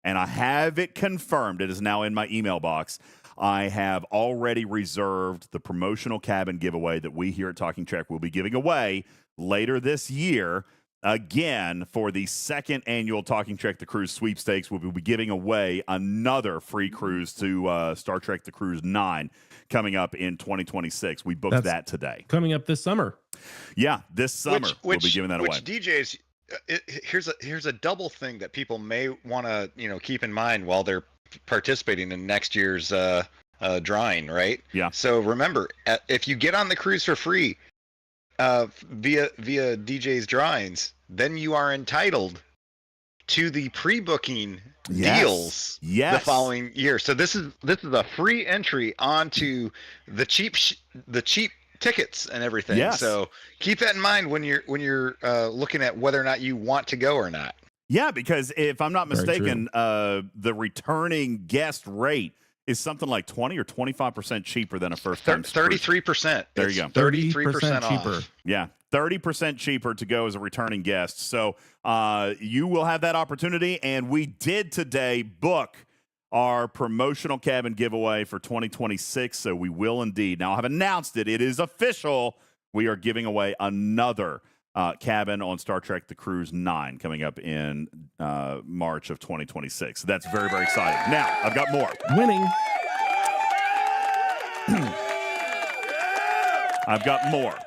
and I have it confirmed. It is now in my email box. I have already reserved the promotional cabin giveaway that we here at Talking Trek will be giving away later this year. Again, for the second annual Talking Trek The Cruise sweepstakes, we'll be giving away another free cruise to Star Trek The Cruise 9 coming up in 2026. We booked that today. Coming up this summer. Yeah, this summer we'll be giving that away. Which DJs... here's a double thing that people may want to keep in mind while they're participating in next year's drawing, right? Yeah. So remember, if you get on the cruise for free via DJ's drawings, then you are entitled to the pre-booking Yes. deals Yes. the following year. So this is a free entry onto the cheap tickets and everything. Yes. So keep that in mind when you're looking at whether or not you want to go or not. Yeah, because if I'm not Very mistaken, the returning guest rate is something like 20 or 25% cheaper than a first time. 33%. There you go. 33% cheaper. off. Yeah, 30% cheaper to go as a returning guest. So you will have that opportunity. And we did today book our promotional cabin giveaway for 2026. So we will indeed. Now, I have announced it. It is official. We are giving away another cabin on Star Trek The Cruise 9 coming up in March of 2026. So that's very, very exciting. Now, I've got more. Winning. I've got more.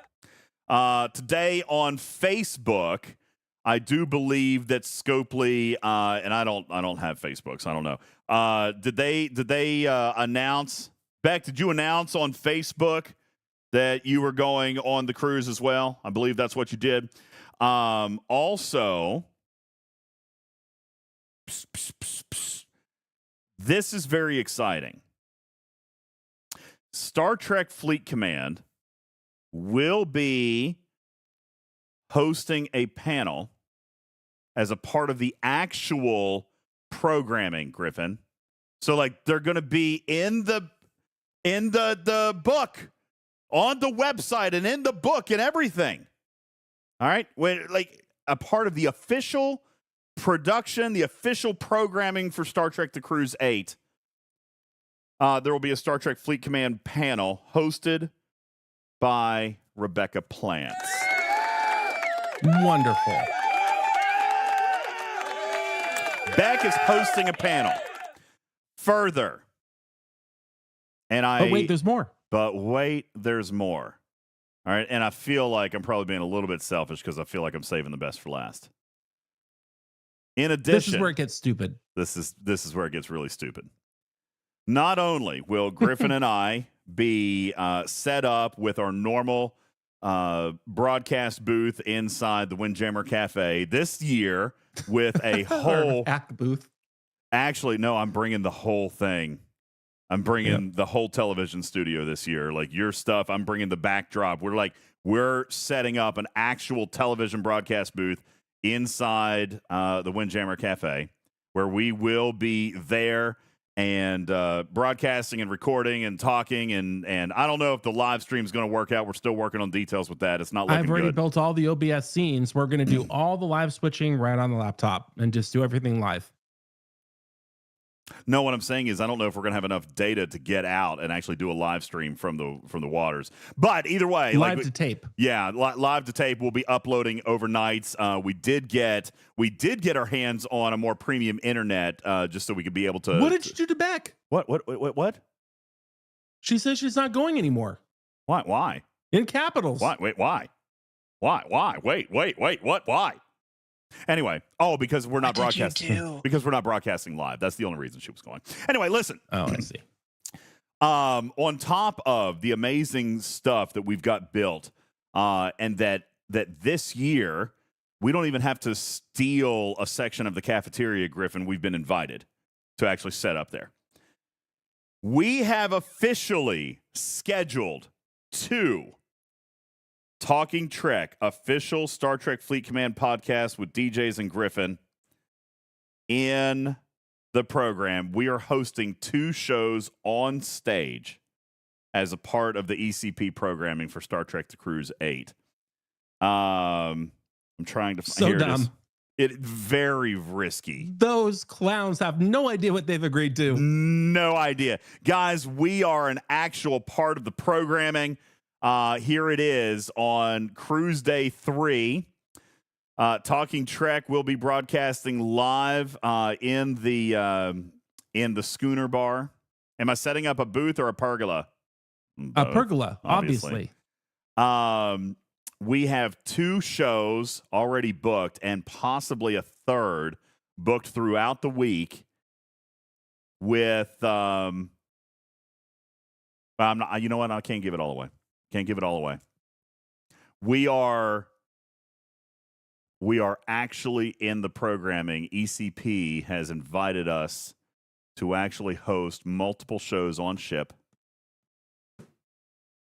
Today on Facebook, I do believe that Scopely, and I don't have Facebook, so I don't know. Did they announce? Beck, did you announce on Facebook that you were going on the cruise as well? I believe that's what you did. Also, this is very exciting. Star Trek Fleet Command will be hosting a panel as a part of the actual programming, Griffin. So, like, they're going to be in the book, on the website, and in the book and everything. All right, when like a part of the official production, the official programming for Star Trek: The Cruise 8. There will be a Star Trek Fleet Command panel hosted by Rebecca Plants. Wonderful. Beck is hosting a panel. Further. But wait, there's more. But wait, there's more. All right. And I feel like I'm probably being a little bit selfish because I feel like I'm saving the best for last. In addition, this is where it gets stupid. This is where it gets really stupid. Not only will Griffin and I be set up with our normal broadcast booth inside the Windjammer Cafe this year with a whole hack booth. Actually, no, I'm bringing the whole thing. I'm bringing the whole television studio this year. Like your stuff, I'm bringing the backdrop. We're setting up an actual television broadcast booth inside the Windjammer Cafe where we will be there and broadcasting and recording and talking. And I don't know if the live stream is going to work out. We're still working on details with that. It's not looking good. I've already built all the OBS scenes. We're going to do all the live switching right on the laptop and just do everything live. No, what I'm saying is I don't know if we're going to have enough data to get out and actually do a live stream from the waters. But either way, live to tape. Yeah, live to tape. We'll be uploading overnights. We did get our hands on a more premium internet just so we could be able to. What did you do to Beck? What? She says she's not going anymore. Why? In capitals. Why? Wait, why? Why? Wait, what? Why? Anyway, because we're not broadcasting. Because we're not broadcasting live. That's the only reason she was going. Anyway, listen. Oh, I see. On top of the amazing stuff that we've got built, and that this year we don't even have to steal a section of the cafeteria, Griffin. We've been invited to actually set up there. We have officially scheduled 2 Talking Trek, official Star Trek Fleet Command podcast with DJs and Griffin in the program. We are hosting 2 shows on stage as a part of the ECP programming for Star Trek The Cruise 8. I'm trying to so dumb. It very risky. Those clowns have no idea what they've agreed to. No idea. Guys, we are an actual part of the programming. Here it is on Cruise Day 3. Talking Trek will be broadcasting live in the Schooner Bar. Am I setting up a booth or a pergola? A pergola, obviously. We have 2 shows already booked and possibly a third booked throughout the week with I'm not, you know what? I can't give it all away. Can't give it all away. We are we are actually in the programming. ECP has invited us to actually host multiple shows on ship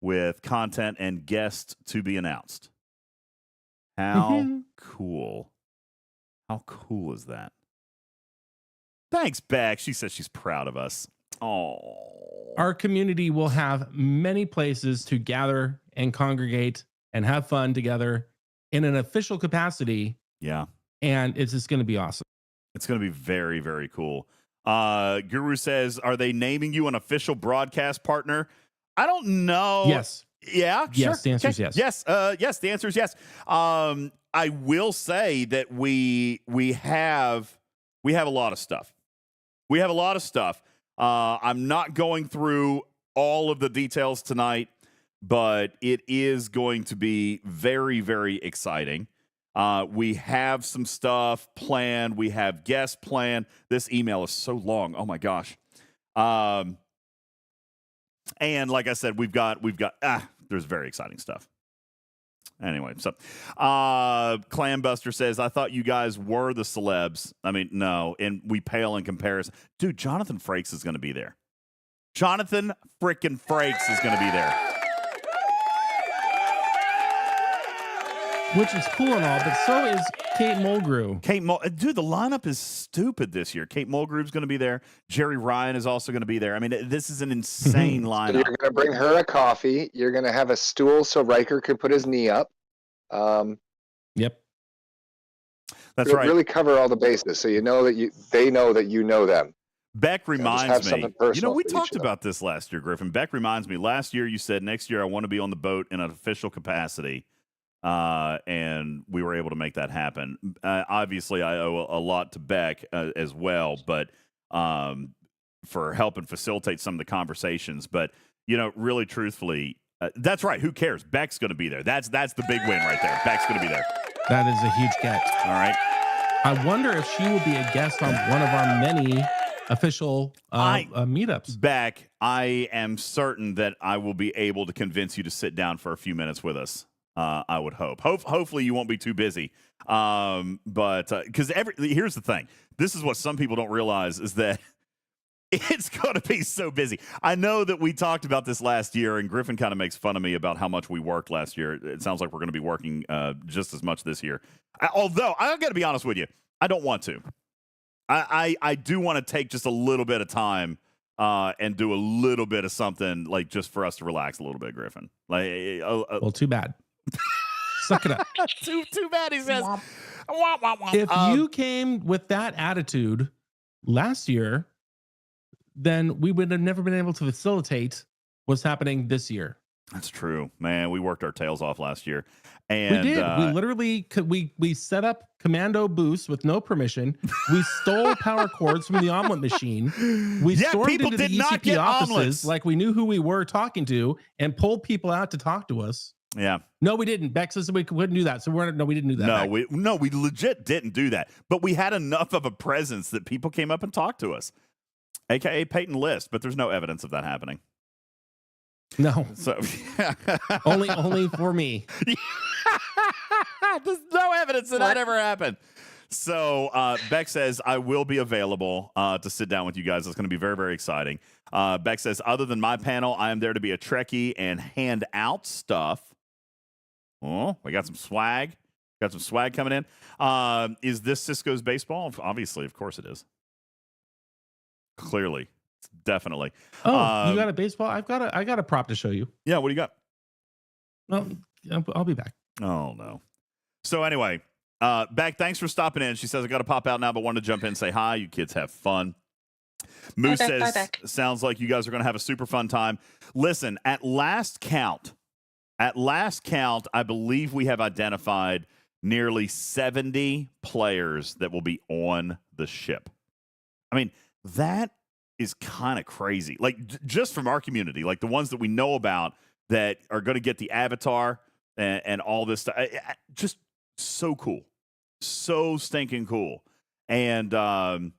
with content and guests to be announced. How cool. How cool is that? Thanks, Beck. She says she's proud of us. Oh. Our community will have many places to gather and congregate and have fun together in an official capacity. Yeah. And it's just going to be awesome. It's going to be very, very cool. Guru says, are they naming you an official broadcast partner? I don't know. Yes. Yeah. Yes. Sure. The answer is Okay. yes. Yes. Yes. The answer is yes. I will say that we have a lot of stuff. We have a lot of stuff. I'm not going through all of the details tonight, but it is going to be very, very exciting. We have some stuff planned. We have guests planned. This email is so long. Oh my gosh. And like I said, we've got there's very exciting stuff. Anyway, so Clambuster says, I thought you guys were the celebs. I mean, no, and we pale in comparison. Dude, Jonathan Frakes is going to be there. Jonathan frickin' Frakes is going to be there. Which is cool and all, but so is Kate Mulgrew. Dude, the lineup is stupid this year. Kate Mulgrew's going to be there. Jerry Ryan is also going to be there. I mean, this is an insane lineup. So you're going to bring her a coffee. You're going to have a stool so Riker can put his knee up. Yep. That's right. Really cover all the bases, so you know that they know that you know them. Beck reminds me. You know, we for talked about this last year, Griffin. Beck reminds me. Last year, you said next year I want to be on the boat in an official capacity. And we were able to make that happen. Obviously, I owe a lot to Beck as well, but for helping facilitate some of the conversations. But you know, really, truthfully, that's right. Who cares? Beck's going to be there. That's the big win right there. Beck's going to be there. That is a huge get. All right. I wonder if she will be a guest on one of our many official meetups. Beck, I am certain that I will be able to convince you to sit down for a few minutes with us. I would hope. Hopefully you won't be too busy. But because here's the thing. This is what some people don't realize is that it's going to be so busy. I know that we talked about this last year, and Griffin kind of makes fun of me about how much we worked last year. It sounds like we're going to be working just as much this year. Although, I got to be honest with you, I don't want to. I do want to take just a little bit of time and do a little bit of something like just for us to relax a little bit, Griffin. Well, too bad. Suck it up. too bad, he says. If you came with that attitude last year, then we would have never been able to facilitate what's happening this year. That's true, man. We worked our tails off last year, and we did. We literally we set up commando booths with no permission. We stole power cords from the omelet machine. We stormed into the ECP offices omelets. Like we knew who we were talking to, and pulled people out to talk to us. Yeah. No, we didn't. Beck says we couldn't do that. So we didn't do that. No, we legit didn't do that. But we had enough of a presence that people came up and talked to us, aka Peyton List. But there's no evidence of that happening. No. So only for me. There's no evidence that ever happened. So Beck says, I will be available to sit down with you guys. It's going to be very, very exciting. Beck says, other than my panel, I am there to be a Trekkie and hand out stuff. Oh, we got some swag. Got some swag coming in. Is this Cisco's baseball? Obviously, of course it is. Clearly. Definitely. Oh, you got a baseball? I got a prop to show you. Yeah, what do you got? Well, I'll be back. Oh, no. So anyway, Beck, thanks for stopping in. She says, I got to pop out now, but wanted to jump in and say hi. You kids have fun. Moose says, sounds like you guys are going to have a super fun time. Listen, at last count, I believe we have identified nearly 70 players that will be on the ship. I mean, that is kind of crazy. Like, just from our community, like the ones that we know about that are going to get the avatar and all this stuff. Just so cool. So stinking cool. And don't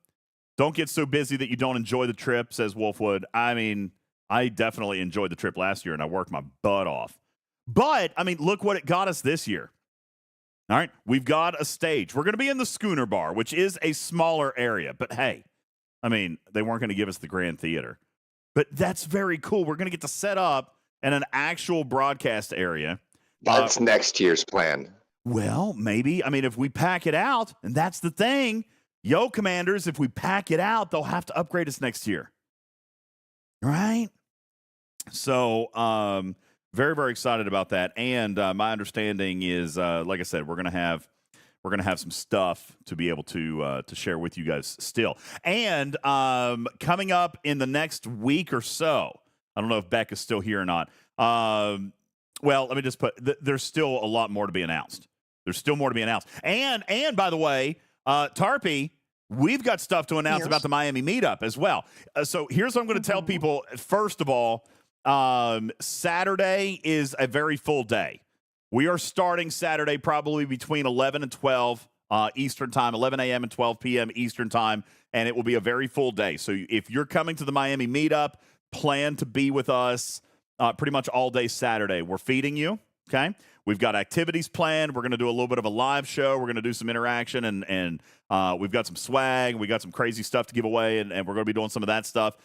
get so busy that you don't enjoy the trip, says Wolfwood. I mean, I definitely enjoyed the trip last year, and I worked my butt off. But, I mean, look what it got us this year. All right, we've got a stage. We're going to be in the Schooner Bar, which is a smaller area. But hey, I mean, they weren't going to give us the Grand Theater. But that's very cool. We're going to get to set up in an actual broadcast area. That's next year's plan. Well, maybe. I mean, if we pack it out, and that's the thing. Yo, Commanders, if we pack it out, they'll have to upgrade us next year. Right? So, very, very excited about that. And my understanding is, like I said, we're gonna have some stuff to be able to share with you guys still. And coming up in the next week or so, I don't know if Beck is still here or not. Well, let me just put. There's still a lot more to be announced. There's still more to be announced. And by the way, Tarpy, we've got stuff to announce about the Miami meetup as well. So here's what I'm going to tell people. First of all, Saturday is a very full day. We are starting Saturday probably between 11 and 12 Eastern time, 11 a.m. and 12 p.m. Eastern time, and it will be a very full day. So if you're coming to the Miami meetup, plan to be with us pretty much all day Saturday. We're feeding you, okay? We've got activities planned. We're going to do a little bit of a live show. We're going to do some interaction, and we've got some swag. We got some crazy stuff to give away, and we're going to be doing some of that stuff.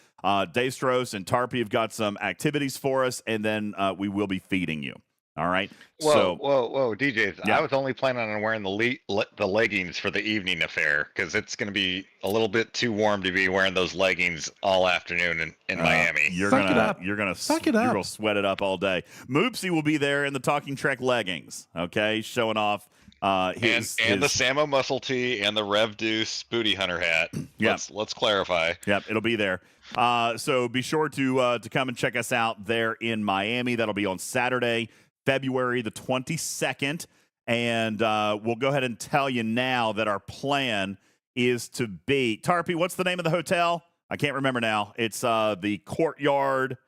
Dave Strauss and Tarpy have got some activities for us, and then we will be feeding you. All right. Whoa, DJs! Yeah. I was only planning on wearing the leggings for the evening affair because it's going to be a little bit too warm to be wearing those leggings all afternoon in Miami. You're gonna sweat it up all day. Moopsy will be there in the Talking Trek leggings. Okay, showing off his the Samo muscle tee and the Rev Deuce booty hunter hat. Yeah. Let's clarify. Yep, it'll be there. So be sure to come and check us out there in Miami. That'll be on Saturday, February the 22nd. And we'll go ahead and tell you now that our plan is to be... Tarpy, what's the name of the hotel? I can't remember now. It's the Courtyard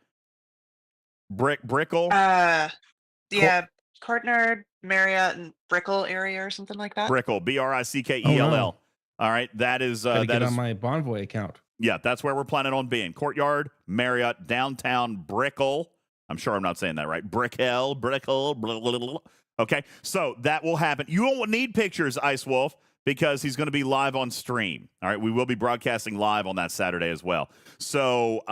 Brickell? Yeah, Courtyard, Marriott, and Brickell area or something like that. Brickell, Brickell. Oh, no. All right, that is... Gotta that get is on my Bonvoy account. Yeah, that's where we're planning on being. Courtyard, Marriott, downtown Brickell. I'm sure I'm not saying that right. Brickell. Blah, blah, blah. Okay, so that will happen. You won't need pictures, Ice Wolf, because he's going to be live on stream. All right, we will be broadcasting live on that Saturday as well. So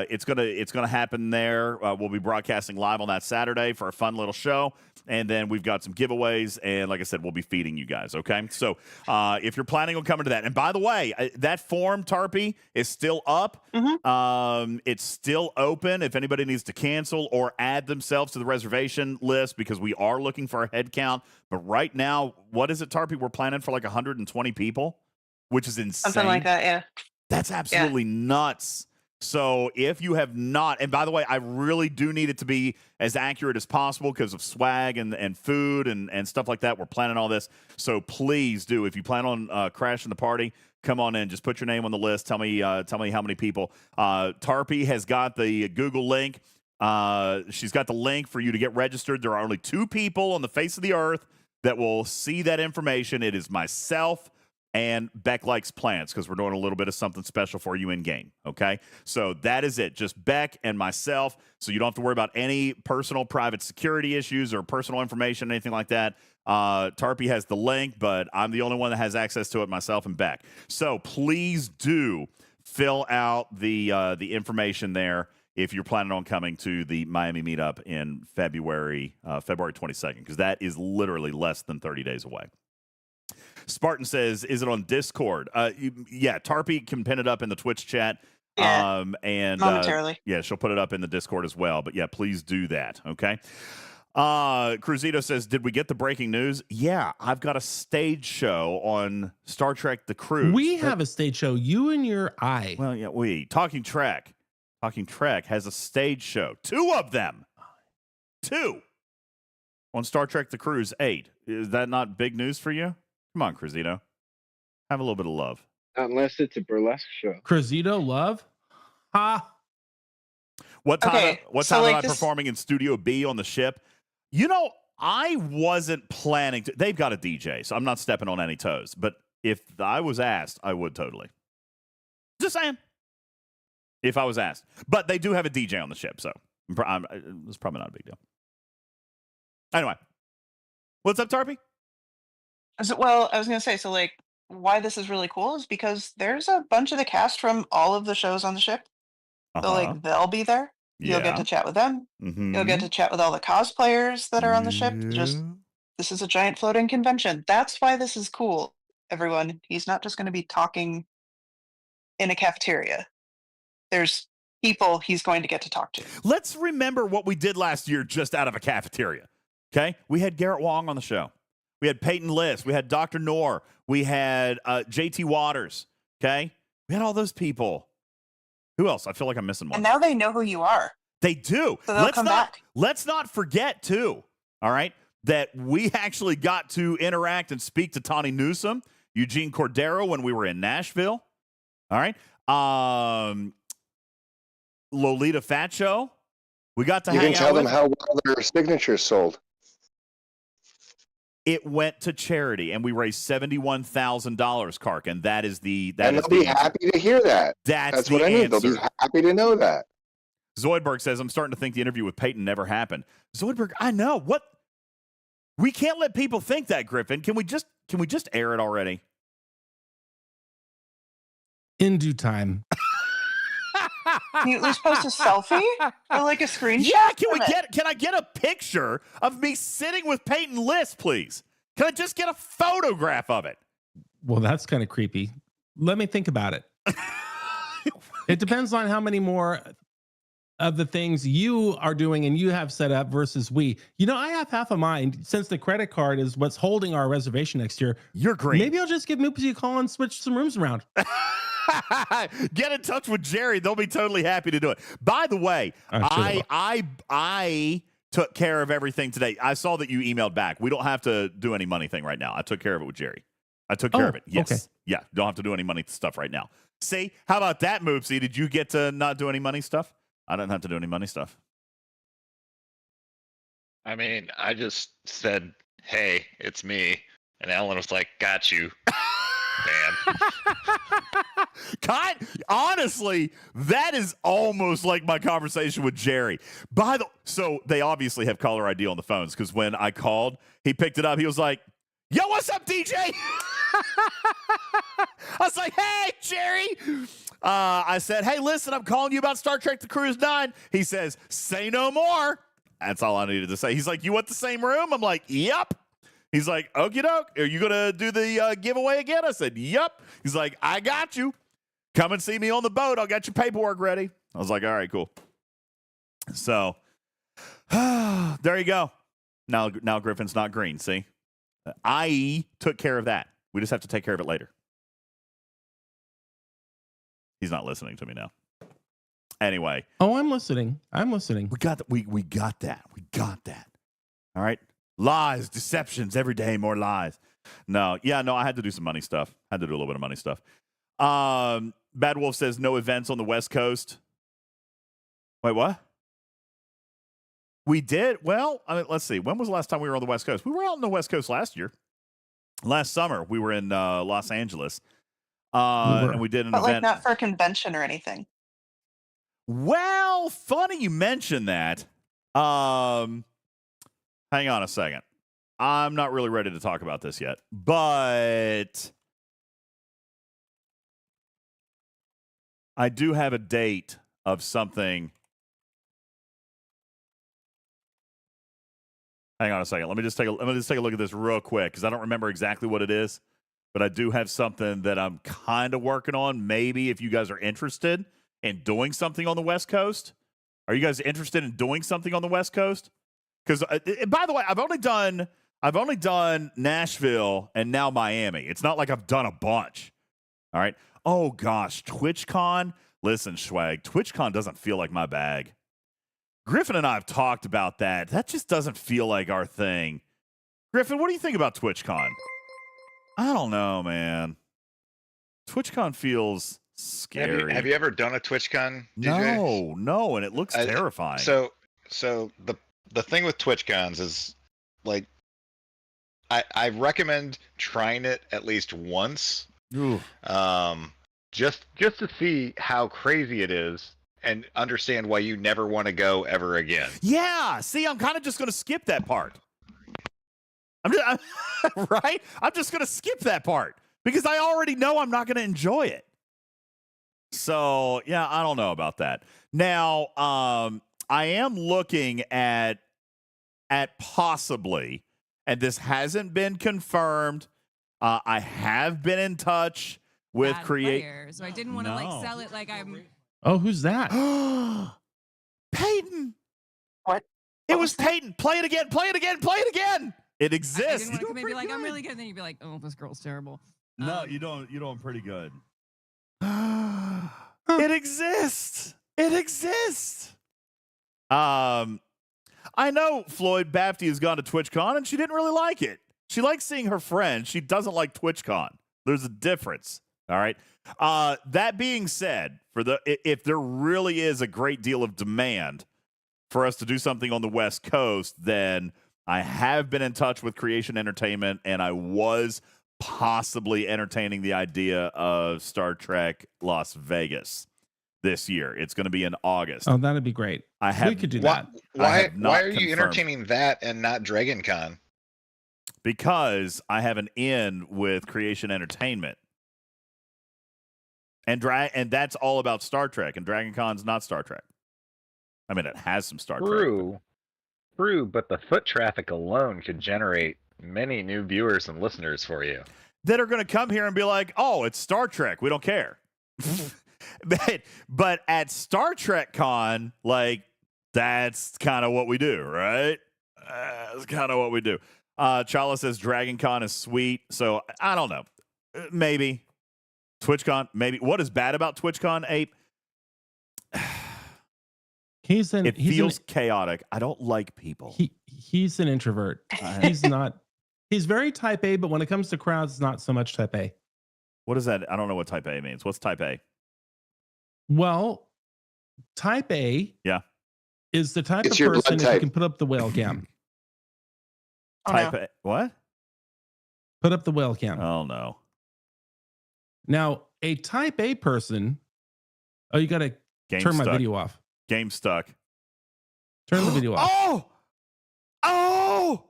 it's gonna happen there. We'll be broadcasting live on that Saturday for a fun little show. And then we've got some giveaways, and like I said, we'll be feeding you guys, okay? So if you're planning on coming to that, and by the way, that form, Tarpy, is still up. It's still open if anybody needs to cancel or add themselves to the reservation list because we are looking for a head count. But right now, what is it, Tarpy? We're planning for like 120 people, which is insane. Something like that, yeah. That's absolutely nuts. So if you have not, and by the way, I really do need it to be as accurate as possible because of swag and food and stuff like that. We're planning all this. So please do. If you plan on crashing the party, come on in. Just put your name on the list. Tell me how many people. Tarpy has got the Google link. She's got the link for you to get registered. There are only 2 people on the face of the earth that will see that information. It is myself and Beck Likes Plants, because we're doing a little bit of something special for you in game. Okay, so that is it. Just Beck and myself. So you don't have to worry about any personal private security issues or personal information, anything like that. Tarpy has the link, but I'm the only one that has access to it, myself and Beck. So please do fill out the information there if you're planning on coming to the Miami meetup in February 22nd, because that is literally less than 30 days away. Spartan says, is it on Discord? Yeah, Tarpy can pin it up in the Twitch chat. Yeah, and momentarily. Yeah, she'll put it up in the Discord as well. But yeah, please do that, okay? Cruzito says, did we get the breaking news? Yeah, I've got a stage show on Star Trek The Cruise. We have a stage show, you and your eye. Well, yeah, Talking Trek has a stage show. 2 of them. 2 on Star Trek The Cruise 8. Is that not big news for you? Come on, Cruzito. Have a little bit of love. Unless it's a burlesque show. Cruzito love? Ha! What time, Okay, so am I performing in Studio B on the ship? You know, I wasn't planning to. They've got a DJ, so I'm not stepping on any toes. But if I was asked, I would totally. Just saying. If I was asked. But they do have a DJ on the ship, so it's probably not a big deal. Anyway. What's up, Tarpy? Well, I was gonna say, so like, why this is really cool is because there's a bunch of the cast from all of the shows on the ship. So like, they'll be there. You'll get to chat with them. You'll get to chat with all the cosplayers that are on the ship. Just this is a giant floating convention. That's why this is cool, everyone. He's not just going to be talking in a cafeteria. There's people he's going to get to talk to. Let's remember what we did last year just out of a cafeteria. Okay? We had Garrett Wong on the show. We had Peyton List. We had Dr. Noor. We had JT Waters. Okay? We had all those people. Who else? I feel like I'm missing one. And now they know who you are. They do. So they'll come back. Let's not forget, too, all right, that we actually got to interact and speak to Tawny Newsome, Eugene Cordero when we were in Nashville. All right. Lolita Fat Show. We got to hang out. You can tell them how well their signatures sold. It went to charity, and we raised $71,000, Kark, and that is the and they'll be happy to hear that. That's what I mean. They'll be happy to know that. Zoidberg says, I'm starting to think the interview with Peyton never happened. Zoidberg, I know. What? We can't let people think that, Griffin. Can we just air it already? In due time. Can you at least post a selfie or like a screenshot? Yeah, can I get a picture of me sitting with Peyton List, please? Can I just get a photograph of it? Well, that's kind of creepy. Let me think about it. It depends on how many more of the things you are doing and you have set up versus we. You know, I have half a mind, since the credit card is what's holding our reservation next year. You're great. Maybe I'll just give Moopsy a call and switch some rooms around. Get in touch with Jerry. They'll be totally happy to do it. By the way, I took care of everything today. I saw that you emailed back. We don't have to do any money thing right now. I took care of it with Jerry. I took care of it. Yes. Okay. Yeah. Don't have to do any money stuff right now. See, how about that, Moopsy? Did you get to not do any money stuff? I don't have to do any money stuff. I mean, I just said, hey, it's me. And Ellen was like, got you. Man. Honestly, that is almost like my conversation with Jerry. So they obviously have caller ID on the phones, because when I called, he picked it up. He was like, yo, what's up, DJ? I was like, hey, Jerry. I said, hey, listen, I'm calling you about Star Trek The Cruise 9. He says, say no more. That's all I needed to say. He's like, you want the same room? I'm like, yep. He's like, okie doke. Are you going to do the giveaway again? I said, yep. He's like, I got you. Come and see me on the boat. I'll get your paperwork ready. I was like, all right, cool. So there you go. Now Griffin's not green. See, I took care of that. We just have to take care of it later. He's not listening to me now. Anyway. Oh, I'm listening. We got that. We got that. We got that. All right. Lies, deceptions, every day, more lies. No, I had to do some money stuff. Had to do a little bit of money stuff. Bad Wolf says no events on the West Coast. Wait, what? We did? Well, let's see. When was the last time we were on the West Coast? We were out on the West Coast last year. Last summer, we were in Los Angeles. And we did an event. But like not for a convention or anything. Well, funny you mention that. Hang on a second. I'm not really ready to talk about this yet, but I do have a date of something. Hang on a second. Let me just take a look at this real quick, because I don't remember exactly what it is, but I do have something that I'm kind of working on. Maybe if you guys are interested in doing something on the West Coast. Are you guys interested in doing something on the West Coast? Because, by the way, I've only done Nashville and now Miami. It's not like I've done a bunch. All right. Oh gosh, TwitchCon. Listen, Schwag, TwitchCon doesn't feel like my bag. Griffin and I have talked about that. That just doesn't feel like our thing. Griffin, what do you think about TwitchCon? I don't know, man. TwitchCon feels scary. Have you ever done a TwitchCon, DJ? No, and it looks terrifying. So the thing with TwitchCons is, like, I recommend trying it at least once. Just to see how crazy it is and understand why you never want to go ever again. Yeah, see, I'm kind of just going to skip that part. right? I'm just going to skip that part because I already know I'm not going to enjoy it. So, yeah, I don't know about that. Now, I am looking at possibly, and this hasn't been confirmed. I have been in touch with So I didn't want to like sell it like I'm. Oh, who's that? Peyton. What? It was Peyton. Play it again. Play it again. Play it again. It I exists. didn't want to come in and be like, I'm really good. And then you'd be like, oh, this girl's terrible. No, you don't. You're doing pretty good. It exists. It exists. I know Floyd Bafty has gone to TwitchCon and she didn't really like it. She likes seeing her friends. She doesn't like TwitchCon. There's a difference. All right. That being said, if there really is a great deal of demand for us to do something on the West Coast, then I have been in touch with Creation Entertainment, and I was possibly entertaining the idea of Star Trek Las Vegas this year. It's going to be in August. Oh, that'd be great. We could do that. Why are you entertaining that and not Dragon Con? Because I have an in with Creation Entertainment. And that's all about Star Trek, and Dragon Con's not Star Trek. I mean, it has some Star Trek. True, but the foot traffic alone could generate many new viewers and listeners for you. That are going to come here and be like, oh, it's Star Trek. We don't care. But at Star Trek Con, like, that's kind of what we do, right? That's kind of what we do. Chala says Dragon Con is sweet. So I don't know. Maybe. TwitchCon, maybe. What is bad about TwitchCon, Ape? It feels chaotic. I don't like people. He's an introvert. He's not. He's very type A, but when it comes to crowds, it's not so much type A. What is that? I don't know what type A means. What's type A? Well, type A is the type of person who can put up the whale cam. Type A. What? Put up the whale cam. Oh, no. Now, a type A person. Oh, you got to turn my video off. Game stuck. Turn the video off. Oh!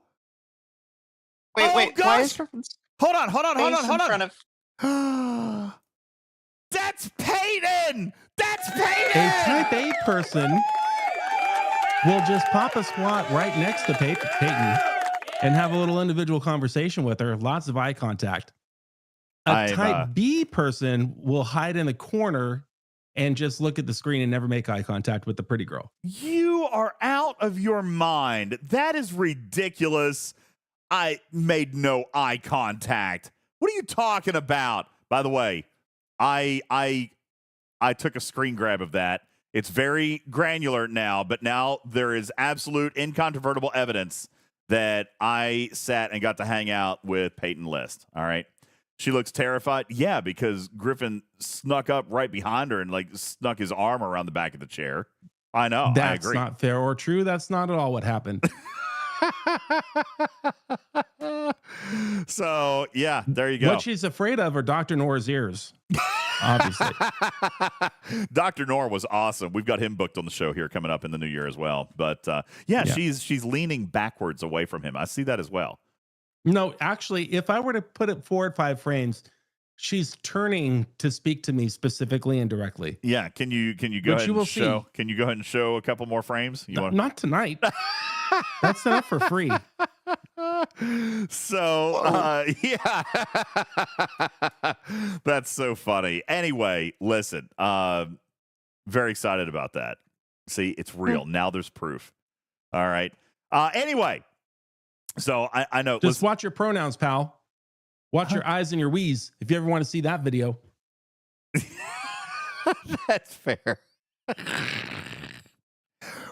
Wait. Why is Hold on. That's Peyton! That's Peyton! A type A person will just pop a squat right next to Peyton and have a little individual conversation with her. Lots of eye contact. A type B person will hide in the corner and just look at the screen and never make eye contact with the pretty girl. You are out of your mind. That is ridiculous. I made no eye contact. What are you talking about? By the way, I took a screen grab of that. It's very granular now, but now there is absolute incontrovertible evidence that I sat and got to hang out with Peyton List. All right. She looks terrified. Yeah, because Griffin snuck up right behind her and like snuck his arm around the back of the chair. I know. I agree. That's not fair or true. That's not at all what happened. So, yeah, there you go. What she's afraid of are Dr. Nora's ears, obviously. Dr. Nora was awesome. We've got him booked on the show here coming up in the new year as well. But she's leaning backwards away from him. I see that as well. No, actually, if I were to put it 4 or 5 frames, she's turning to speak to me specifically and directly. Yeah, can you go ahead and show? Can you go ahead and show a couple more frames? Not tonight. That's enough for free. So, yeah. That's so funny. Anyway, listen, very excited about that. See, it's real. Now there's proof. All right. Anyway, so I know. Just watch your pronouns, pal. Watch your eyes and your wheeze if you ever want to see that video. That's fair.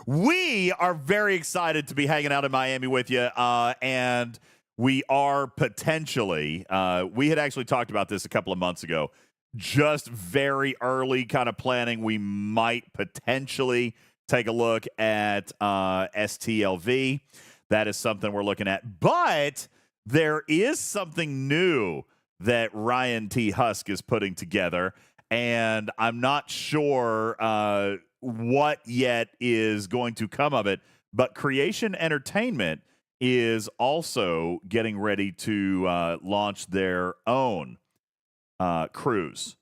We are very excited to be hanging out in Miami with you, and we are potentially, we had actually talked about this a couple of months ago, just very early kind of planning. We might potentially take a look at STLV. That is something we're looking at. But there is something new that Ryan T. Husk is putting together, and I'm not sure what yet is going to come of it, but Creation Entertainment is also getting ready to launch their own cruise,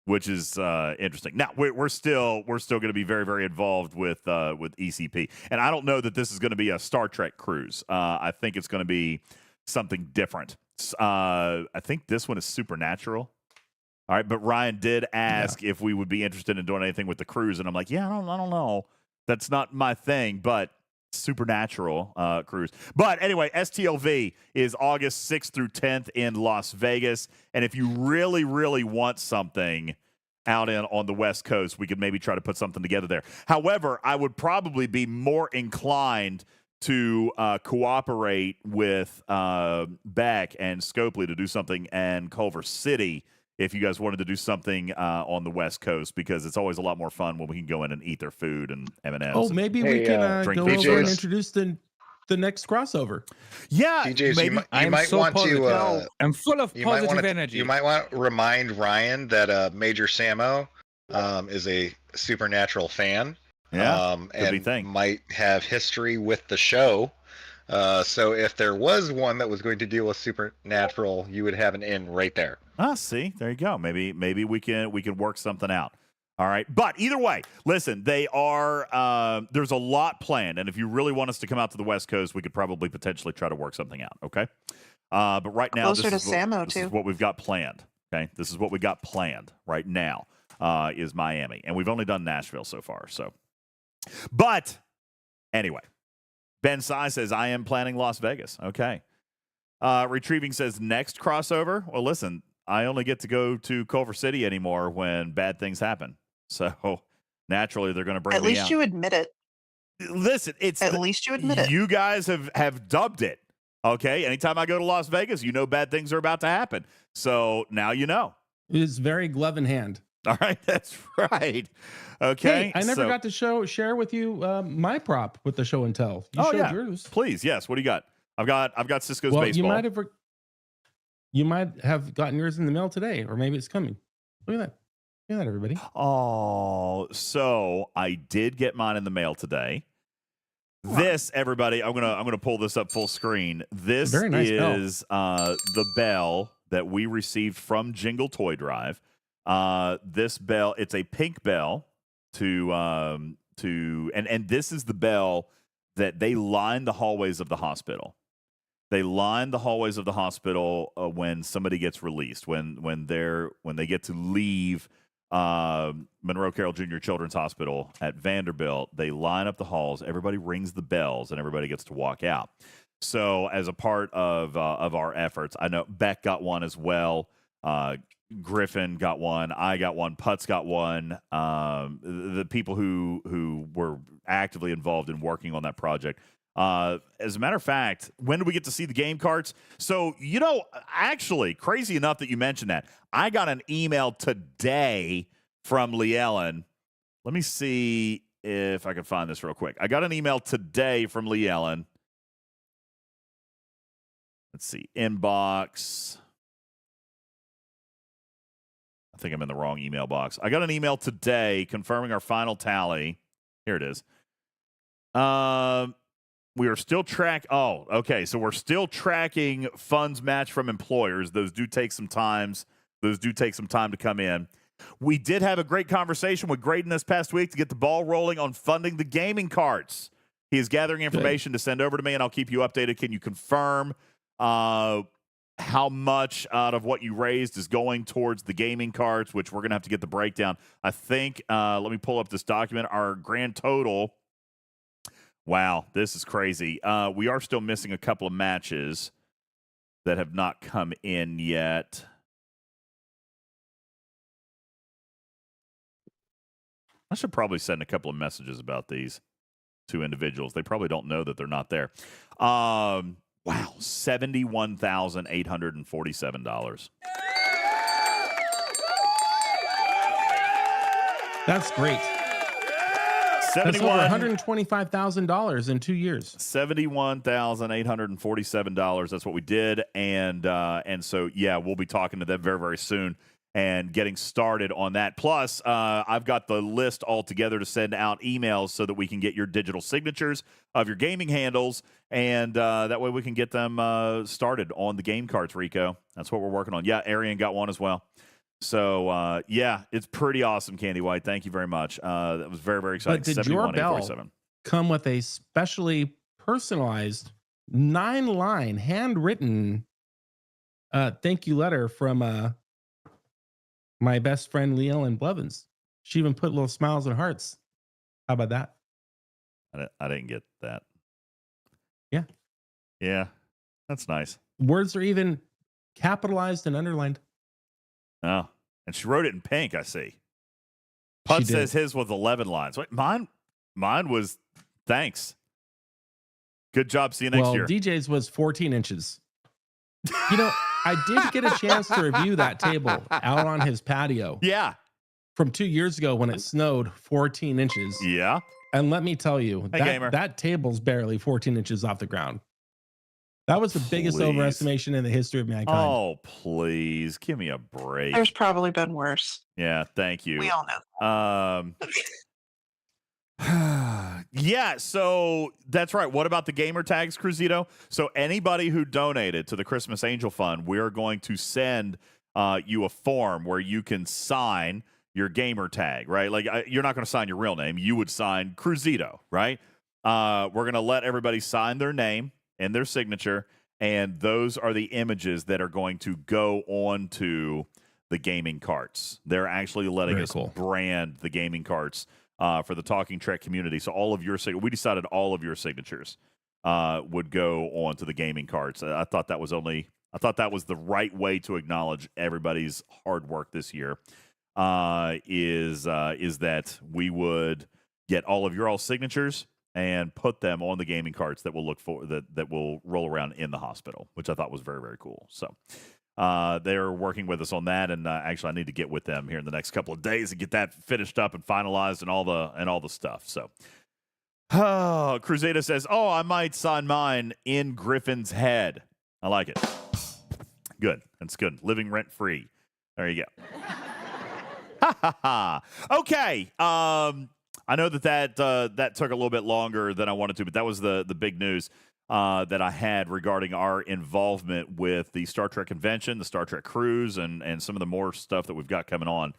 which is interesting. Now we're still going to be very, very involved with ECP, and I don't know that this is going to be a Star Trek cruise. I think it's going to be something different. I think this one is supernatural. All right, but Ryan did ask if we would be interested in doing anything with the cruise, and I'm like, I don't know. That's not my thing, but supernatural cruise. But anyway, STLV is August 6th through 10th in Las Vegas, and if you really, really want something out on the West Coast, we could maybe try to put something together there. However, I would probably be more inclined to cooperate with Beck and Scopely to do something in Culver City if you guys wanted to do something on the West Coast, because it's always a lot more fun when we can go in and eat their food and M&Ms. Oh, maybe we can drink go DJs. over and introduce the next crossover. Yeah, DJs, maybe. you might want to. I'm full of positive energy. You might want to remind Ryan that Major Samo is a supernatural fan. Yeah, and might have history with the show. So if there was one that was going to deal with supernatural, you would have an in right there. See, there you go. Maybe we can work something out. All right, but either way, listen, they are. There's a lot planned, and if you really want us to come out to the West Coast, we could probably potentially try to work something out. Okay, but right now, Closer this to Samo, this too. is what we've got planned. Okay, this is what we got planned right now. Is Miami, and we've only done Nashville so far. So, but anyway, Ben Sai says I am planning Las Vegas. Okay, Retrieving says next crossover. Well, listen, I only get to go to Culver City anymore when bad things happen. So naturally, they're going to bring me out. At least you admit it. Listen, it's At least you admit it. You guys have dubbed it. Okay, anytime I go to Las Vegas, you know bad things are about to happen. So now you know. It is very glove in hand. All right, that's right. Okay, Hey, I never got to share with you my prop with the show and tell. You showed yours. Please, yes. What do you got? I've got Cisco's Well, baseball. you might have gotten yours in the mail today, or maybe it's coming. Look at that. Look at that, everybody. Oh, so I did get mine in the mail today. This, everybody, I'm gonna pull this up full screen. This Very nice is the bell that we received from Jingle Toy Drive. This bell, it's a pink bell and this is the bell that they line the hallways of the hospital. They line the hallways of the hospital when somebody gets released, when they get to leave Monroe Carroll Jr. Children's Hospital at Vanderbilt. They line up the halls. Everybody rings the bells, and everybody gets to walk out. So, as a part of our efforts, I know Beck got one as well. Griffin got one. I got one. Putz got one. The people who were actively involved in working on that project. As a matter of fact, when do we get to see the game carts? So, actually, crazy enough that you mentioned that, I got an email today from Lee Ellen. Let me see if I can find this real quick. I got an email today from Lee Ellen. Let's see. Inbox. I think I'm in the wrong email box. I got an email today confirming our final tally. Here it is. We are still so we're still tracking funds matched from employers. Those do take some time to come in. We did have a great conversation with Graydon this past week to get the ball rolling on funding the gaming carts. He is gathering information to send over to me, and I'll keep you updated. Can you confirm how much out of what you raised is going towards the gaming carts, which we're going to have to get the breakdown. I think, let me pull up this document. Our grand total, wow, this is crazy. We are still missing a couple of matches that have not come in yet. I should probably send a couple of messages about these two individuals. They probably don't know that they're not there. Wow, $71,847. That's great. That's over $125,000 in 2 years. $71,847. That's what we did, and so we'll be talking to them very, very soon and getting started on that. Plus, I've got the list all together to send out emails so that we can get your digital signatures of your gaming handles, and that way we can get them started on the game carts, Rico. That's what we're working on. Yeah, Arian got one as well. So, yeah, it's pretty awesome, Candy White. Thank you very much. That was very, very exciting. But did your bell come with a specially personalized 9-line handwritten thank you letter from my best friend Leellen Blevins? She even put little smiles and hearts. How about that? I didn't get that. Yeah. Yeah, that's nice. Words are even capitalized and underlined. Oh, and she wrote it in pink, I see. Pud says his was 11 lines. Wait, mine was thanks. Good job. See you next year. DJ's was 14 inches. You know, I did get a chance to review that table out on his patio. Yeah. From 2 years ago when it snowed 14 inches. Yeah. And let me tell you, Hey, that table's barely 14 inches off the ground. That was the biggest overestimation in the history of mankind. Oh, please. Give me a break. There's probably been worse. Yeah, thank you. We all know. Yeah, so that's right. What about the gamer tags, Cruzito? So anybody who donated to the Christmas Angel Fund, we're going to send you a form where you can sign your gamer tag, right? Like you're not going to sign your real name. You would sign Cruzito, right? We're going to let everybody sign their name and their signature, and those are the images that are going to go on to the gaming carts. They're actually letting us brand the gaming carts for the Talking Trek community. So all of your we decided all of your signatures would go on to the gaming carts. I thought that was the right way to acknowledge everybody's hard work this year. Is that we would get all of your signatures and put them on the gaming carts that will that will roll around in the hospital, which I thought was very, very cool. So they're working with us on that, and actually I need to get with them here in the next couple of days and get that finished up and finalized and all the stuff. So Cruzada says, "Oh, I might sign mine in Griffin's head." I like it. Good. That's good. Living rent free. There you go. Okay. I know that took a little bit longer than I wanted to, but that was the big news that I had regarding our involvement with the Star Trek convention, the Star Trek cruise, and some of the more stuff that we've got coming on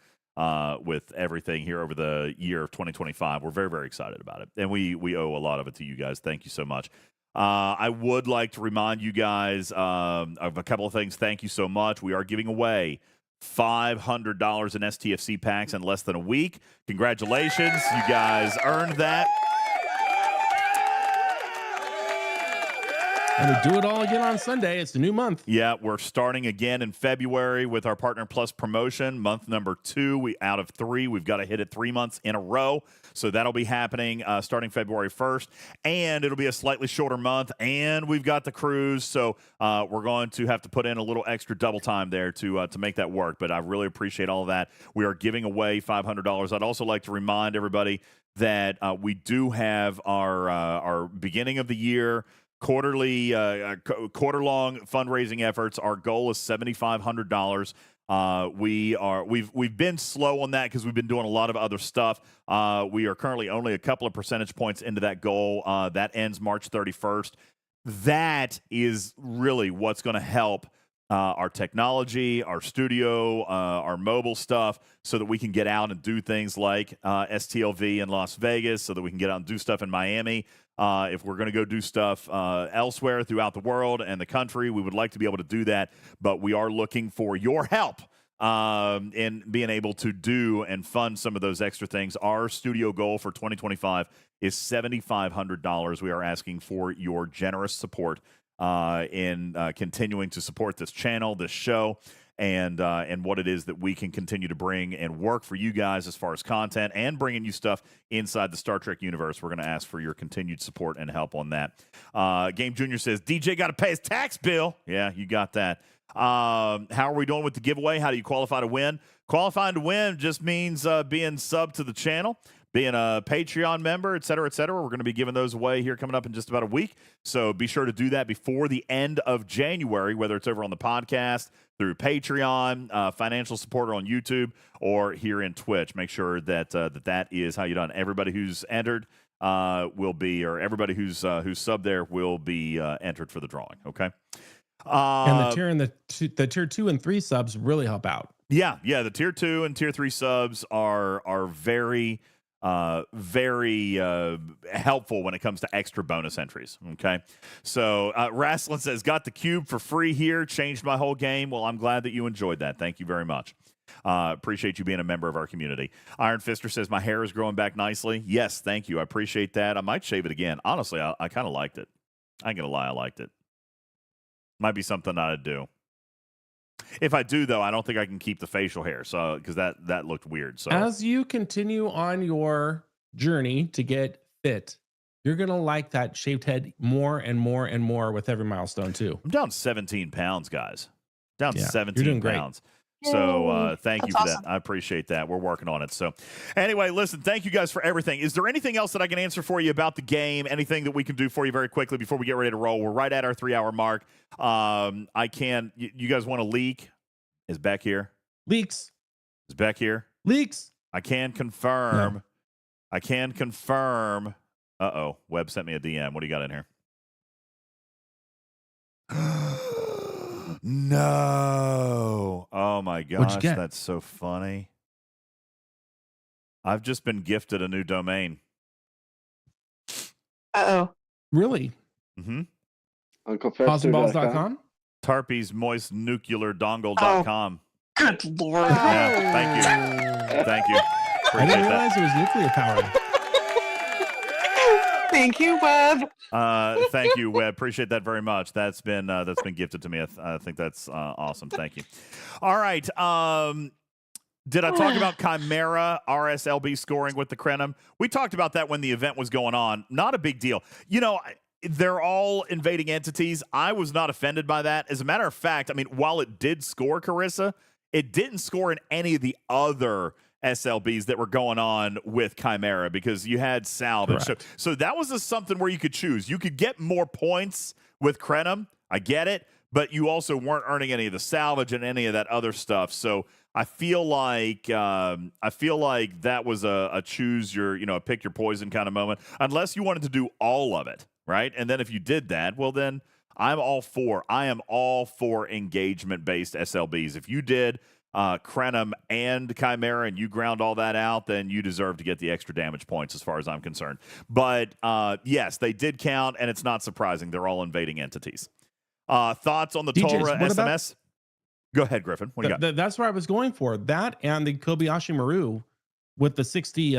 with everything here over the year of 2025. We're very, very excited about it, and we owe a lot of it to you guys. Thank you so much. I would like to remind you guys of a couple of things. Thank you so much. We are giving away $500 in STFC packs in less than a week. Congratulations. You guys earned that. And we do it all again on Sunday. It's a new month. Yeah, we're starting again in February with our Partner Plus promotion. Month number 2, out of 3. We've got to hit it 3 months in a row. So that'll be happening starting February 1st. And it'll be a slightly shorter month. And we've got the cruise. So we're going to have to put in a little extra double time there to make that work. But I really appreciate all of that. We are giving away $500. I'd also like to remind everybody that we do have our beginning of the year quarterly, quarter-long fundraising efforts. Our goal is $7,500. We've been slow on that because we've been doing a lot of other stuff. We are currently only a couple of percentage points into that goal. That ends March 31st. That is really what's going to help our technology, our studio, our mobile stuff, so that we can get out and do things like STLV in Las Vegas, so that we can get out and do stuff in Miami. If we're going to go do stuff elsewhere throughout the world and the country, we would like to be able to do that, but we are looking for your help in being able to do and fund some of those extra things. Our studio goal for 2025 is $7,500. We are asking for your generous support in continuing to support this channel, this show, and what it is that we can continue to bring and work for you guys as far as content and bringing you stuff inside the Star Trek universe. We're going to ask for your continued support and help on that. Game Junior says, DJ got to pay his tax bill. Yeah, you got that. How are we doing with the giveaway? How do you qualify to win? Qualifying to win just means being subbed to the channel. being a Patreon member, et cetera, et cetera. We're going to be giving those away here coming up in just about a week. So be sure to do that before the end of January, whether it's over on the podcast, through Patreon, financial supporter on YouTube, or here in Twitch. Make sure that that is how you done. Everybody who's entered will be, or everybody who's subbed there will be entered for the drawing. Okay. And the tier 2 and 3 subs really help out. Yeah, the tier 2 and tier 3 subs are very helpful when it comes to extra bonus entries. Okay, so Rasslin says, got the cube for free here, changed my whole game. Well, I'm glad that you enjoyed that. Thank you very much. Appreciate you being a member of our community. Iron Fister says, my hair is growing back nicely. Yes, thank you. I appreciate that. I might shave it again. Honestly, I kind of liked it. I ain't gonna lie, I liked it. Might be something I'd do. If I do, though, I don't think I can keep the facial hair, so because that looked weird. So as you continue on your journey to get fit, you're gonna like that shaved head more and more and more with every milestone too. I'm down 17 pounds, guys. Down Yeah, 17 you're doing great. pounds. So thank you That's for awesome. that. I appreciate that. We're working on it. So anyway, listen, thank you guys for everything. Is there anything else that I can answer for you about the game? Anything that we can do for you very quickly before we get ready to roll? We're right at our 3-hour mark. You guys want to leak? Is Beck here? Leaks. Is Beck here? Leaks. I can confirm. No. I can confirm. Uh-oh. Webb sent me a DM. What do you got in here? No. Oh my gosh, get? that's so funny. I've just been gifted a new domain. Uh-oh. Really? Mm-hmm. Awesomballs.com? Tarpy's moist nuclear dongle.com. Good lord. Yeah, thank you. Thank you. I Appreciate didn't that. realize it was nuclear powered. Thank you, Webb. Thank you, Webb. Appreciate that very much. That's been gifted to me. I think that's awesome. Thank you. All right. Did I talk about Chimera RSLB scoring with the Krenim? We talked about that when the event was going on. Not a big deal. You know, they're all invading entities. I was not offended by that. As a matter of fact, I mean, while it did score Carissa, it didn't score in any of the other SLBs that were going on with Chimera because you had salvage. So that was something where you could choose. You could get more points with Krenim. I get it. But you also weren't earning any of the salvage and any of that other stuff. So I feel like that was a choose your, a pick your poison kind of moment, unless you wanted to do all of it, right? And then if you did that, well, then I am all for engagement-based SLBs. If you did Krenim and Chimera and you ground all that out, then you deserve to get the extra damage points as far as I'm concerned. But yes, they did count, and it's not surprising. They're all invading entities. Thoughts on the DJs, Torah what SMS? Go ahead, Griffin. What do you got? That's where I was going for. That and the Kobayashi Maru with the 60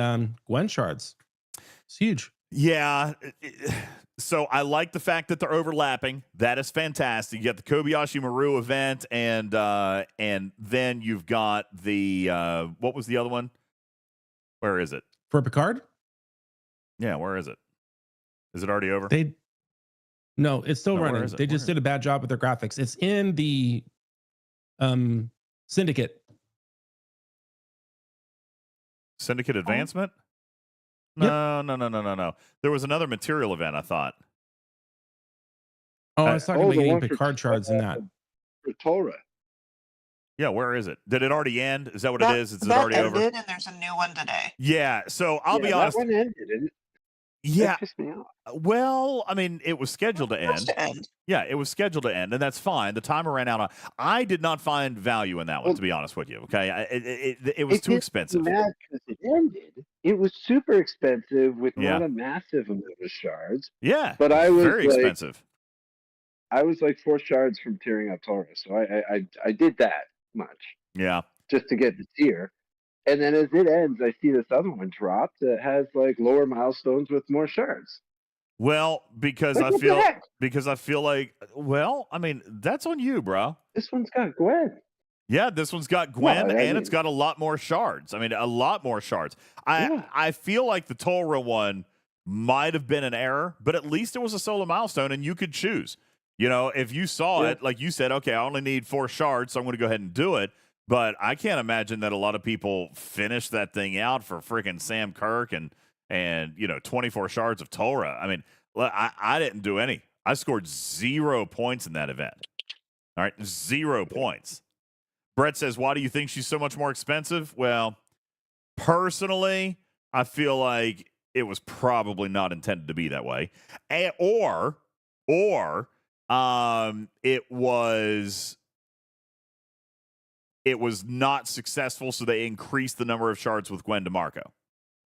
Gwen shards. It's huge. Yeah. So I like the fact that they're overlapping. That is fantastic. You got the Kobayashi Maru event, and then you've got the what was the other one? Where is it? For Picard? Yeah, where is it? Is it already over? No, it's still No, where running. is it? They just did a bad job with their graphics. It's in the Syndicate. Syndicate Advancement? No. There was another material event, I thought. Oh, I was talking about the getting one for Picard shards in that. For Torah. Yeah, where is it? Did it already end? Is that what it is? Is it That already over? ended, and there's a new one today. Yeah, so I'll be honest. That one ended, didn't it? Yeah. That pissed me off. Well, I mean, it was scheduled to Supposed end. to end. Yeah, it was scheduled to end, and that's fine. The timer ran out. I did not find value in that one, to be honest with you. Okay, it was too expensive. Mad because it ended. It was super expensive with not a massive amount of shards. Yeah, but I was very expensive. I was like 4 shards from tearing up Torah, so I did that much. Yeah, just to get the tier. And then as it ends, I see this other one drop that has like lower milestones with more shards. Well, because Like, I what the feel heck? like, well, I mean, that's on you, bro. This one's got Gwen. Yeah, this one's got Gwen, Well, I and mean- it's got a lot more shards. I mean, a lot more shards. I feel like the Torah one might have been an error, but at least it was a solo milestone, and you could choose. You know, if you saw it, like you said, okay, I only need 4 shards, so I'm going to go ahead and do it. But I can't imagine that a lot of people finish that thing out for freaking Sam Kirk and 24 shards of Torah. I mean, I didn't do any. I scored 0 points in that event. All right, 0 points. Brett says, why do you think she's so much more expensive? Well, personally, I feel like it was probably not intended to be that way. Or it was not successful, so they increased the number of shards with Gwen DeMarco.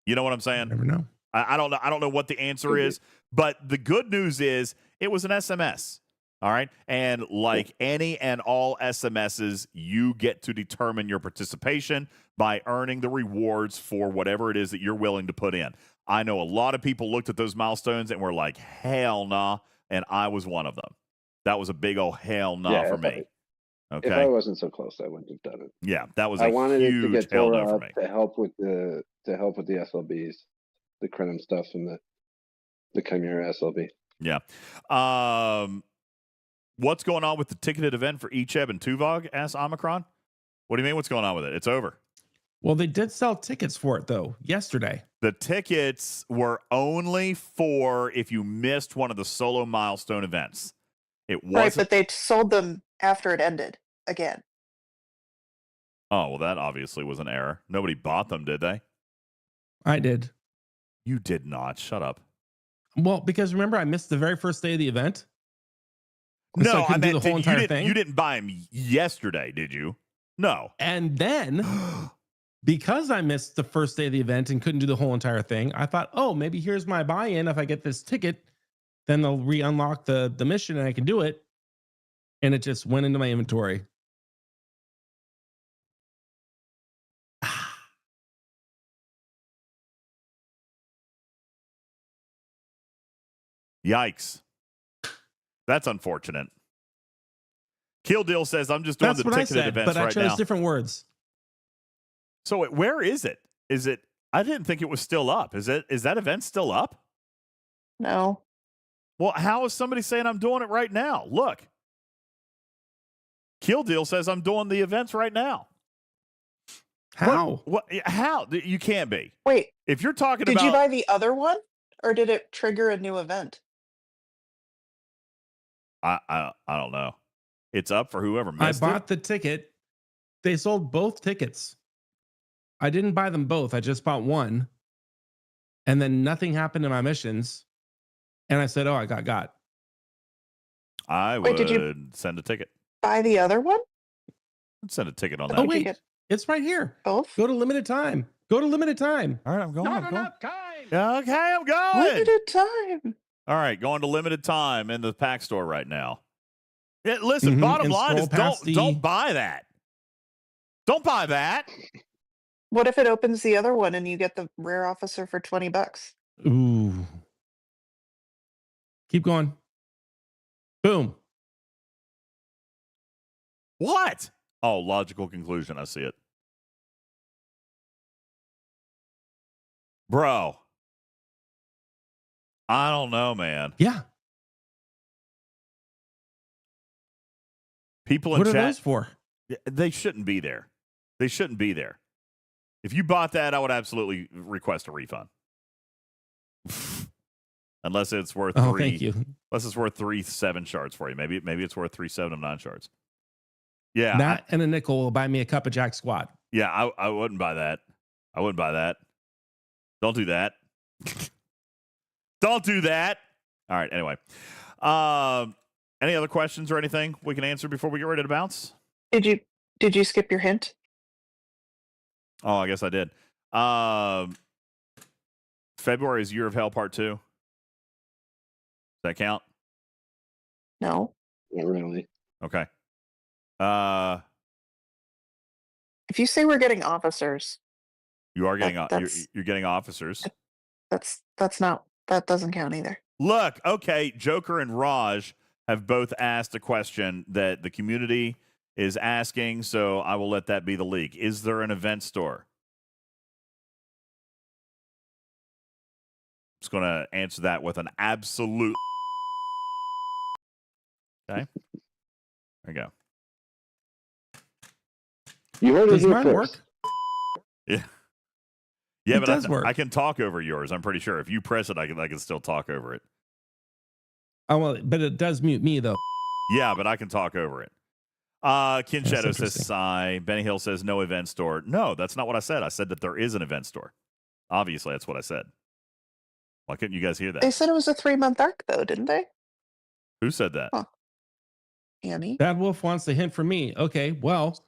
You know what I'm saying? Never know. I don't know. I don't know what the answer is, but the good news is it was an SMS. All right. And like any and all SMSs, you get to determine your participation by earning the rewards for whatever it is that you're willing to put in. I know a lot of people looked at those milestones and were like, hell nah. And I was one of them. That was a big old hell nah for me. Okay. If I wasn't so close, I wouldn't have done it. Yeah, that was I a wanted it to huge get hell no Torah for up me. to help with the SLBs, the Krenim stuff, and the Chimera SLB. Yeah. What's going on with the ticketed event for Echeb and Tuvok? Asked Omicron. What do you mean? What's going on with it? It's over. Well, they did sell tickets for it though yesterday. The tickets were only for if you missed one of the solo milestone events. It wasn't. Right, but they sold them after it ended again. Oh, well, that obviously was an error. Nobody bought them, did they? I did. You did not. Shut up. Well, because remember, I missed the very first day of the event. No, So I I couldn't do meant the whole entire thing. You didn't buy them yesterday, did you? No. And then, because I missed the first day of the event and couldn't do the whole entire thing, I thought, oh, maybe here's my buy-in. If I get this ticket, then they'll re-unlock the mission and I can do it. And it just went into my inventory. Yikes. That's unfortunate. Kill Deal says, I'm just doing That's the what I ticketed said, events but I right chose now. different words. So where is it? Is it? I didn't think it was still up. Is that event still up? No. Well, how is somebody saying I'm doing it right now? Look. Kill Deal says I'm doing the events right now. How? What? How? You can't be. Wait. If you're talking Did about, you buy the other one, or did it trigger a new event? I don't know. It's up for whoever missed I bought the ticket. They sold both tickets. I didn't buy them both. I just bought one. And then nothing happened in my missions. And I said, oh, I got. I Wait, would did you send a ticket. buy the other one? I'd send a ticket on that. Oh, wait. It's right here. Both? Go to limited time. Go to limited time. All right, I'm going. Not I'm going. enough time. Okay, I'm going. Limited time. All right, going to limited time in the pack store right now. Yeah, listen, Mhm, bottom and line is scroll past don't buy that. Don't buy that. What if it opens the other one and you get the rare officer for $20? Ooh. Keep going. Boom. What? Oh, logical conclusion. I see it. Bro. I don't know, man. Yeah. People in What chat. are those for? They shouldn't be there. They shouldn't be there. If you bought that, I would absolutely request a refund. Unless it's worth Oh, three. thank you. Unless it's worth 3-7 shards for you. Maybe it's worth 3-7 of 9 shards. Yeah. That and a nickel will buy me a cup of Jack Squat. Yeah, I wouldn't buy that. I wouldn't buy that. Don't do that. Don't do that. All right. Anyway, any other questions or anything we can answer before we get ready to bounce? Did you skip your hint? Oh, I guess I did. February is Year of Hell Part 2. Does that count? No. Not really. Okay. If you say we're getting officers, You are getting that's- you're getting officers. that doesn't count either. Look, okay, Joker and Raj have both asked a question that the community is asking, so I will let that be the leak. Is there an event store? I'm just going to answer that with an absolute. Okay. There you go. You heard it Does here mine work? first. Yeah. Yeah, It but does work. I can talk over yours. I'm pretty sure. If you press it, I can still talk over it. Oh well, but it does mute me though. Yeah, but I can talk over it. Ken That's Shadow says interesting. sigh. Benny Hill says no event store. No, that's not what I said. I said that there is an event store. Obviously, that's what I said. Why couldn't you guys hear They that? said it was a 3-month arc, though, didn't they? Who said that? Huh. Annie. Bad Wolf wants a hint from me. Okay, well,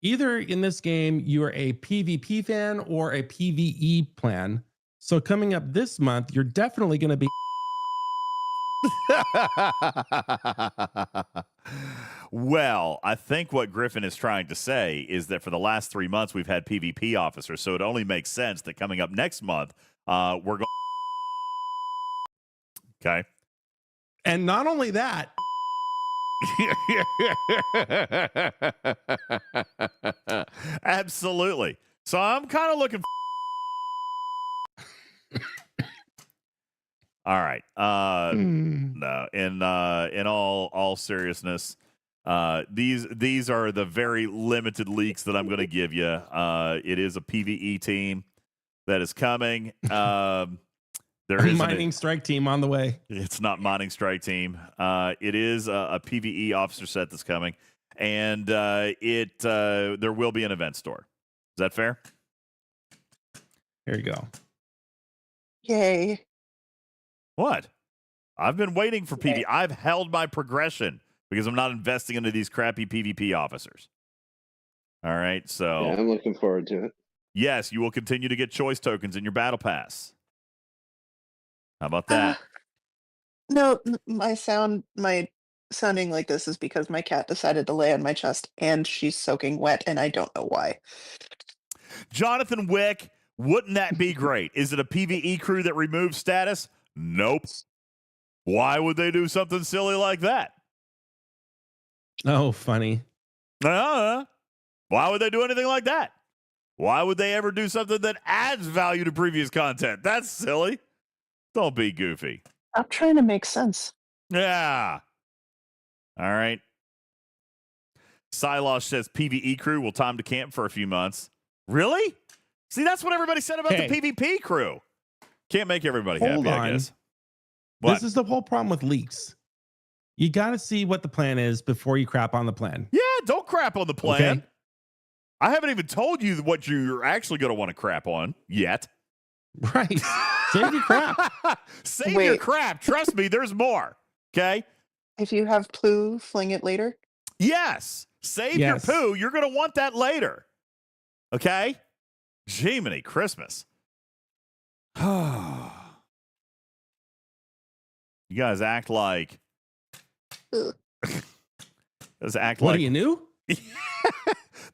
either in this game you're a PvP fan or a PvE plan. So coming up this month, you're definitely going to be. Well, I think what Griffin is trying to say is that for the last 3 months we've had PvP officers, so it only makes sense that coming up next month we're going. Okay. And not only that, absolutely. So I'm kind of looking. All right. No. In all seriousness, these are the very limited leaks that I'm going to give you. It is a PvE team that is coming. There is mining strike team on the way. It's not mining strike team. It is a PvE officer set that's coming, and there will be an event store. Is that fair? Here you go. Yay. What? I've been waiting for PvP. I've held my progression because I'm not investing into these crappy PvP officers. All right, so Yeah, I'm looking forward to it. yes, you will continue to get choice tokens in your battle pass. How about that? No, my sounding like this is because my cat decided to lay on my chest and she's soaking wet and I don't know why. Jonathan Wick, wouldn't that be great? Is it a PvE crew that removes status? Nope. Why would they do something silly like that? Oh, funny. Why would they do anything like that? Why would they ever do something that adds value to previous content? That's silly. Don't be goofy. I'm trying to make sense. Yeah. All right. Silosh says PvE crew will time to camp for a few months. Really? See, that's what everybody said about the PvP crew. Can't make everybody Hold happy, on. I guess. What? This is the whole problem with leaks. You got to see what the plan is before you crap on the plan. Yeah, don't crap on the plan. Okay. I haven't even told you what you're actually going to want to crap on yet. Right. Save your crap. Save your crap. Trust me, there's more. Okay? If you have poo, fling it later. Yes. Save your poo. You're going to want that later. Okay? Jiminy Christmas. You guys act like. What are you new?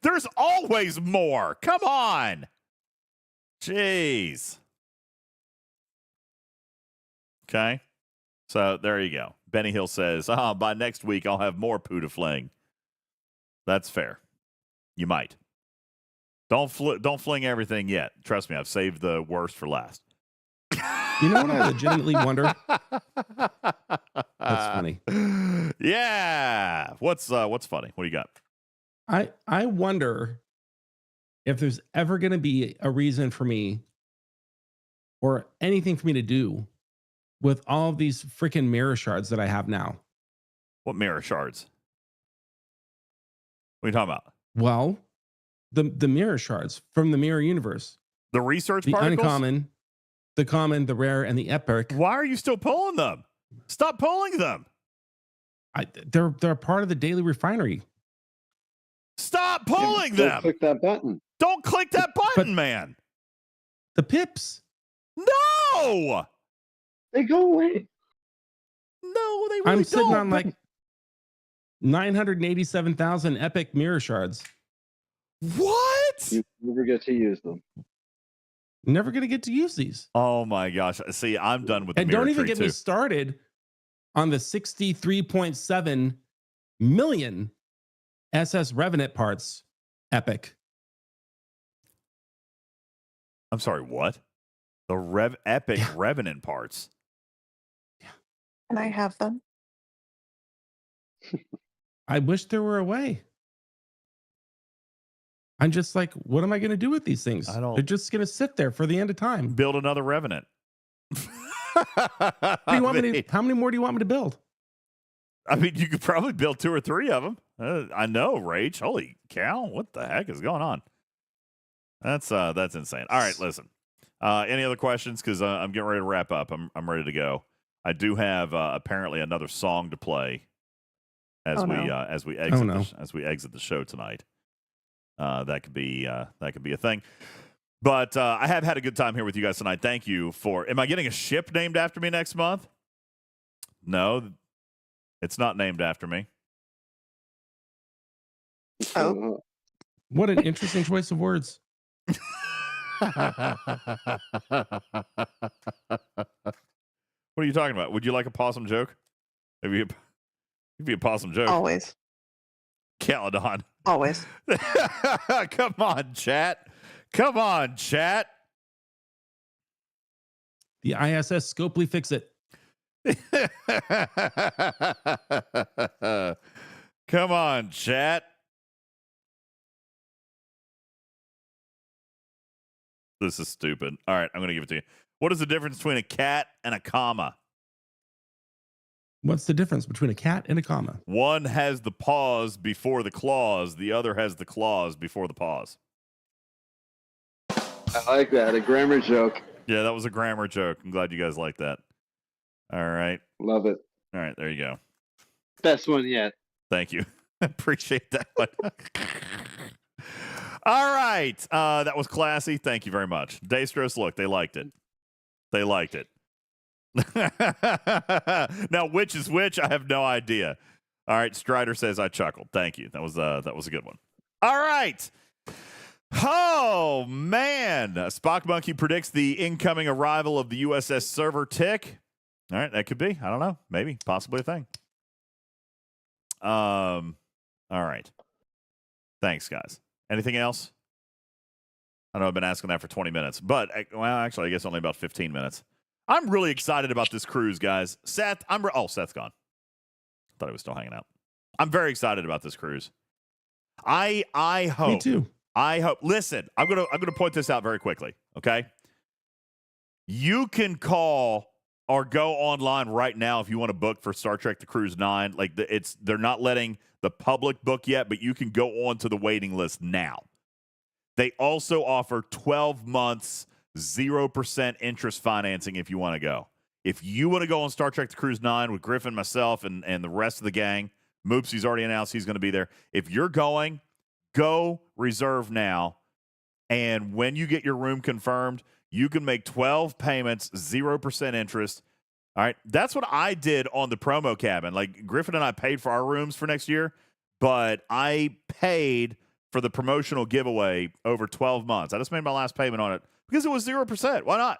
There's always more. Come on. Jeez. Okay. So there you go. Benny Hill says, by next week, I'll have more poo to fling. That's fair. You might. Don't fling everything yet. Trust me, I've saved the worst for last. You know what I legitimately wonder? That's funny. Yeah. What's funny? What do you got? I wonder if there's ever going to be a reason for me or anything for me to do with all of these freaking mirror shards that I have now. What mirror shards? What are you talking about? Well, the mirror shards from the mirror universe. The research the particles? Uncommon, the common, the rare, and the epic. Why are you still pulling them? Stop pulling them. They're part of the daily refinery. Stop pulling them. Don't click that button. Don't click that button, man. The pips. No. They go away. No, they really I'm sitting don't. on like 987,000 epic mirror shards. What? You never get to use them. Never going to get to use these. Oh my gosh. See, I'm done with the And mirror don't even tree get me too. started on the 63.7 million SS Revenant parts. Epic. I'm sorry, what? The epic Revenant parts. Can I have them? I wish there were a way. I'm just like, what am I going to do with these things? They're just going to sit there for the end of time. Build another Revenant. What do you want me to, how many more do you want me to build? I mean, you could probably build 2 or 3 of them. I know, Rach. Holy cow! What the heck is going on? That's insane. All right, listen. Any other questions? Because I'm getting ready to wrap up. I'm ready to go. I do have apparently another song to play as we exit the show tonight. That could be a thing. But I have had a good time here with you guys tonight. Thank you for. Am I getting a ship named after me next month? No, it's not named after me. Oh, what an interesting choice of words. What are you talking about? Would you like a possum joke? It'd be a possum joke. Always. Caledon. Always. Come on, chat. Come on, chat. The ISS Scopely fix it. Come on, chat. This is stupid. All right, I'm going to give it to you. What is the difference between a cat and a comma? What's the difference between a cat and a comma? One has the pause before the clause. The other has the clause before the pause. I like that. A grammar joke. Yeah, that was a grammar joke. I'm glad you guys like that. All right. Love it. All right, there you go. Best one yet. Thank you. Appreciate that one. All right. That was classy. Thank you very much. Daystros, look, they liked it. They liked it. Now, which is which? I have no idea. All right. Strider says I chuckled. Thank you. That was a good one. All right. Oh, man. Spock Monkey predicts the incoming arrival of the USS Server Tick. All right. That could be. I don't know. Maybe. Possibly a thing. All right. Thanks, guys. Anything else? I know I've been asking that for 20 minutes, but, well, actually, I guess only about 15 minutes. I'm really excited about this cruise, guys. Seth, Seth's gone. Thought he was still hanging out. I'm very excited about this cruise. I hope. Me too. I hope. Listen, I'm gonna point this out very quickly. Okay, you can call or go online right now if you want to book for Star Trek: The Cruise 9. Like they're not letting the public book yet, but you can go on to the waiting list now. They also offer 12 months 0% interest financing if you want to go. If you want to go on Star Trek: The Cruise 9 with Griffin, myself, and the rest of the gang, Moopsy's already announced he's going to be there. If you're going, go reserve now. And when you get your room confirmed, you can make 12 payments, 0% interest. All right. That's what I did on the promo cabin. Like Griffin and I paid for our rooms for next year, but I paid for the promotional giveaway over 12 months. I just made my last payment on it because it was 0%. Why not?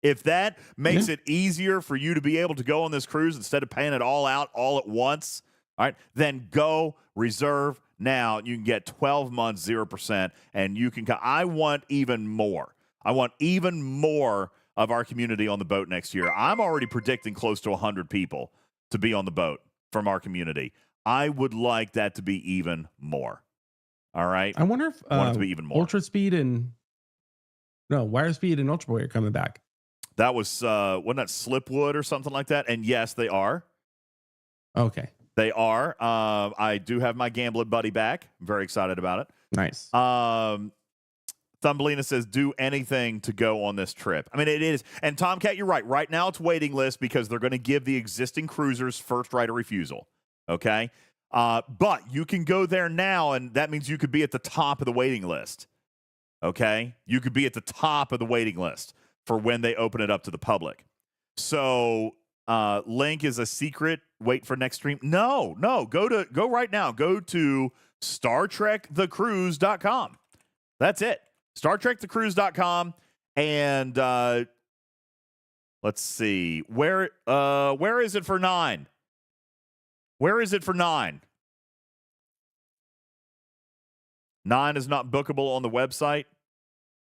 If that makes it easier for you to be able to go on this cruise instead of paying it all out all at once, all right, then go reserve now. You can get 12 months, 0%, and you can. I want even more. I want even more of our community on the boat next year. I'm already predicting close to 100 people to be on the boat from our community. I would like that to be even more. All right. I wonder if I want it to be even more. Ultra Speed and Wire Speed and Ultra Boy are coming back. That was wasn't that Slipwood or something like that? And yes, they are. Okay. They are. I do have my gambling buddy back. I'm very excited about it. Nice. Thumbelina says, do anything to go on this trip. I mean, it is. And Tomcat, you're right. Right now it's waiting list because they're going to give the existing cruisers first right of refusal. Okay. But you can go there now, and that means you could be at the top of the waiting list. Okay. You could be at the top of the waiting list for when they open it up to the public. So link is a secret. Wait for next stream. No. Go right now. Go to StarTrekTheCruise.com. That's it. StarTrekTheCruise.com. And let's see. Where is it for 9? Where is it for 9? 9 is not bookable on the website.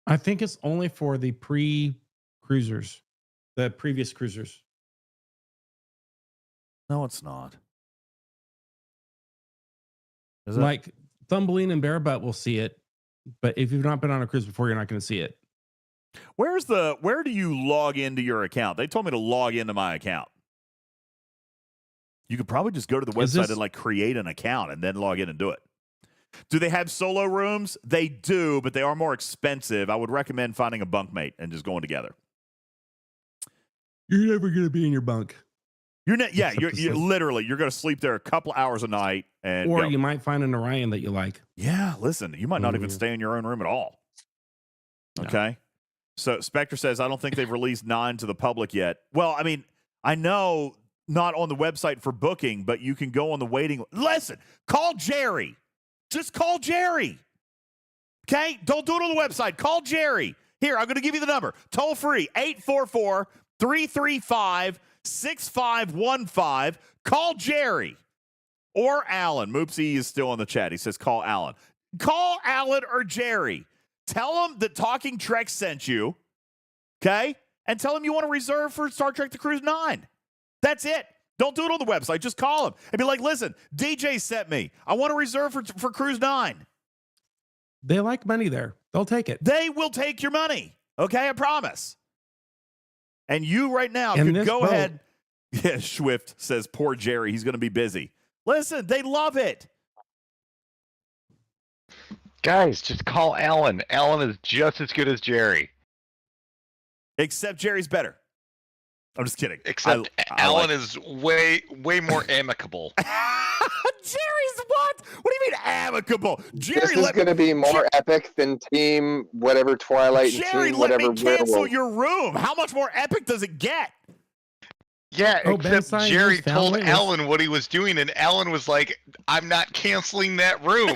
I think it's only for the pre-cruisers, the previous cruisers. No, it's not. Is Like Thumbling and Barebutt will see it, but if you've not been on a cruise before, you're not going to see it. Where do you log into your account? They told me to log into my account. You could probably just go to the website and like create an account and then log in and do it. Do they have solo rooms? They do, but they are more expensive. I would recommend finding a bunkmate and just going together. You're never going to be in your bunk. You're literally you're going to sleep there a couple hours a night, and or you might find an Orion that you like. Yeah, listen, you might not even stay in your own room at all. Okay. No. So Spectre says, I don't think they've released 9 to the public yet. Well, I mean, I know not on the website for booking, but you can go on the waiting. Listen, call Jerry. Just call Jerry. Okay? Don't do it on the website. Call Jerry. Here, I'm going to give you the number. Toll free, 844-335-6515. Call Jerry or Alan. Moopsy is still in the chat. He says, call Alan. Call Alan or Jerry. Tell them that Talking Trek sent you, okay? And tell them you want to reserve for Star Trek The Cruise 9. That's it. Don't do it on the website. Just call them and be like, listen, DJ sent me. I want to reserve for Cruise 9. They like money there. They'll take it. They will take your money, okay? I promise. And you right now could go ahead. Yeah, Swift says, poor Jerry. He's going to be busy. Listen, they love it. Guys, just call Alan. Alan is just as good as Jerry. Except Jerry's better. I'm just kidding. Except Alan is way more amicable. Jerry's what? What do you mean amicable? Jerry, this is going to be more epic than Team whatever Twilight and Jerry, Team whatever let me cancel Werewolf. your room. How much more epic does it get? Yeah, except Jerry told Alan what he was doing, and Alan was like, I'm not canceling that room.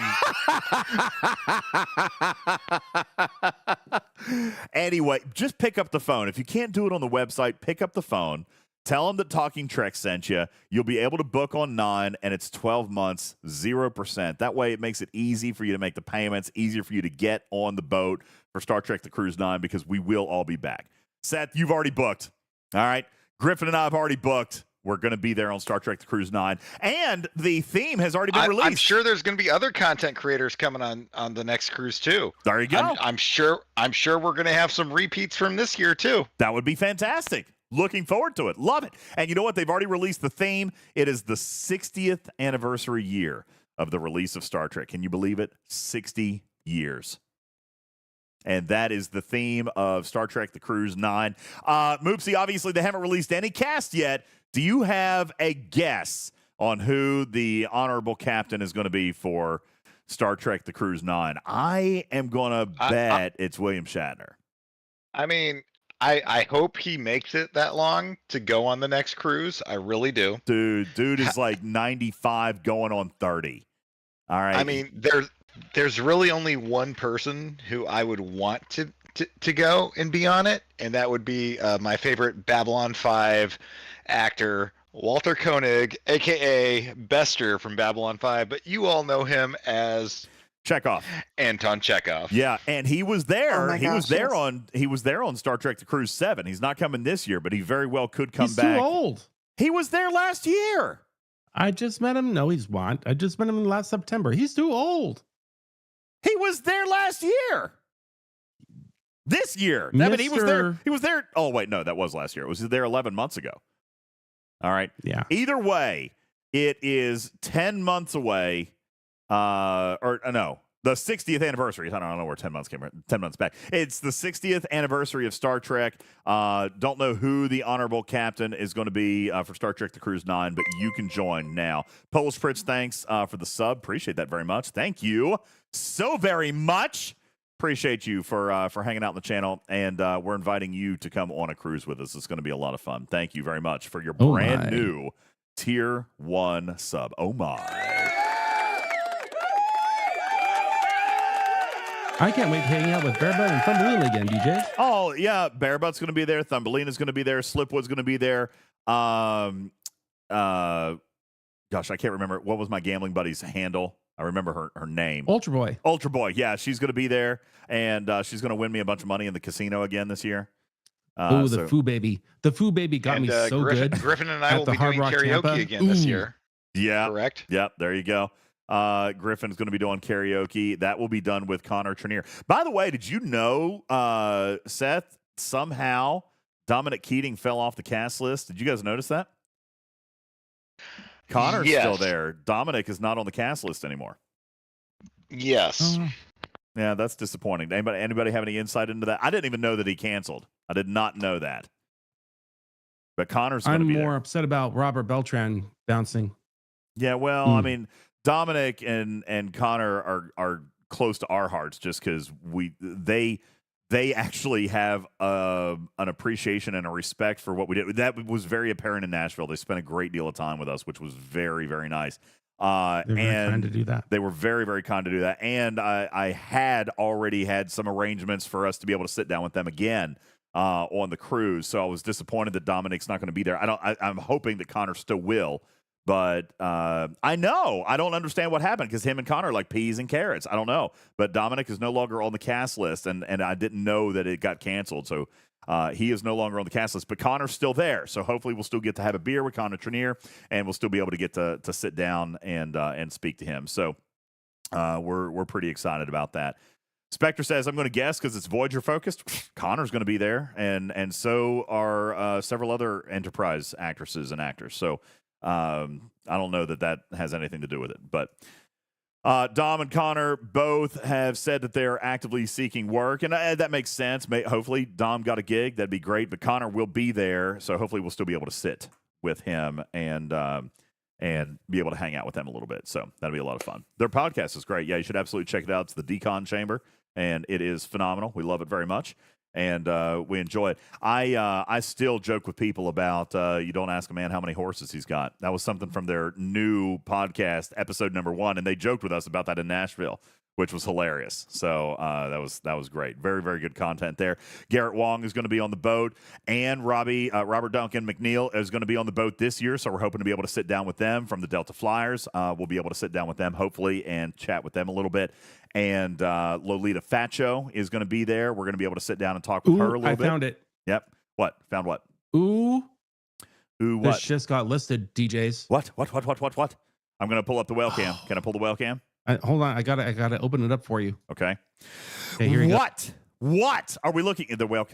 Anyway, just pick up the phone. If you can't do it on the website, pick up the phone. Tell them that Talking Trek sent you. You'll be able to book on 9, and it's 12 months, 0%. That way it makes it easy for you to make the payments, easier for you to get on the boat for Star Trek The Cruise 9, because we will all be back. Seth, you've already booked. All right? Griffin and I have already booked. We're going to be there on Star Trek The Cruise 9. And the theme has already been released. I'm sure there's going to be other content creators coming on the next cruise, too. There you go. I'm sure we're going to have some repeats from this year, too. That would be fantastic. Looking forward to it. Love it. And you know what? They've already released the theme. It is the 60th anniversary year of the release of Star Trek. Can you believe it? 60 years. And that is the theme of Star Trek The Cruise 9. Moopsy, obviously, they haven't released any cast yet. Do you have a guess on who the honorable captain is going to be for Star Trek The Cruise 9? I am going to bet it's William Shatner. I mean, I hope he makes it that long to go on the next cruise. I really do. Dude is like 95 going on 30. All right. I mean, there's really only one person who I would want to go and be on it, and that would be my favorite Babylon 5 actor, Walter Koenig, a.k.a. Bester from Babylon 5, but you all know him as Chekhov. Anton Chekhov. Yeah, and he was there. Oh he was there on Star Trek The Cruise 7. He's not coming this year, but he very well could come back. He's too old. He was there last year. I just met him. No, he's not. I just met him last September. He's too old. He was there last year. This year. I mean, he was there. He was there. Oh, wait, no, that was last year. It was there 11 months ago. All right. Yeah. Either way, it is 10 months away. No, the 60th anniversary. I don't know where 10 months came from. 10 months back. It's the 60th anniversary of Star Trek. Don't know who the honorable captain is going to be for Star Trek The Cruise 9, but you can join now. Polish Fritz, thanks for the sub. Appreciate that very much. Thank you so very much. Appreciate you for hanging out on the channel, and we're inviting you to come on a cruise with us. It's going to be a lot of fun. Thank you very much for your brand new Tier 1 sub. Oh, my. I can't wait to hang out with Barebutt and Thumbelina again, DJ. Oh, yeah. Barebutt's going to be there. Thumbelina's going to be there. Slipwood's going to be there. Gosh, I can't remember. What was my gambling buddy's handle? I remember her name. Ultra Boy. Ultra Boy. Yeah, she's going to be there, and she's going to win me a bunch of money in the casino again this year. The Foo Baby. The Foo Baby got me so good. Griffin and I will be doing karaoke Tampa. Again this year. Yeah. Correct? Yep, there you go. Griffin's going to be doing karaoke. That will be done with Connor Trenier. By the way, did you know, Seth, somehow Dominic Keating fell off the cast list? Did you guys notice that? Connor's still there. Dominic is not on the cast list anymore. Yes. Yeah, that's disappointing. Anybody have any insight into that? I didn't even know that he canceled. I did not know that. But Connor's going to be there. I'm more upset about Robert Beltran bouncing. Yeah, well, I mean, Dominic and Connor are close to our hearts just because they actually have an appreciation and a respect for what we did. That was very apparent in Nashville. They spent a great deal of time with us, which was very, very nice. They're very kind to do that. They were very, very kind to do that. And I had already had some arrangements for us to be able to sit down with them again on the cruise. So I was disappointed that Dominic's not going to be there. I'm hoping that Connor still will. But I don't understand what happened because him and Connor are like peas and carrots. I don't know. But Dominic is no longer on the cast list, and I didn't know that it got canceled. So he is no longer on the cast list. But Connor's still there. So hopefully we'll still get to have a beer with Connor Trenier, and we'll still be able to get to sit down and speak to him. So we're pretty excited about that. Spectre says, I'm going to guess because it's Voyager focused. Connor's going to be there, and so are several other Enterprise actresses and actors. So I don't know that has anything to do with it, but Dom and Connor both have said that they're actively seeking work, and that makes sense. Hopefully Dom got a gig. That'd be great, but Connor will be there, so hopefully we'll still be able to sit with him and be able to hang out with them a little bit. So that'll be a lot of fun. Their podcast is great. Yeah, you should absolutely check it out. It's the Decon Chamber, and it is phenomenal. We love it very much. And we enjoy it. I still joke with people about you don't ask a man how many horses he's got. That was something from their new podcast, episode number 1, and they joked with us about that in Nashville, which was hilarious. So that was great. Very, very good content there. Garrett Wong is going to be on the boat, and Robert Duncan McNeil is going to be on the boat this year. So we're hoping to be able to sit down with them from the Delta Flyers. We'll be able to sit down with them hopefully and chat with them a little bit. And Lolita Facho is going to be there. We're going to be able to sit down and talk with her a little bit. I found it. Yep. What? Found what? Ooh, what? This just got listed, DJs. What? I'm going to pull up the whale cam. Can I pull the whale cam? Hold on. I gotta open it up for you. Okay. Here you go. What are we looking at the whale?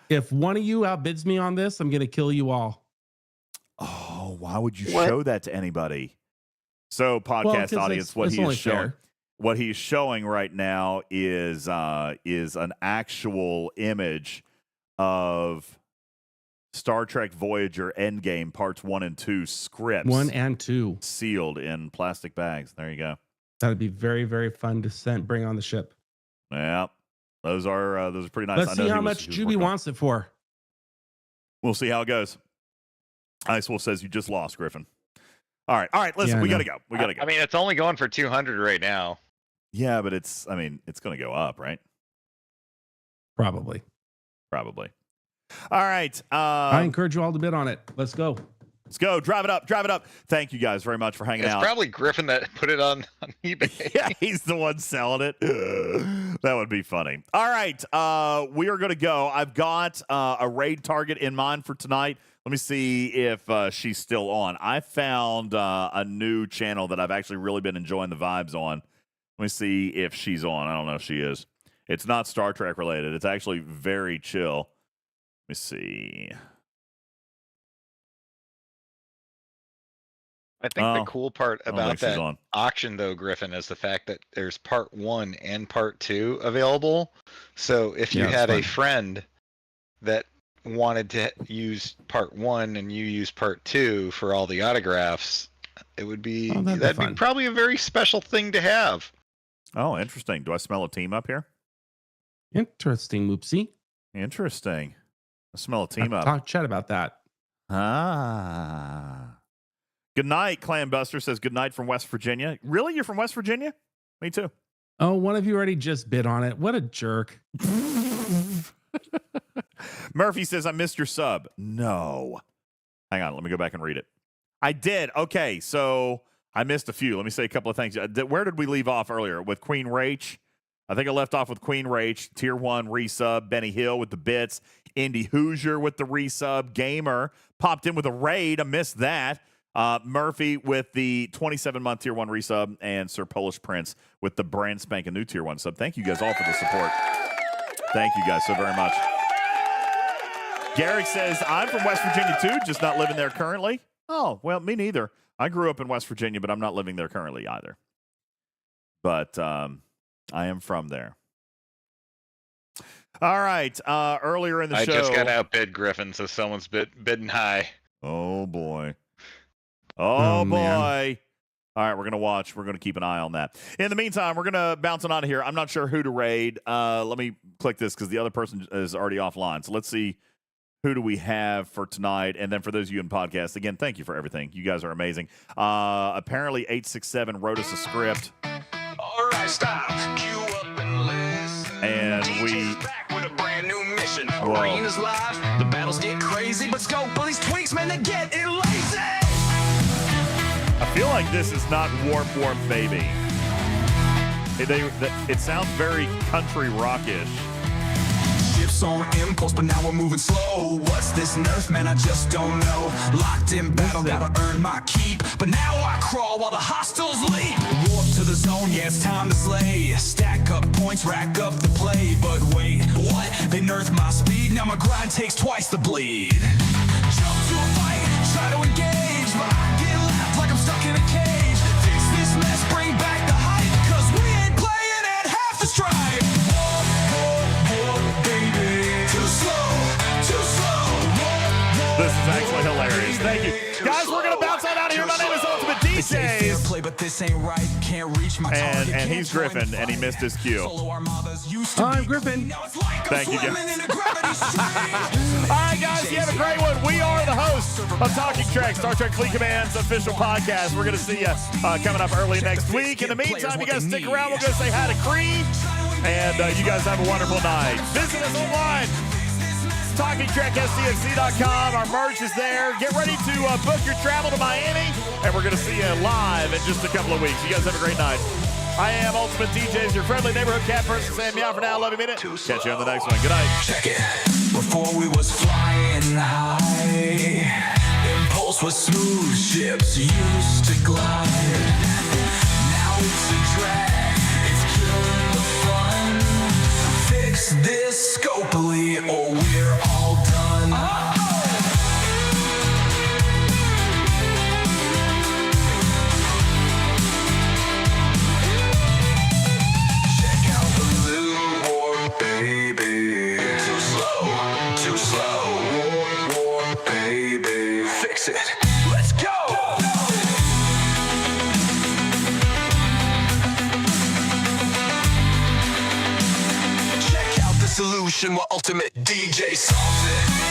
If one of you outbids me on this, I'm going to kill you all. Oh, why would you show that to anybody? So podcast audience, what he is showing. Fair. What he's showing right now is an actual image of Star Trek Voyager Endgame parts 1 and 2 scripts. 1 and 2 sealed in plastic bags. There you go. That'd be very, very fun to bring on the ship. Yeah, those are pretty nice. Let's see how much Juby wants it for. We'll see how it goes. Ice Wolf says you just lost, Griffin. All right. Listen, we gotta go. I mean, it's only going for 200 right now. Yeah, but it's going to go up, right? Probably. All right. I encourage you all to bid on it. Let's go. Let's go. Drive it up. Thank you guys very much for hanging out. It's probably Griffin that put it on eBay. Yeah, he's the one selling it. That would be funny. All right. We are going to go. I've got a raid target in mind for tonight. Let me see if she's still on. I found a new channel that I've actually really been enjoying the vibes on. Let me see if she's on. I don't know if she is. It's not Star Trek related. It's actually very chill. Let me see. I think the cool part about that auction, though, Griffin, is the fact that there's part 1 and part 2 available. So if you had a friend that wanted to use part 1 and you use part 2 for all the autographs, it would be that'd be probably a very special thing to have. Oh, interesting. Do I smell a team up here? Interesting, Moopsy. Interesting. I smell a team up. Chat about that. Good night, Clan Buster says good night from West Virginia. Really? You're from West Virginia? Me too. Oh, one of you already just bid on it. What a jerk. Murphy says, I missed your sub. No. Hang on. Let me go back and read it. I did. Okay. So I missed a few. Let me say a couple of things. Where did we leave off earlier? With Queen Rach? I think I left off with Queen Rach, Tier 1 resub, Benny Hill with the bits, Indy Hoosier with the resub, Gamer popped in with a raid. I missed that. Murphy with the 27-month Tier 1 resub, and Sir Polish Prince with the brand spanking new Tier 1 sub. Thank you guys all for the support. Thank you guys so very much. Garrick says, I'm from West Virginia too, just not living there currently. Oh, well, me neither. I grew up in West Virginia, but I'm not living there currently either. But I am from there. All right. Earlier in the show. I just got outbid, Griffin, so someone's bidding high. Oh, boy. Oh, boy. Man. All right, we're going to watch. We're going to keep an eye on that. In the meantime, we're going to bounce on out of here. I'm not sure who to raid. Let me click this because the other person is already offline. So let's see who do we have for tonight. And then for those of you in podcast, again, thank you for everything. You guys are amazing. Apparently, 867 wrote us a script. All right, stop. Cue up and listen. And DJ's back with a brand new mission. Arenas live. The battles get crazy, but scope of these tweaks, man, they get it lazy. I feel like this is not Warm Baby. It sounds very country rockish. Ships on impulse, but now we're moving slow. What's this nerf, man? I just don't know. Locked in battle, gotta earn my keep. But now I crawl while the hostiles leap. Warp to the zone, yeah, it's time to slay. Stack up points, rack up the play. But wait, what? They nerfed my speed, now my grind takes twice the bleed. Jump to a fight, try to engage, but I get left like I'm stuck in a cage. Fix this mess, bring back the hype, cause we ain't playing at half the stride. This is actually hilarious. Thank you. Guys, we're going to bounce on out of here. My name is UltimatDJz. And he's Griffin, and he missed his cue. I'm Griffin. Thank you, guys. All right, guys, you have a great one. We are the hosts of Talking Trek, Star Trek Fleet Command's official podcast. We're going to see you coming up early next week. In the meantime, you guys stick around. We're going to say hi to Creed. And you guys have a wonderful night. Visit us online. TalkingTrekSCFC.com. Our merch is there. Get ready to book your travel to Miami, and we're going to see you live in just a couple of weeks. You guys have a great night. I am UltimatDJz, your friendly neighborhood cat person, saying meow for now. Love you, minute. Catch you on the next one. Good night. Check it. Before we was flying high, impulse was smooth, ships used to glide. Now it's a drag, it's killing the fun. Fix this scopely or we're all done. Check out the little warp, baby. Too slow, warp, baby. Fix it, let's go. Check out the solution while UltimatDJz solves it.